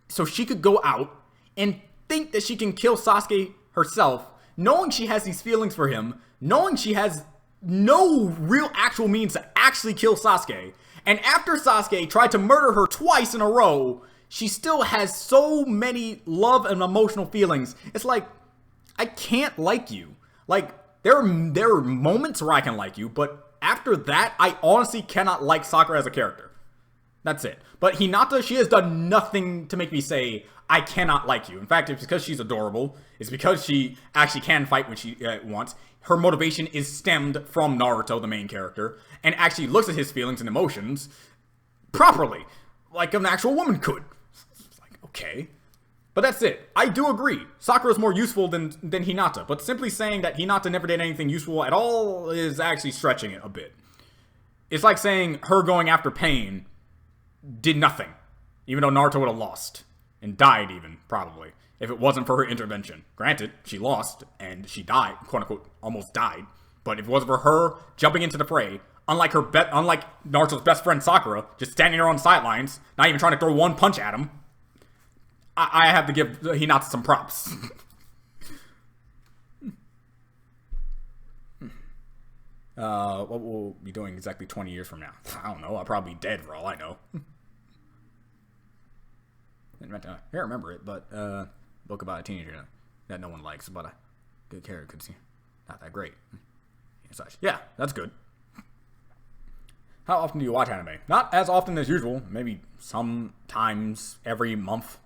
S1: so she could go out and think that she can kill Sasuke herself, knowing she has these feelings for him, knowing she has no real actual means to actually kill Sasuke. And after Sasuke tried to murder her twice in a row, she still has so many love and emotional feelings. It's like, I can't like you. Like, there are moments where I can like you, but after that, I honestly cannot like Sakura as a character. That's it. But Hinata, she has done nothing to make me say, I cannot like you. In fact, it's because she's adorable. It's because she actually can fight when she wants. Her motivation is stemmed from Naruto, the main character, and actually looks at his feelings and emotions properly, like an actual woman could. It's like, okay. But that's it. I do agree. Sakura's more useful than Hinata, but simply saying that Hinata never did anything useful at all is actually stretching it a bit. It's like saying her going after Pain did nothing, even though Naruto would have lost. And died even, probably, if it wasn't for her intervention. Granted, she lost, and she died, quote-unquote, almost died. But if it wasn't for her jumping into the fray, unlike Naruto's best friend Sakura, just standing there on the sidelines, not even trying to throw one punch at him, I have to give Hinata some props. What will be doing exactly 20 years from now? I don't know, I'll probably be dead for all I know. I can't remember it, but book about a teenager that no one likes, but a good character could see. Not that great. Such. Yeah, that's good. How often do you watch anime? Not as often as usual. Maybe sometimes every month.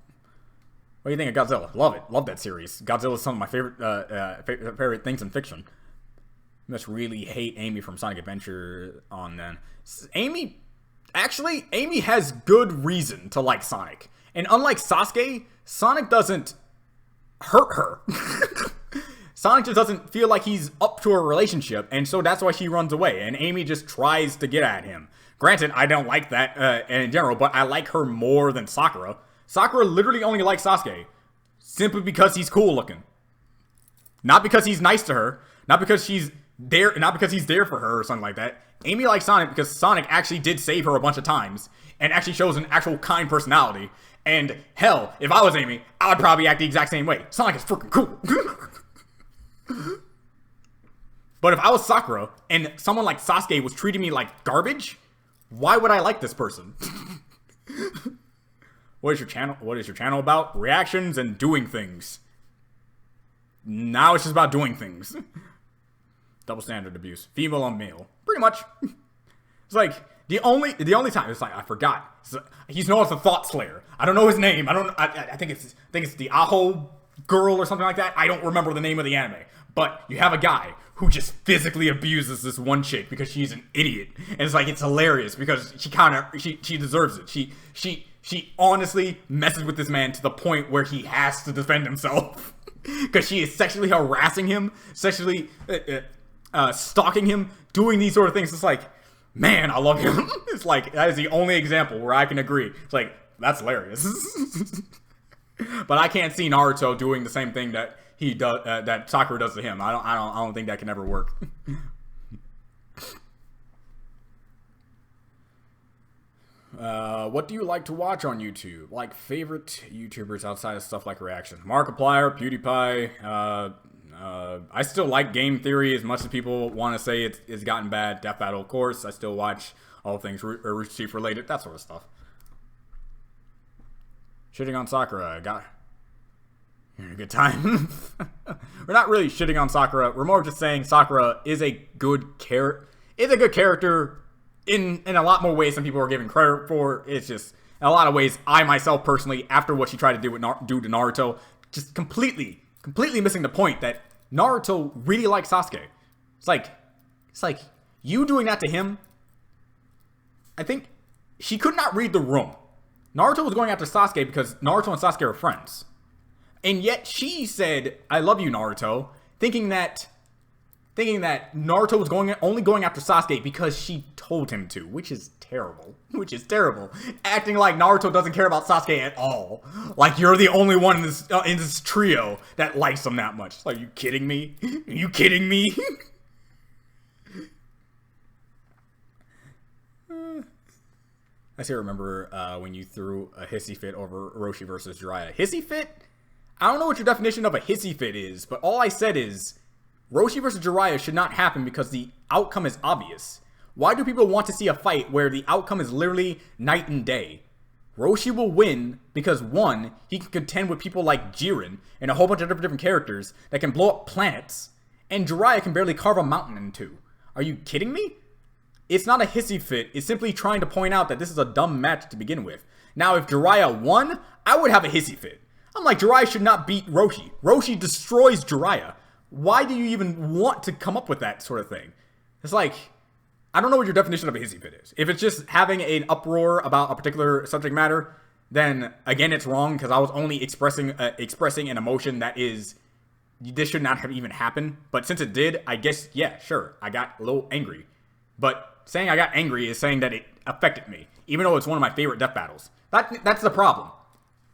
S1: What do you think of Godzilla? Love it. Love that series. Godzilla is some of my favorite things in fiction. You must really hate Amy from Sonic Adventure on then. Amy has good reason to like Sonic. And unlike Sasuke, Sonic doesn't hurt her. Sonic just doesn't feel like he's up to a relationship, and so that's why she runs away, and Amy just tries to get at him. Granted, I don't like that in general, but I like her more than Sakura. Sakura literally only likes Sasuke, simply because he's cool looking. Not because he's nice to her, not because she's there, not because he's there for her or something like that. Amy likes Sonic because Sonic actually did save her a bunch of times and actually shows an actual kind personality. And hell, if I was Amy, I would probably act the exact same way. Sonic is freaking cool. But if I was Sakura and someone like Sasuke was treating me like garbage, why would I like this person? What is your channel? What is your channel about? Reactions and doing things. Now it's just about doing things. Double standard abuse. Female on male. Pretty much. It's like the only time it's like I forgot. He's known as the Thought Slayer. I don't know his name. I think it's the Aho girl or something like that. I don't remember the name of the anime. But you have a guy who just physically abuses this one chick because she's an idiot. And it's like, it's hilarious because she deserves it. She honestly messes with this man to the point where he has to defend himself. Because she is sexually harassing him, sexually stalking him, doing these sort of things. It's like, man, I love him. It's like, that is the only example where I can agree. It's like, that's hilarious. But I can't see Naruto doing the same thing that he does, that Sakura does to him. I don't think that can ever work. What do you like to watch on YouTube? Like favorite YouTubers outside of stuff like reactions? Markiplier, PewDiePie. I still like Game Theory as much as people want to say it's gotten bad. Death Battle, of course. I still watch all things Rooster Teeth related, that sort of stuff. Shitting on Sakura, you're in a good time. We're not really shitting on Sakura. We're more just saying Sakura is a good character in a lot more ways than people are giving credit for. It's just, in a lot of ways, I myself personally, after what she tried to do to Naruto, just completely missing the point that Naruto really likes Sasuke. It's like you doing that to him. I think she could not read the room. Naruto was going after Sasuke because Naruto and Sasuke are friends. And yet she said, I love you, Naruto, thinking that Naruto was only going after Sasuke because she told him to, which is terrible. Acting like Naruto doesn't care about Sasuke at all. Like you're the only one in this trio that likes him that much. Like, are you kidding me? Are you kidding me? I still remember when you threw a hissy fit over Roshi versus Jiraiya. Hissy fit? I don't know what your definition of a hissy fit is, but all I said is Roshi versus Jiraiya should not happen because the outcome is obvious. Why do people want to see a fight where the outcome is literally night and day? Roshi will win because, one, he can contend with people like Jiren and a whole bunch of different characters that can blow up planets, and Jiraiya can barely carve a mountain in two. Are you kidding me? It's not a hissy fit, it's simply trying to point out that this is a dumb match to begin with. Now, if Jiraiya won, I would have a hissy fit. I'm like, Jiraiya should not beat Roshi. Roshi destroys Jiraiya. Why do you even want to come up with that sort of thing? It's like, I don't know what your definition of a hissy fit is. If it's just having an uproar about a particular subject matter, then again, it's wrong because I was only expressing an emotion that is, this should not have even happened. But since it did, I guess, yeah, sure, I got a little angry. But saying I got angry is saying that it affected me, even though it's one of my favorite death battles. That's the problem.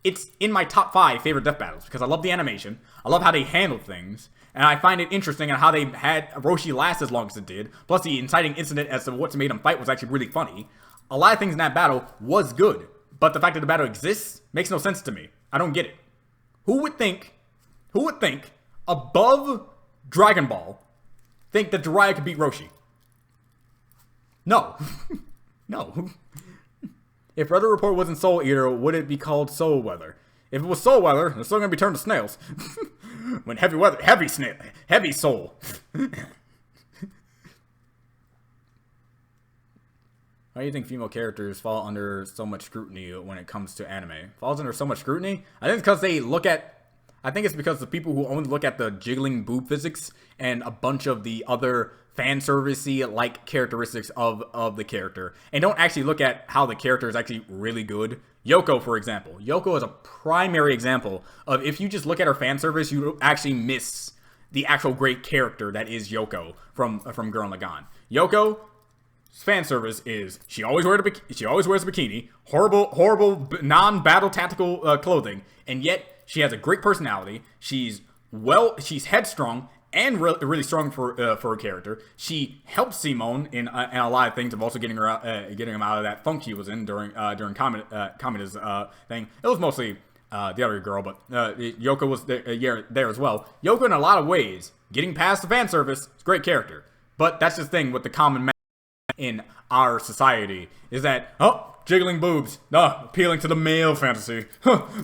S1: It's in my top 5 favorite death battles because I love the animation, I love how they handled things, and I find it interesting on how they had Roshi last as long as it did. Plus, the inciting incident as to what's made him fight was actually really funny. A lot of things in that battle was good, but the fact that the battle exists makes no sense to me. I don't get it. Who would think above Dragon Ball, think that Jiraiya could beat Roshi? No. No. If Weather Report wasn't Soul Eater, would it be called Soul Weather? If it was Soul Weather, they're still gonna be turned to snails. When heavy weather, heavy soul. Why do you think female characters fall under so much scrutiny when it comes to anime? Falls under so much scrutiny? I think it's because the people who only look at the jiggling boob physics and a bunch of the other fan servicey like characteristics of the character and don't actually look at how the character is actually really good. Yoko, for example. Yoko is a primary example of if you just look at her fan service, you actually miss the actual great character that is Yoko from Gurren Lagann. Yoko's fan service is she always wears a bikini, horrible non-battle tactical clothing, and yet she has a great personality. She's she's headstrong and really strong for her character. She helped Simone in a lot of things, of also getting him out of that funk she was in during Kamina's thing. It was mostly the other girl, but Yoko was there as well. Yoko, in a lot of ways, getting past the fan service, is a great character. But that's the thing with the common man in our society, is that, jiggling boobs, appealing to the male fantasy.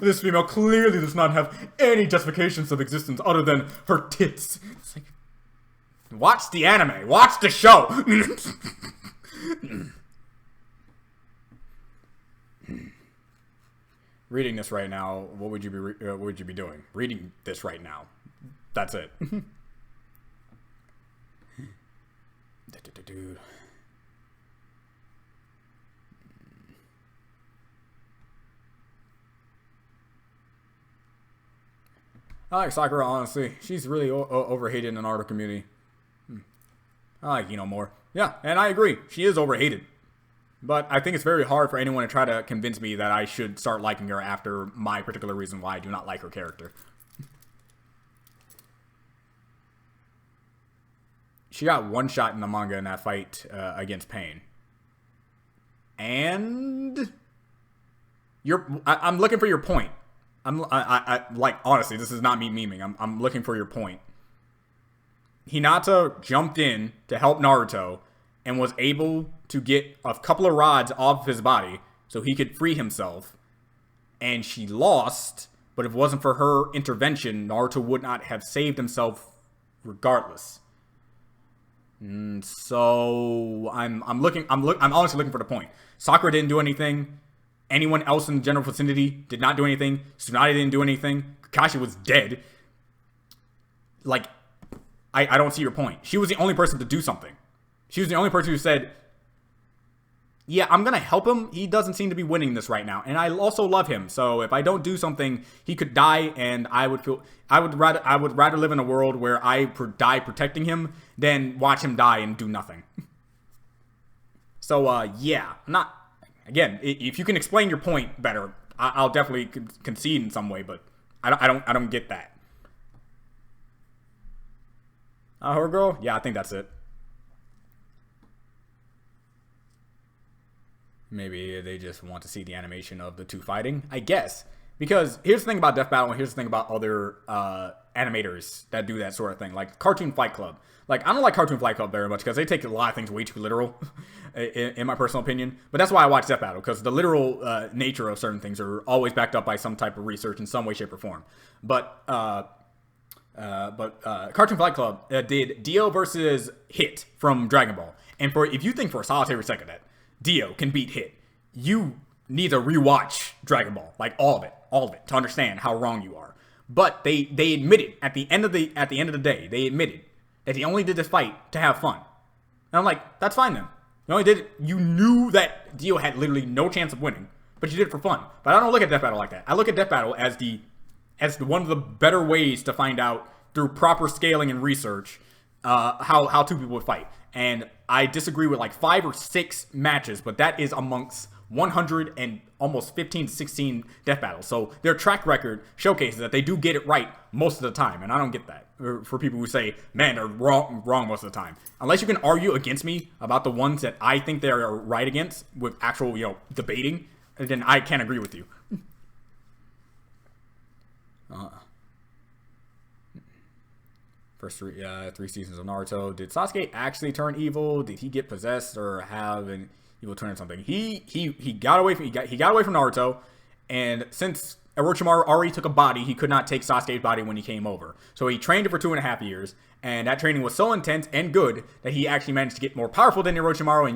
S1: This female clearly does not have any justifications of existence other than her tits. It's like, watch the anime, watch the show. Reading this right now, what would you be doing? Reading this right now. That's it. I like Sakura, honestly. She's really overhated in the Naruto community. I like Ino more. Yeah, and I agree. She is overhated. But I think it's very hard for anyone to try to convince me that I should start liking her after my particular reason why I do not like her character. She got one shot in the manga in that fight against Pain. And I'm looking for your point. Like, honestly, this is not me memeing. I'm looking for your point. Hinata jumped in to help Naruto and was able to get a couple of rods off of his body so he could free himself. And she lost, but if it wasn't for her intervention, Naruto would not have saved himself regardless. So I'm honestly looking for the point. Sakura didn't do anything. Anyone else in the general vicinity did not do anything. Tsunade didn't do anything. Kakashi was dead. Like, I don't see your point. She was the only person to do something. She was the only person who said, yeah, I'm going to help him. He doesn't seem to be winning this right now. And I also love him. So if I don't do something, he could die. And I would rather live in a world where I die protecting him than watch him die and do nothing. So, yeah, again, if you can explain your point better, I'll definitely concede in some way, but I don't get that. Her girl? Yeah, I think that's it. Maybe they just want to see the animation of the two fighting, I guess. Because here's the thing about Death Battle, and here's the thing about other animators that do that sort of thing. Like Cartoon Fight Club. Like, I don't like Cartoon Fight Club very much because they take a lot of things way too literal, in my personal opinion. But that's why I watch Death Battle, because the literal nature of certain things are always backed up by some type of research in some way, shape, or form. But Cartoon Fight Club did Dio versus Hit from Dragon Ball. And if you think for a solitary second that Dio can beat Hit, you need to rewatch Dragon Ball, like all of it, to understand how wrong you are. But they admitted at the end of the day, they admitted that he only did this fight to have fun. And I'm like, that's fine then. You only did it. You knew that Dio had literally no chance of winning, but you did it for fun. But I don't look at Death Battle like that. I look at Death Battle as one of the better ways to find out through proper scaling and research how two people would fight. And I disagree with like 5 or 6 matches, but that is amongst 100 and almost 15 to 16 death battles. So their track record showcases that they do get it right most of the time. And I don't get that for people who say, man, they're wrong most of the time. Unless you can argue against me about the ones that I think they are right against with actual, debating, then I can't agree with you. First 3 seasons of Naruto. Did Sasuke actually turn evil? Did he get possessed or have an evil turn or something? He got away from Naruto, and since Orochimaru already took a body, he could not take Sasuke's body when he came over. So he trained it for 2.5 years, and that training was so intense and good that he actually managed to get more powerful than Orochimaru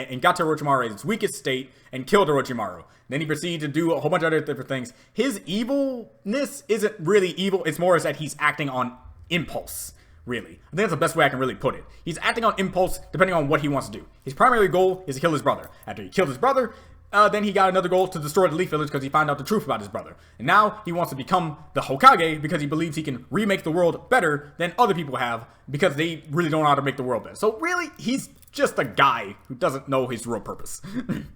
S1: and got to Orochimaru at its weakest state and killed Orochimaru. Then he proceeded to do a whole bunch of other different things. His evilness isn't really evil. It's more as that he's acting on impulse, really. I think that's the best way I can really put it. He's acting on impulse depending on what he wants to do. His primary goal is to kill his brother. After he killed his brother, then he got another goal to destroy the Leaf Village because he found out the truth about his brother. And now he wants to become the Hokage because he believes he can remake the world better than other people have because they really don't know how to make the world better. So really, he's just a guy who doesn't know his real purpose. Between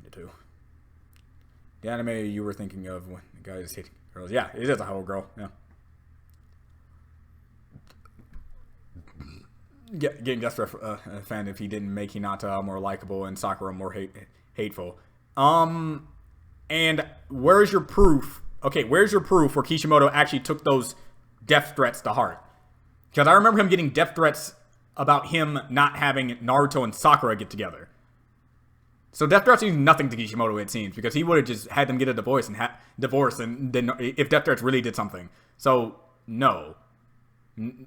S1: the two. The anime you were thinking of when the guy is hitting girls. Yeah, it is a whole girl. Yeah. Getting desperate fan if he didn't make Hinata more likable and Sakura more hateful. And where's your proof? Okay, where's your proof where Kishimoto actually took those death threats to heart? Because I remember him getting death threats about him not having Naruto and Sakura get together. So death threats mean nothing to Kishimoto, it seems, because he would have just had them get a divorce and then if death threats really did something. So no,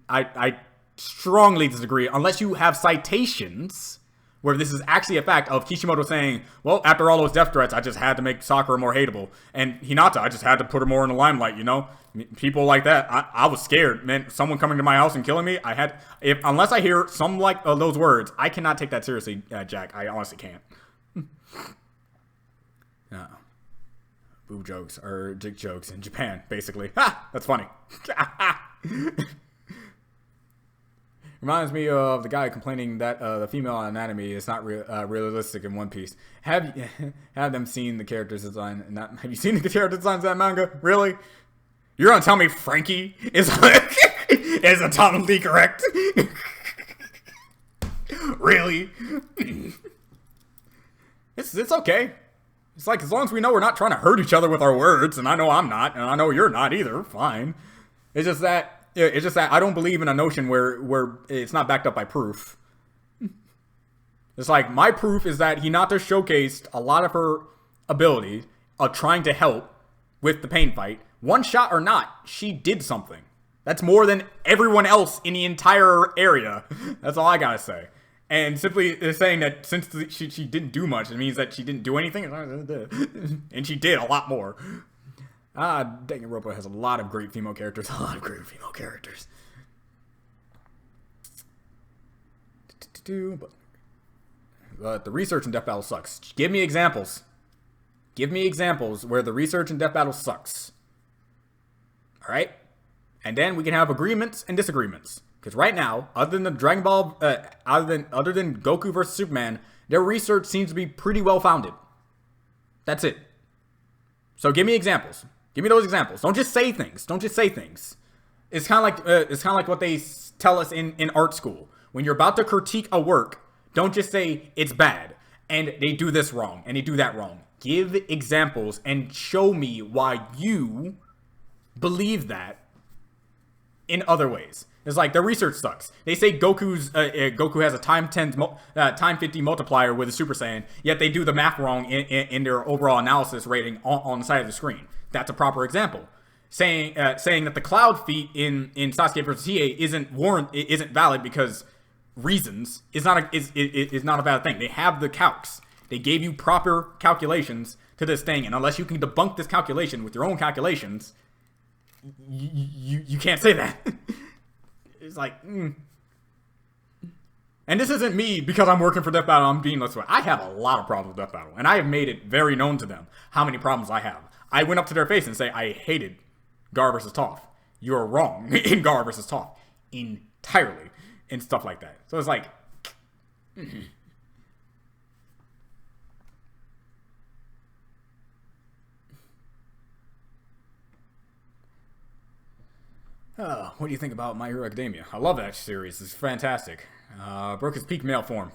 S1: I strongly disagree unless you have citations where this is actually a fact of Kishimoto saying, well, after all those death threats, I just had to make Sakura more hateable. And Hinata, I just had to put her more in the limelight, you know? People like that, I was scared, man. Someone coming to my house and killing me, unless I hear some like those words, I cannot take that seriously, Jack. I honestly can't. Boob jokes or dick jokes in Japan, basically. Ha! That's funny. Reminds me of the guy complaining that the female anatomy is not realistic in One Piece. Have them seen the characters design? Have you seen the character designs of that manga? Really? You're gonna tell me Frankie is anatomically correct? Really? It's okay. It's like, as long as we know we're not trying to hurt each other with our words, and I know I'm not, and I know you're not either, fine. It's just that I don't believe in a notion where it's not backed up by proof. It's like, my proof is that Hinata showcased a lot of her ability of trying to help with the pain fight. One shot or not, she did something. That's more than everyone else in the entire area. That's all I gotta say. And simply saying that since she didn't do much, it means that she didn't do anything. And she did a lot more. Danganronpa has a lot of great female characters. But the research in Death Battle sucks. Give me examples. Give me examples where the research in Death Battle sucks. Alright? And then we can have agreements and disagreements. Because right now, other than the Dragon Ball, other than Goku versus Superman, their research seems to be pretty well founded. That's it. So give me examples. Give me those examples. Don't just say things. It's kind of like what they tell us in art school. When you're about to critique a work, don't just say it's bad and they do this wrong and they do that wrong. Give examples and show me why you believe that in other ways. It's like, their research sucks. They say Goku has a time 50 multiplier with a Super Saiyan, yet they do the math wrong in their overall analysis rating on the side of the screen. That's a proper example. Saying that the Cloud feat in Sasuke vs. Hiei isn't valid because reasons is not a valid thing. They have the calcs. They gave you proper calculations to this thing, and unless you can debunk this calculation with your own calculations, you can't say that. It's like, And this isn't me because I'm working for Death Battle. I'm being less. I have a lot of problems with Death Battle, and I have made it very known to them how many problems I have. I went up to their face and say I hated Gar vs. Toph. You're wrong in Gar vs. Toph entirely, and stuff like that. So it's like, what do you think about My Hero Academia? I love that series. It's fantastic. Brooke is peak male form.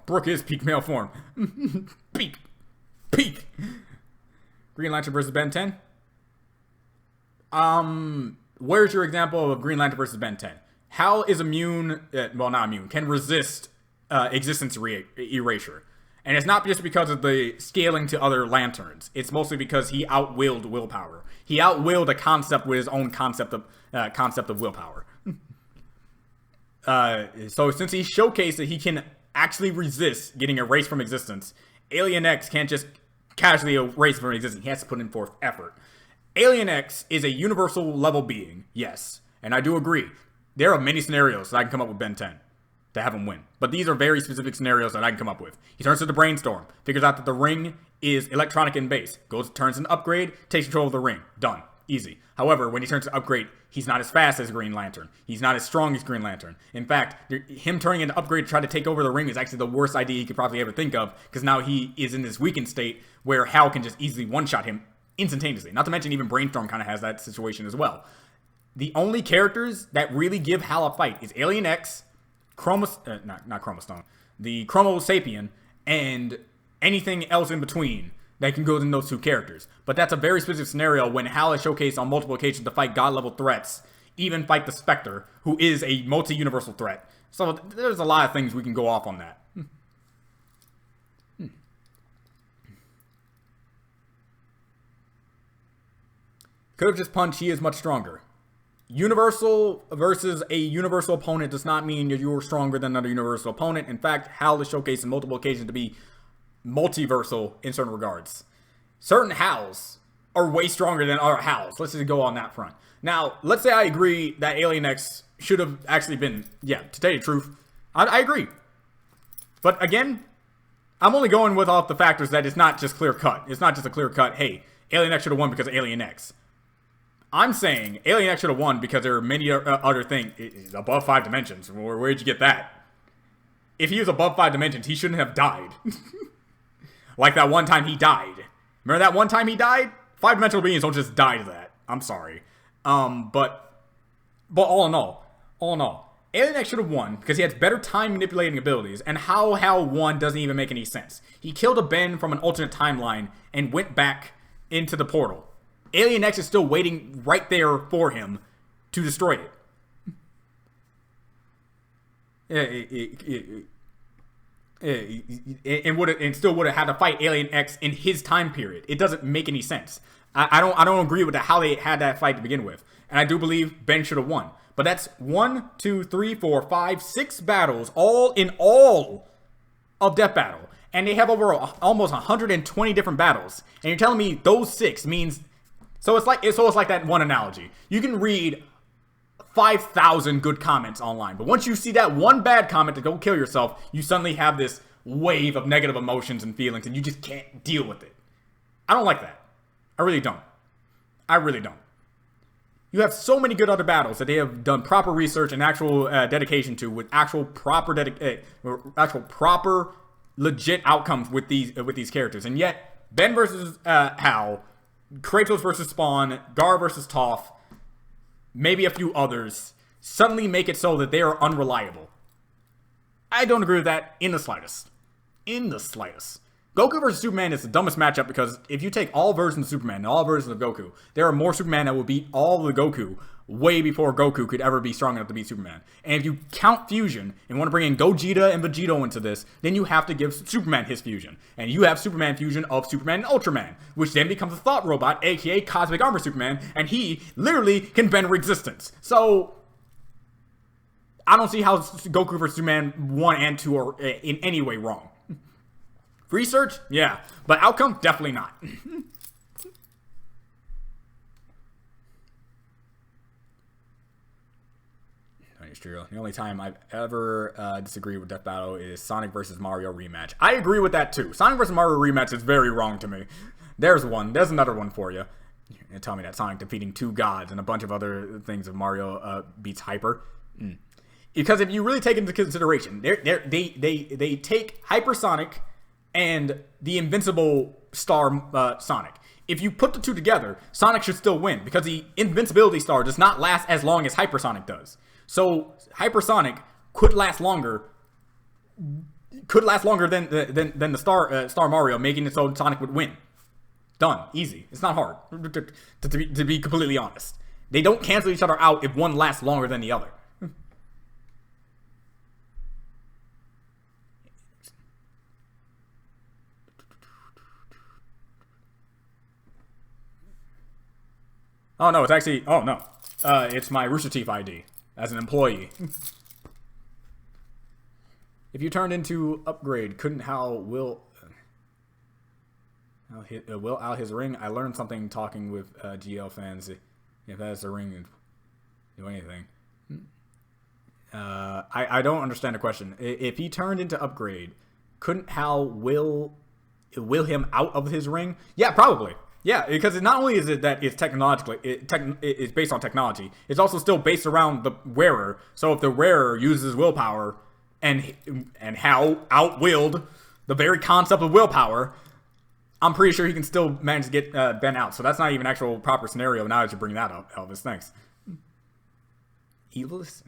S1: Peak. Green Lantern versus Ben 10. Where's your example of Green Lantern versus Ben 10? Hal is immune, not immune, can resist existence erasure. And it's not just because of the scaling to other lanterns. It's mostly because he outwilled willpower. He outwilled a concept with his own concept of willpower. So since he showcased that he can actually resist getting erased from existence, Alien X can't just casually erase from existence. He has to put in forth effort. Alien X is a universal level being, yes. And I do agree. There are many scenarios that I can come up with Ben 10 to have him win. But these are very specific scenarios that I can come up with. He turns to the brainstorm, figures out that the ring is electronic in base, turns an upgrade, takes control of the ring. Done. Easy. However, when he turns to upgrade, he's not as fast as Green Lantern. He's not as strong as Green Lantern. In fact, him turning into upgrade to try to take over the ring is actually the worst idea he could probably ever think of, because now he is in this weakened state where Hal can just easily one-shot him instantaneously. Not to mention even Brainstorm kind of has that situation as well. The only characters that really give Hal a fight is Alien X, not Chromostone, the Chromo Sapien, and anything else in between that can go in those two characters. But that's a very specific scenario when Hal is showcased on multiple occasions to fight god-level threats, even fight the Spectre, who is a multi-universal threat. So there's a lot of things we can go off on that. Could have just punched, he is much stronger. Universal versus a universal opponent does not mean you're stronger than another universal opponent. In fact, Hal is showcased on multiple occasions to be multiversal in certain regards. Certain Hals are way stronger than other Hals. Let's just go on that front. Now, let's say I agree that Alien X should have actually been, to tell you the truth, I agree. But again, I'm only going with off the factors that it's not just clear cut. It's not just a clear cut, hey, Alien X should have won because of Alien X. I'm saying Alien X should have won because there are many other things. Above 5 dimensions. Where'd you get that? If he was above 5 dimensions, he shouldn't have died. Like that one time he died. Remember that one time he died? 5-dimensional beings don't just die to that. I'm sorry. But all in all, Alien X should have won because he has better time manipulating abilities, and how Hal won doesn't even make any sense. He killed a Ben from an alternate timeline and went back into the portal. Alien X is still waiting right there for him to destroy it. And still would have had to fight Alien X in his time period. It doesn't make any sense. I don't agree with how they had that fight to begin with. And I do believe Ben should have won. But that's 1, 2, 3, 4, 5, 6 battles, all in all of Death Battle. And they have over almost 120 different battles. And you're telling me those 6 means... So it's like that one analogy. You can read 5,000 good comments online, but once you see that one bad comment to go kill yourself, you suddenly have this wave of negative emotions and feelings, and you just can't deal with it. I don't like that. I really don't. You have so many good other battles that they have done proper research and actual dedication to, with actual proper legit outcomes with these characters, and yet Ben versus Hal, Kratos versus Spawn, Gar versus Toph, maybe a few others, suddenly make it so that they are unreliable. I don't agree with that in the slightest. Goku versus Superman is the dumbest matchup because if you take all versions of Superman and all versions of Goku, there are more Superman that will beat all of the Goku way before Goku could ever be strong enough to beat Superman. And if you count fusion and want to bring in Gogeta and Vegito into this, then you have to give Superman his fusion. And you have Superman fusion of Superman and Ultraman, which then becomes a thought robot, aka Cosmic Armor Superman, and he literally can bend resistance. So I don't see how Goku vs. Superman 1 and 2 are in any way wrong. Research? Yeah. But outcome? Definitely not. It's true. The only time I've ever disagreed with Death Battle is Sonic vs. Mario rematch. I agree with that too. Sonic vs. Mario rematch is very wrong to me. There's one. There's another one for you. And tell me that Sonic defeating 2 gods and a bunch of other things if Mario beats Hyper. Because if you really take into consideration, they take Hypersonic and the Invincible Star Sonic. If you put the two together, Sonic should still win because the Invincibility Star does not last as long as Hypersonic does. So Hypersonic could last longer than the Star Mario, making it so Sonic would win. Done. Easy. It's not hard, to be completely honest. They don't cancel each other out if one lasts longer than the other. Oh, no, it's actually... Oh, no. It's my Rooster Teeth ID as an employee. If you turned into Upgrade, couldn't Will out his ring? I learned something talking with GL fans. If that's the ring, do anything. I don't understand the question. If he turned into Upgrade, couldn't Hal will him out of his ring? Yeah, probably. Yeah, because not only is it that it's it's based on technology, it's also still based around the wearer. So if the wearer uses willpower and Hal outwilled the very concept of willpower, I'm pretty sure he can still manage to get Ben out. So that's not even an actual proper scenario now that you bring that up, Elvis. Thanks. Evilist?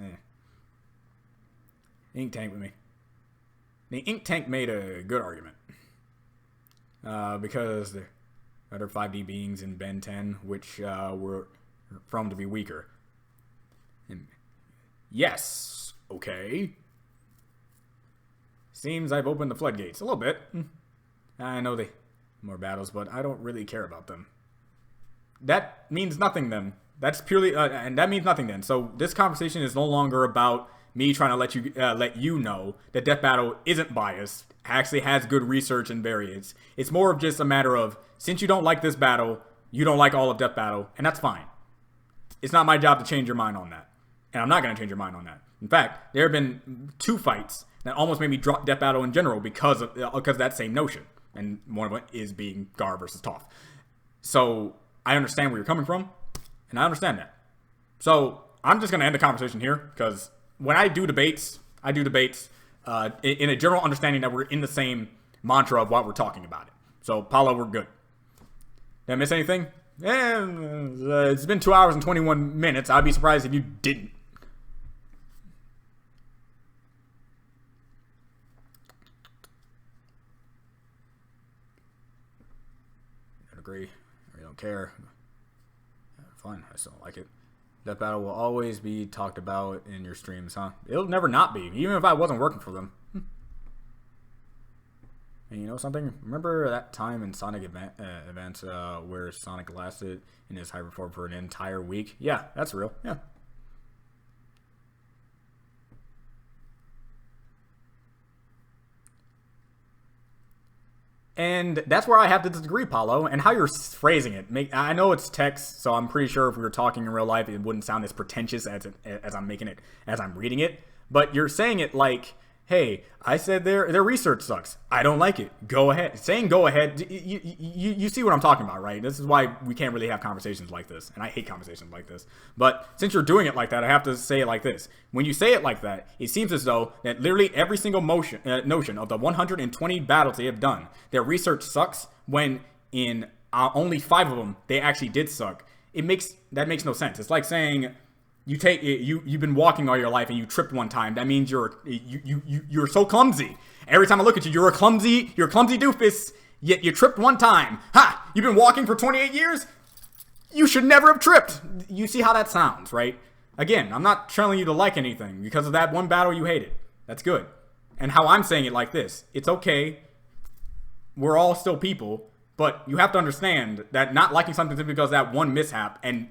S1: Ink Tank with me. The Ink Tank made a good argument. Because the other 5D beings in Ben 10, which were from to be weaker. And yes. Okay. Seems I've opened the floodgates. A little bit. I know they more battles, but I don't really care about them. That means nothing then. That's purely, and that means nothing then. So this conversation is no longer about me trying to let you know that Death Battle isn't biased, actually has good research and variants. It's more of just a matter of, since you don't like this battle, you don't like all of Death Battle, and that's fine. It's not my job to change your mind on that. And I'm not going to change your mind on that. In fact, there have been 2 fights that almost made me drop Death Battle in general because of that same notion. And one of them is being Gar versus Toph. So I understand where you're coming from, and I understand that. So I'm just going to end the conversation here, because when I do debates in a general understanding that we're in the same mantra of what we're talking about it. So, Paulo, we're good. Did I miss anything? It's been 2 hours and 21 minutes. I'd be surprised if you didn't. I agree. I don't care. Fine. I still don't like it. Death Battle will always be talked about in your streams, huh? It'll never not be, even if I wasn't working for them. And you know something? Remember that time in Sonic event where Sonic lasted in his hyperform for an entire week? Yeah, that's real. Yeah. And that's where I have to disagree, Paulo, and how you're phrasing it. I know it's text, so I'm pretty sure if we were talking in real life, it wouldn't sound as pretentious as I'm making it, as I'm reading it. But you're saying it like, hey, I said their research sucks. I don't like it. Go ahead. Saying go ahead, you see what I'm talking about, right? This is why we can't really have conversations like this, and I hate conversations like this. But since you're doing it like that, I have to say it like this. When you say it like that, it seems as though that literally every single notion of the 120 battles they have done, their research sucks, when in only 5 of them, they actually did suck. That makes no sense. It's like saying, you've been walking all your life and you tripped one time. That means you're so clumsy. Every time I look at you, you're a clumsy doofus. Yet you tripped one time. Ha! You've been walking for 28 years? You should never have tripped. You see how that sounds, right? Again, I'm not telling you to like anything because of that one battle you hated. That's good. And how I'm saying it like this. It's okay. We're all still people. But you have to understand that not liking something simply because of that one mishap and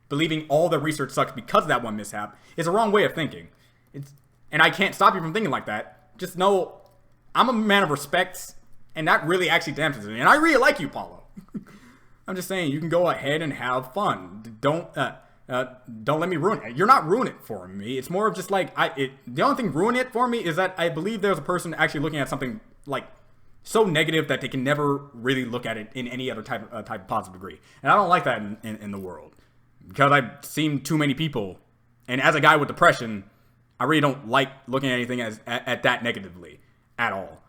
S1: believing all the research sucks because of that one mishap is a wrong way of thinking. And I can't stop you from thinking like that. Just know I'm a man of respect, and that really actually damages me. And I really like you, Paulo. I'm just saying you can go ahead and have fun. Don't let me ruin it. You're not ruining it for me. It's more of just like the only thing ruining it for me is that I believe there's a person actually looking at something like so negative that they can never really look at it in any other type of positive degree. And I don't like that in the world. Because I've seen too many people, and as a guy with depression, I really don't like looking at anything at that negatively at all.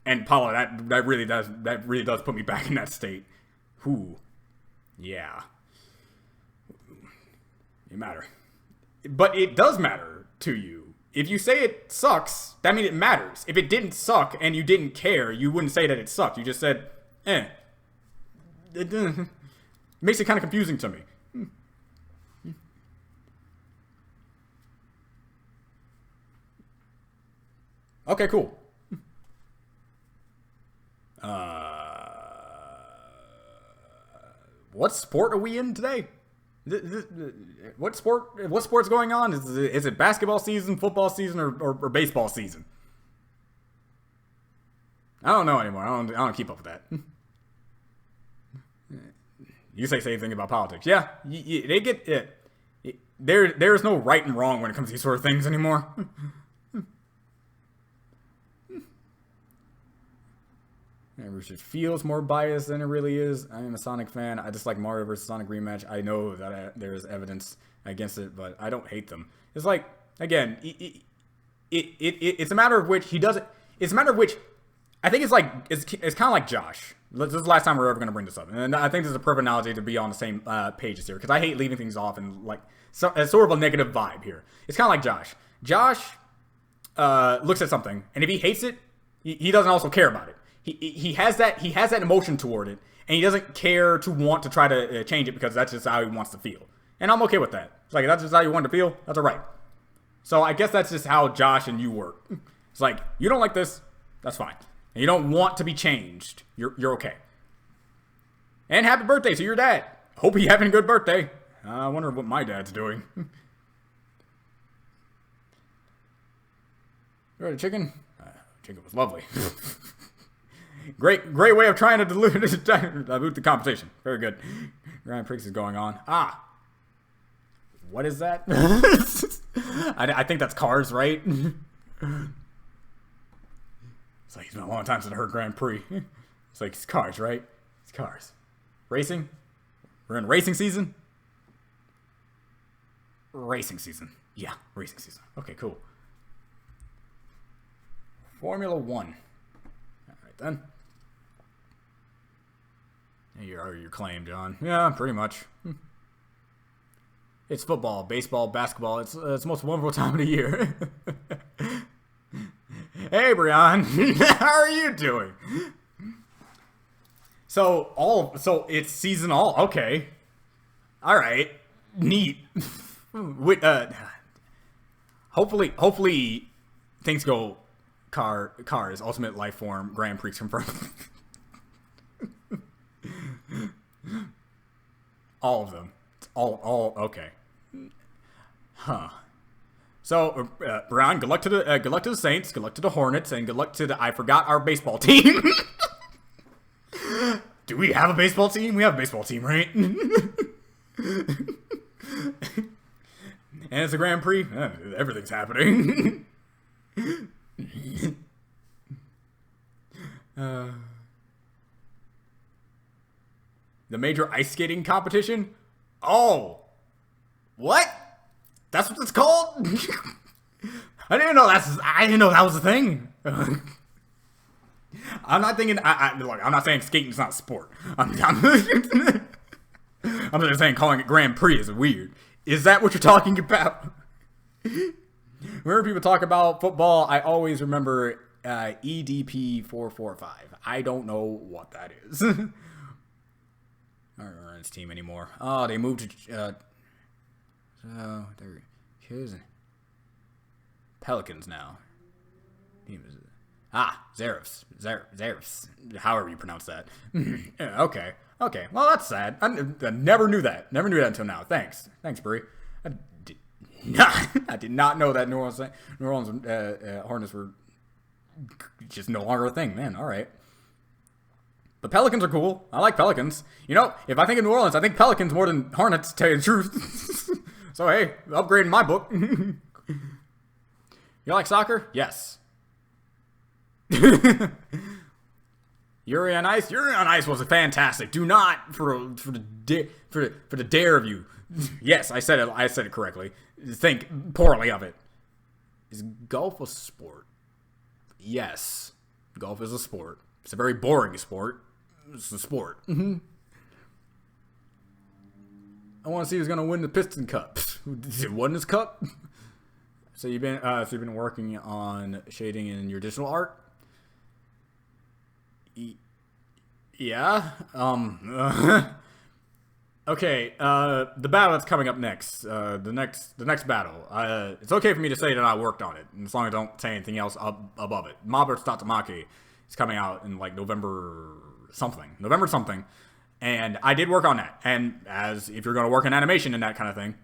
S1: And Paula, that really does put me back in that state. Whew. Yeah. It matters. But it does matter to you. If you say it sucks, that means it matters. If it didn't suck and you didn't care, you wouldn't say that it sucked. You just said, It makes it kind of confusing to me. Okay, cool. What sport are we in today? What sport's going on? Is it basketball season, football season, or baseball season? I don't know anymore. I don't keep up with that. You say anything about politics? Yeah, they get it. There's no right and wrong when it comes to these sort of things anymore. It feels more biased than it really is. I am a Sonic fan. I just like Mario vs. Sonic rematch. I know that there's evidence against it, but I don't hate them. It's like, again, it's a matter of which he doesn't. It's a matter of which I think it's kind of like Josh. This is the last time we're ever going to bring this up, and I think this is a perfect analogy to be on the same pages here, because I hate leaving things off and like it's sort of a negative vibe here. It's kind of like Josh. Josh looks at something, and if he hates it, he doesn't also care about it. He has that emotion toward it, and he doesn't care to want to try to change it because that's just how he wants to feel. And I'm okay with that. It's like, that's just how you want to feel. That's all right. So I guess that's just how Josh and you work. It's like, you don't like this. That's fine. And you don't want to be changed. You're okay. And happy birthday to your dad. Hope he having a good birthday. I wonder what my dad's doing. You ready, chicken? Chicken was lovely. Great way of trying to dilute the competition. Very good. Grand Prix is going on. What is that? I think that's Cars, right? It's like, it's been a long time since I heard Grand Prix. It's like, it's Cars, right? It's Cars. Racing? We're in racing season? Racing season. Yeah, racing season. Okay, cool. Formula 1. All right, then. Your claim, John. Yeah, pretty much. It's football, baseball, basketball. It's the most wonderful time of the year. Hey, Brian. How are you doing? So it's season all. Okay. All right. Neat. Hopefully things go Cars, Ultimate Life Form, Grand Prix confirmed. All of them. All okay. Huh. So, Brian, good luck to the Saints, good luck to the Hornets, and good luck to the I forgot our baseball team. Do we have a baseball team? We have a baseball team, right? And it's a Grand Prix. Everything's happening. The major ice skating competition? Oh. What? That's what it's called? I didn't know that was a thing. I'm not thinking. Look, I'm not saying skating's not a sport. I'm just saying calling it Grand Prix is weird. Is that what you're talking about? Whenever people talk about football, I always remember EDP 445. I don't know what that is. I don't remember his team anymore. Oh, they moved to. They're Pelicans now. Zarefs. However you pronounce that. Yeah, okay. Well, that's sad. I never knew that. Never knew that until now. Thanks, Bree. I did not know that New Orleans Hornets were just no longer a thing. Man, all right. But Pelicans are cool. I like Pelicans. You know, if I think of New Orleans, I think Pelicans more than Hornets, to tell you the truth. So, hey, upgrade in my book. You like soccer? Yes. Yuri on Ice? Yuri on Ice was fantastic. Do not, for the dare of you. Yes, I said it correctly. Think poorly of it. Is golf a sport? Yes. Golf is a sport. It's a very boring sport. It's a sport. I want to see who's gonna win the Piston Cup. It wasn't his cup. So you've been working on shading in your digital art. Yeah. Okay. The battle that's coming up next. The next battle. It's okay for me to say that I worked on it, as long as I don't say anything else above it. Mob vs. Tatsumaki is coming out in like November something. And I did work on that. And as if you're going to work in animation and that kind of thing,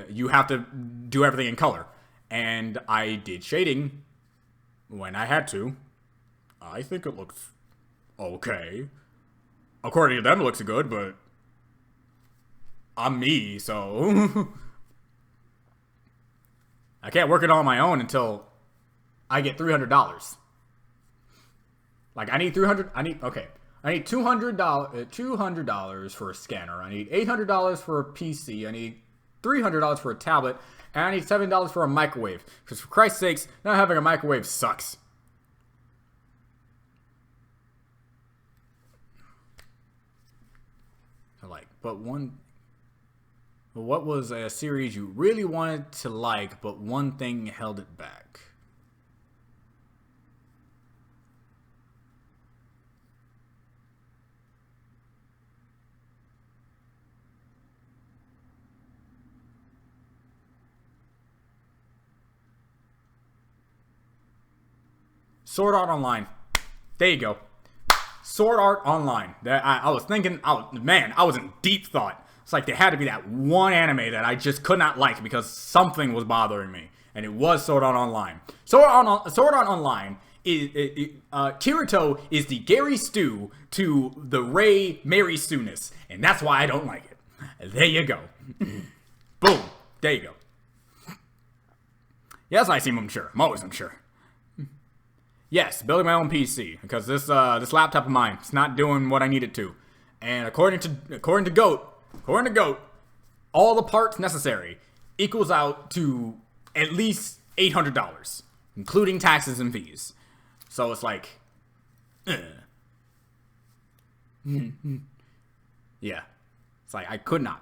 S1: you have to do everything in color. And I did shading when I had to. I think it looks okay. According to them, it looks good, but I'm me, so I can't work it on my own until I get $300. Like, I need $200 for a scanner. I need $800 for a PC. I need $300 for a tablet. And I need $7 for a microwave. Because for Christ's sakes, not having a microwave sucks. but one. What was a series you really wanted to like, but one thing held it back? Sword Art Online. There you go. Sword Art Online. I was thinking, man, I was in deep thought. It's like there had to be that one anime that I just could not like because something was bothering me. And it was Sword Art Online. Sword Art Online Kirito is the Gary Stu to the Ray Mary Stu-ness. And that's why I don't like it. There you go. Boom. There you go. Yes, I seem unsure. I'm always unsure. Yes, building my own PC because this laptop of mine is not doing what I need it to. And according to Goat, all the parts necessary equals out to at least $800, including taxes and fees. So it's like, yeah, it's like I could not.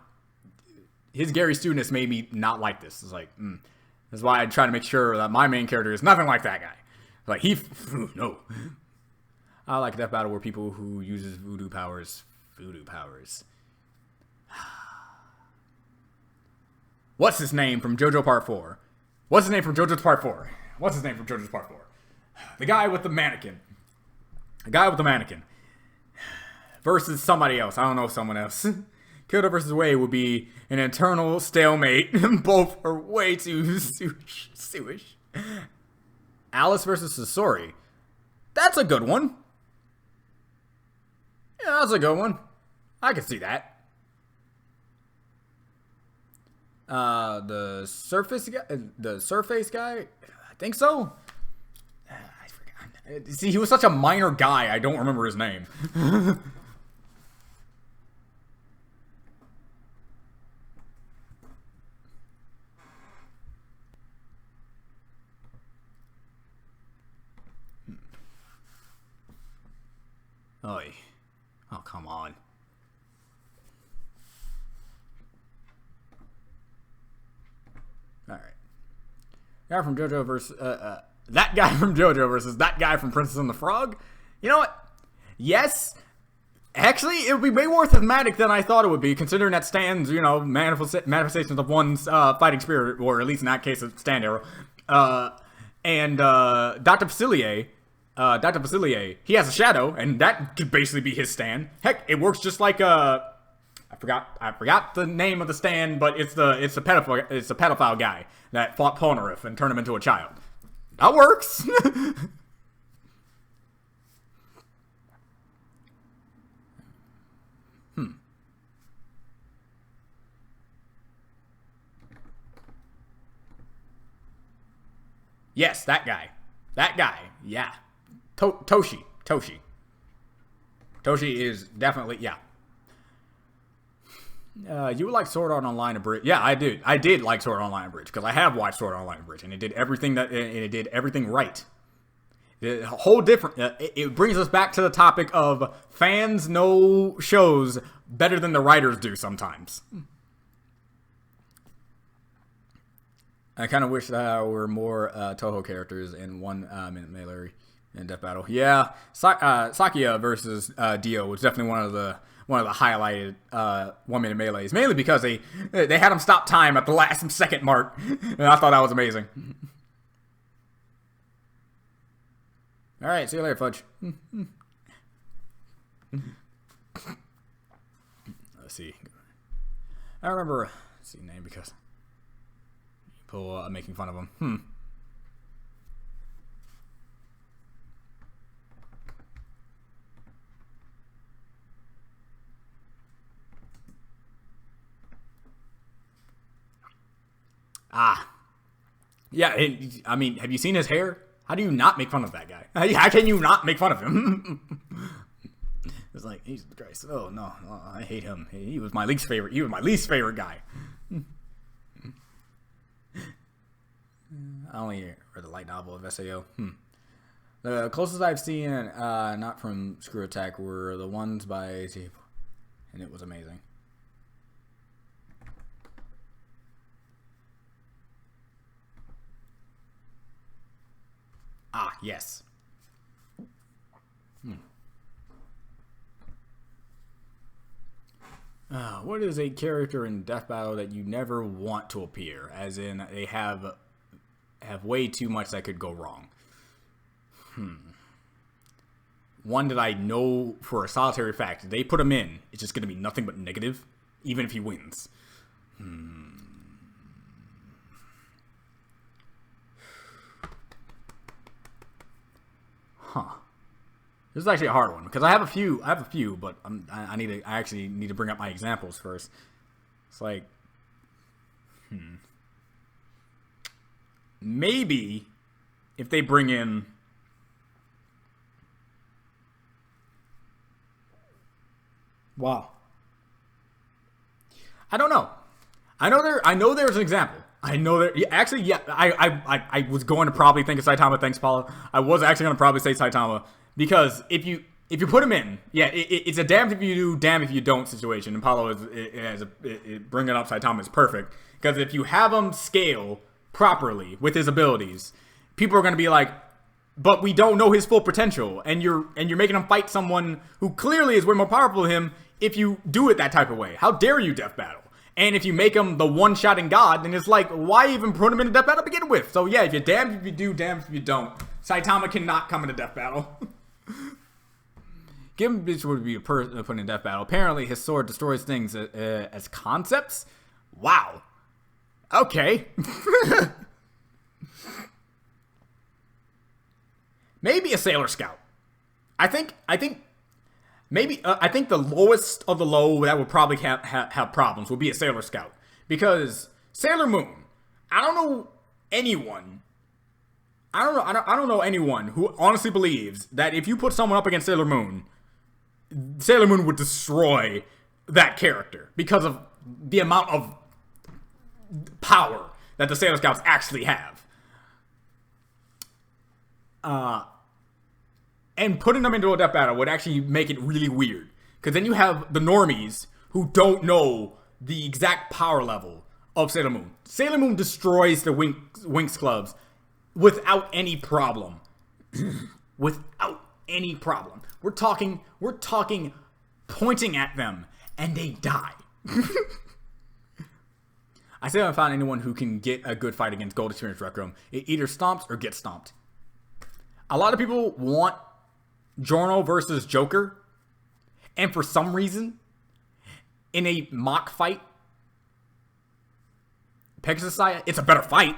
S1: His Gary Stu-ness made me not like this. It's like, that's why I try to make sure that my main character is nothing like that guy. Like no. I like Death Battle where people who uses voodoo powers. What's his name from JoJo Part 4? The guy with the mannequin. Versus somebody else. I don't know, someone else. Kyoto versus Wei would be an eternal stalemate. Both are way too suish. Alice versus Sasori. That's a good one. Yeah, that's a good one. I can see that. The Surface guy? I think so. I forgot. See, he was such a minor guy, I don't remember his name. Oy. Oh, come on. Alright. Guy from JoJo versus, that guy from JoJo versus that guy from Princess and the Frog? You know what? Yes. Actually, it would be way more thematic than I thought it would be, considering that Stan's, manifestations of one's fighting spirit, or at least in that case, a stand arrow. And Dr. Facilier, he has a shadow, and that could basically be his stand. Heck, it works just like I forgot the name of the stand, but it's a pedophile guy that fought Polnareff and turned him into a child. That works. Yes, that guy. Yeah. Toshi. Toshi is definitely, yeah. You would like Sword Art Online Abridged? Yeah, I did. I did like Sword Art Online Abridged because I have watched Sword Art Online Abridged, and it did everything right. A whole different. It brings us back to the topic of fans know shows better than the writers do sometimes. I kind of wish there were more Toho characters in 1 minute melee in Death Battle. Yeah, Sakuya versus Dio was definitely one of the highlighted 1 minute melees, mainly because they had him stop time at the last second mark, and I thought that was amazing. All right, see you later, Fudge. Let's see. I remember the name because people making fun of him. Yeah, I mean, have you seen his hair? How do you not make fun of that guy? How can you not make fun of him? It's like, he's Christ. Oh, no, I hate him. He was my least favorite. He was my least favorite guy. I only read the light novel of SAO. The closest I've seen, not from Screw Attack, were the ones by Zebo, and it was amazing. Ah, yes. What is a character in Death Battle that you never want to appear? As in, they have way too much that could go wrong. One that I know for a solitary fact, they put him in, it's just going to be nothing but negative, even if he wins. This is actually a hard one because I have a few, but I actually need to bring up my examples first. It's like, maybe if they bring in, wow, I don't know. I know there's an example. I know that actually, yeah. I was going to probably think of Saitama. Thanks, Paula. I was actually going to probably say Saitama. Because if you put him in, yeah, it's a damned if you do, damned if you don't situation. And Paulo bringing up Saitama is perfect. Because if you have him scale properly with his abilities, people are going to be like, but we don't know his full potential. And you're making him fight someone who clearly is way more powerful than him if you do it that type of way. How dare you, Death Battle? And if you make him the one-shotting god, then it's like, why even put him in a Death Battle to begin with? So yeah, if you're damned if you do, damned if you don't. Saitama cannot come into Death Battle. Given bitch would be a person put in Death Battle. Apparently, his sword destroys things as concepts. Wow. Okay. Maybe a Sailor Scout. I think the lowest of the low that would probably have problems would be a Sailor Scout, because Sailor Moon. I don't know anyone who honestly believes that if you put someone up against Sailor Moon would destroy that character because of the amount of power that the Sailor Scouts actually have. And putting them into a Death Battle would actually make it really weird. Because then you have the normies who don't know the exact power level of Sailor Moon. Sailor Moon destroys the Winx clubs without any problem. Without any problem. We're talking pointing at them and they die. I still haven't found anyone who can get a good fight against Gold Experience Rec Room. It either stomps or gets stomped. A lot of people want Giorno versus Joker. And for some reason, in a mock fight, Pegasus Saya, it's a better fight.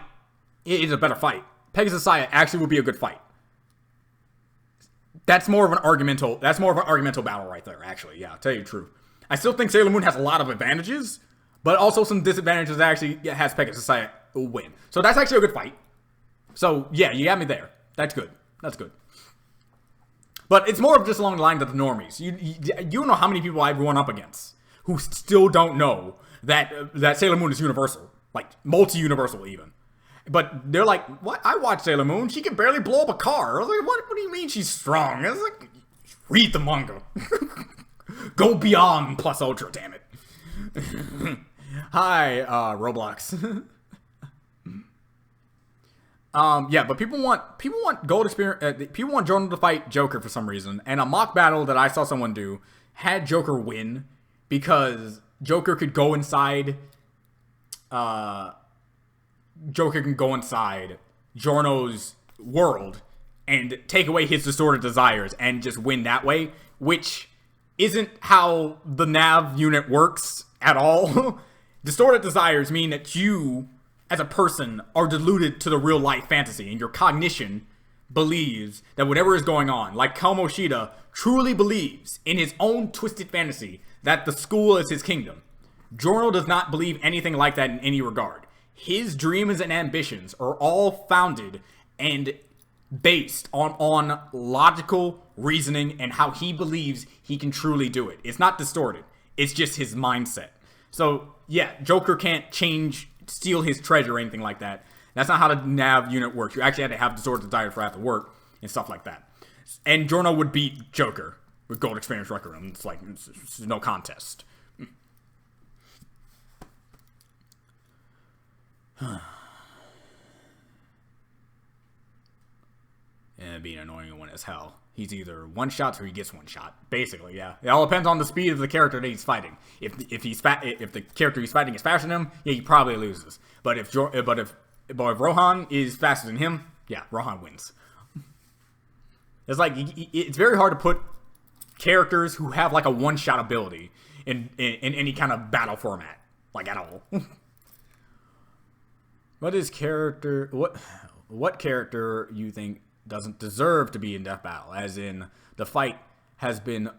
S1: It is a better fight. Pegasus Saya actually would be a good fight. That's more of an argumental battle right there, actually. Yeah, I'll tell you the truth. I still think Sailor Moon has a lot of advantages, but also some disadvantages that actually has Pegasus Saya win. So that's actually a good fight. So, yeah, you got me there. That's good. That's good. But it's more of just along the lines of the normies. You know how many people I've run up against who still don't know that Sailor Moon is universal. Like, multi-universal even. But they're like, what? I watched Sailor Moon. She can barely blow up a car. I was like, what do you mean she's strong? I was like, read the manga. Go beyond plus ultra, damn it. Hi, Roblox. Yeah, but people want Gold Experience. People want Jordan to fight Joker for some reason. And a mock battle that I saw someone do had Joker win because Joker could go inside. Joker can go inside Giorno's world and take away his distorted desires and just win that way, which isn't how the nav unit works at all. Distorted desires mean that you, as a person, are deluded to the real life fantasy, and your cognition believes that whatever is going on, like Kamoshida truly believes in his own twisted fantasy that the school is his kingdom. Giorno does not believe anything like that in any regard. His dreams and ambitions are all founded and based on logical reasoning and how he believes he can truly do it. It's not distorted. It's just his mindset. So, yeah, Joker can't steal his treasure or anything like that. That's not how the nav unit works. You actually have to have distorted desire for that to work and stuff like that. And Giorno would beat Joker with Gold Experience Rec Room. It's like, it's no contest. be an annoying one as hell. He's either one shots or he gets one shot. Basically, yeah. It all depends on the speed of the character that he's fighting. If the character he's fighting is faster than him, yeah, he probably loses. But if Rohan is faster than him, yeah, Rohan wins. It's like it's very hard to put characters who have like a one-shot ability in any kind of battle format, like at all. What character you think doesn't deserve to be in death battle? As in, the fight has been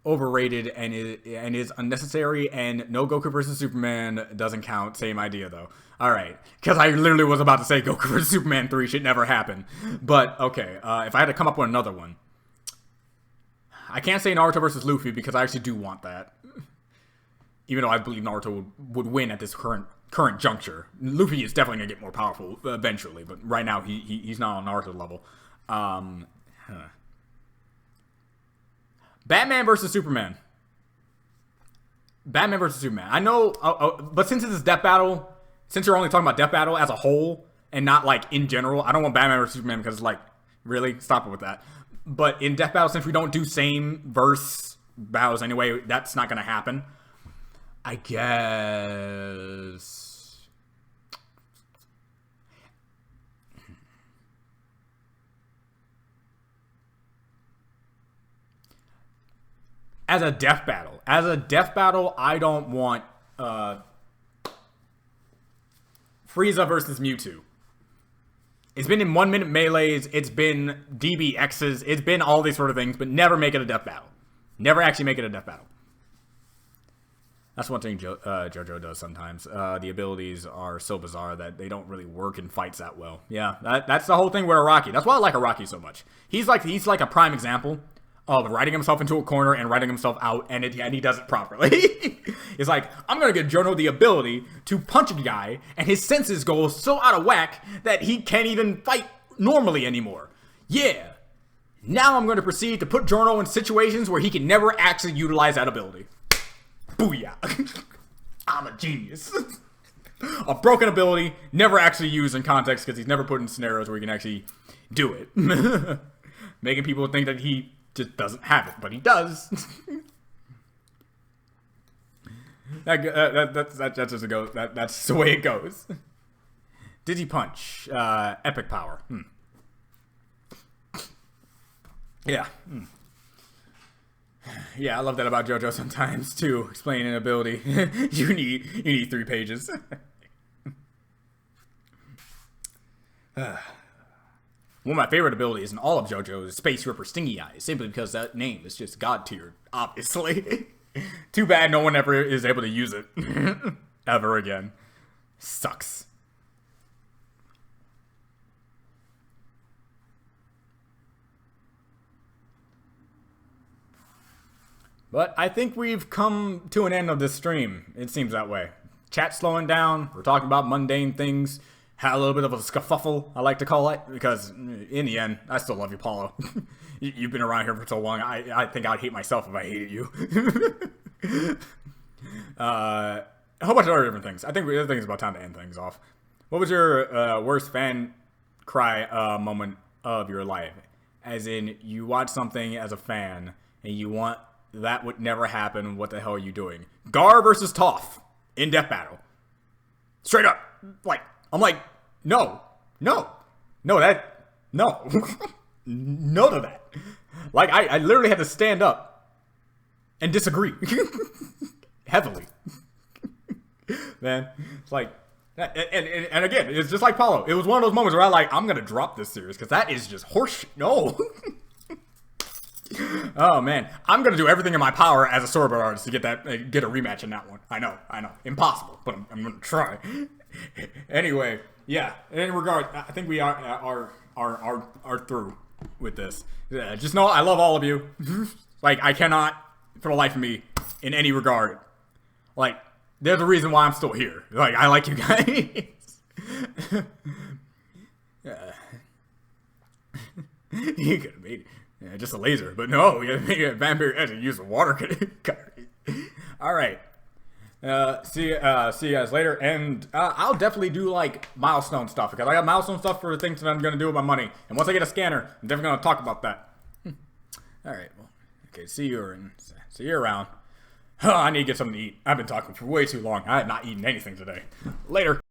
S1: overrated and is unnecessary, and no Goku versus Superman doesn't count. Same idea though. Alright, because I literally was about to say Goku vs. Superman 3 should never happen. But, okay, if I had to come up with another one. I can't say Naruto versus Luffy because I actually do want that. Even though I believe Naruto would win at this current juncture. Luffy is definitely going to get more powerful eventually, but right now he's not on Naruto level. Batman versus Superman. Batman versus Superman. I know, but since it's Death Battle... Since you're only talking about Death Battle as a whole, and not, like, in general, I don't want Batman vs. Superman because, like, really? Stop it with that. But in Death Battle, since we don't do same verse battles anyway, that's not going to happen. I guess... As a Death Battle, I don't want... Frieza versus Mewtwo. It's been in 1 minute melees, it's been DBXs, it's been all these sort of things, but never make it a death battle. Never actually make it a death battle. That's one thing JoJo does sometimes. The abilities are so bizarre that they don't really work in fights that well. Yeah, that's the whole thing with Araki. That's why I like Araki so much. He's like a prime example of writing himself into a corner and writing himself out, and he does it properly. It's like, I'm gonna give Jono the ability to punch a guy, and his senses go so out of whack that he can't even fight normally anymore. Yeah. Now I'm gonna proceed to put Jono in situations where he can never actually utilize that ability. Booyah. I'm a genius. A broken ability, never actually used in context because he's never put in scenarios where he can actually do it. Making people think that he just doesn't have it, but he does. That's just a go. That's the way it goes. Digi Punch, epic power. Yeah. Yeah, I love that about JoJo sometimes too. Explaining an ability, you need 3 pages. One of my favorite abilities in all of JoJo is Space Ripper Stingy Eyes, simply because that name is just god tiered, obviously. Too bad no one ever is able to use it. Ever again. Sucks. But I think we've come to an end of this stream. It seems that way. Chat slowing down. We're talking about mundane things. Had a little bit of a scuffle, I like to call it, because in the end, I still love you, Paulo. You've been around here for so long, I think I'd hate myself if I hated you. A whole bunch of other different things. I think it's about time to end things off. What was your worst fan cry moment of your life? As in, you watch something as a fan, and you want that would never happen, what the hell are you doing? Gar versus Toph in Death Battle. Straight up. I'm like, no. No to that. Like, I literally had to stand up and disagree. Heavily. Man, it's like, and again, it's just like Paulo. It was one of those moments where I'm gonna drop this series, because that is just horseshit. No. Oh, man. I'm gonna do everything in my power as a storyboard artist to get a rematch in that one. I know. Impossible, but I'm gonna try. Anyway, yeah. In any regard, I think we are through with this. Yeah, just know I love all of you. Like, I cannot, for the life of me, in any regard. Like, there's a reason why I'm still here. Like, I like you guys. You could have made it. Yeah, just a laser, but no, you gotta make a vampire edge and use a water cutter. Alright. See you guys later, and I'll definitely do like milestone stuff because I got milestone stuff for the things that I'm gonna do with my money. And once I get a scanner, I'm definitely gonna talk about that. All right, well, okay, see you around. I need to get something to eat. I've been talking for way too long. I have not eaten anything today. Later.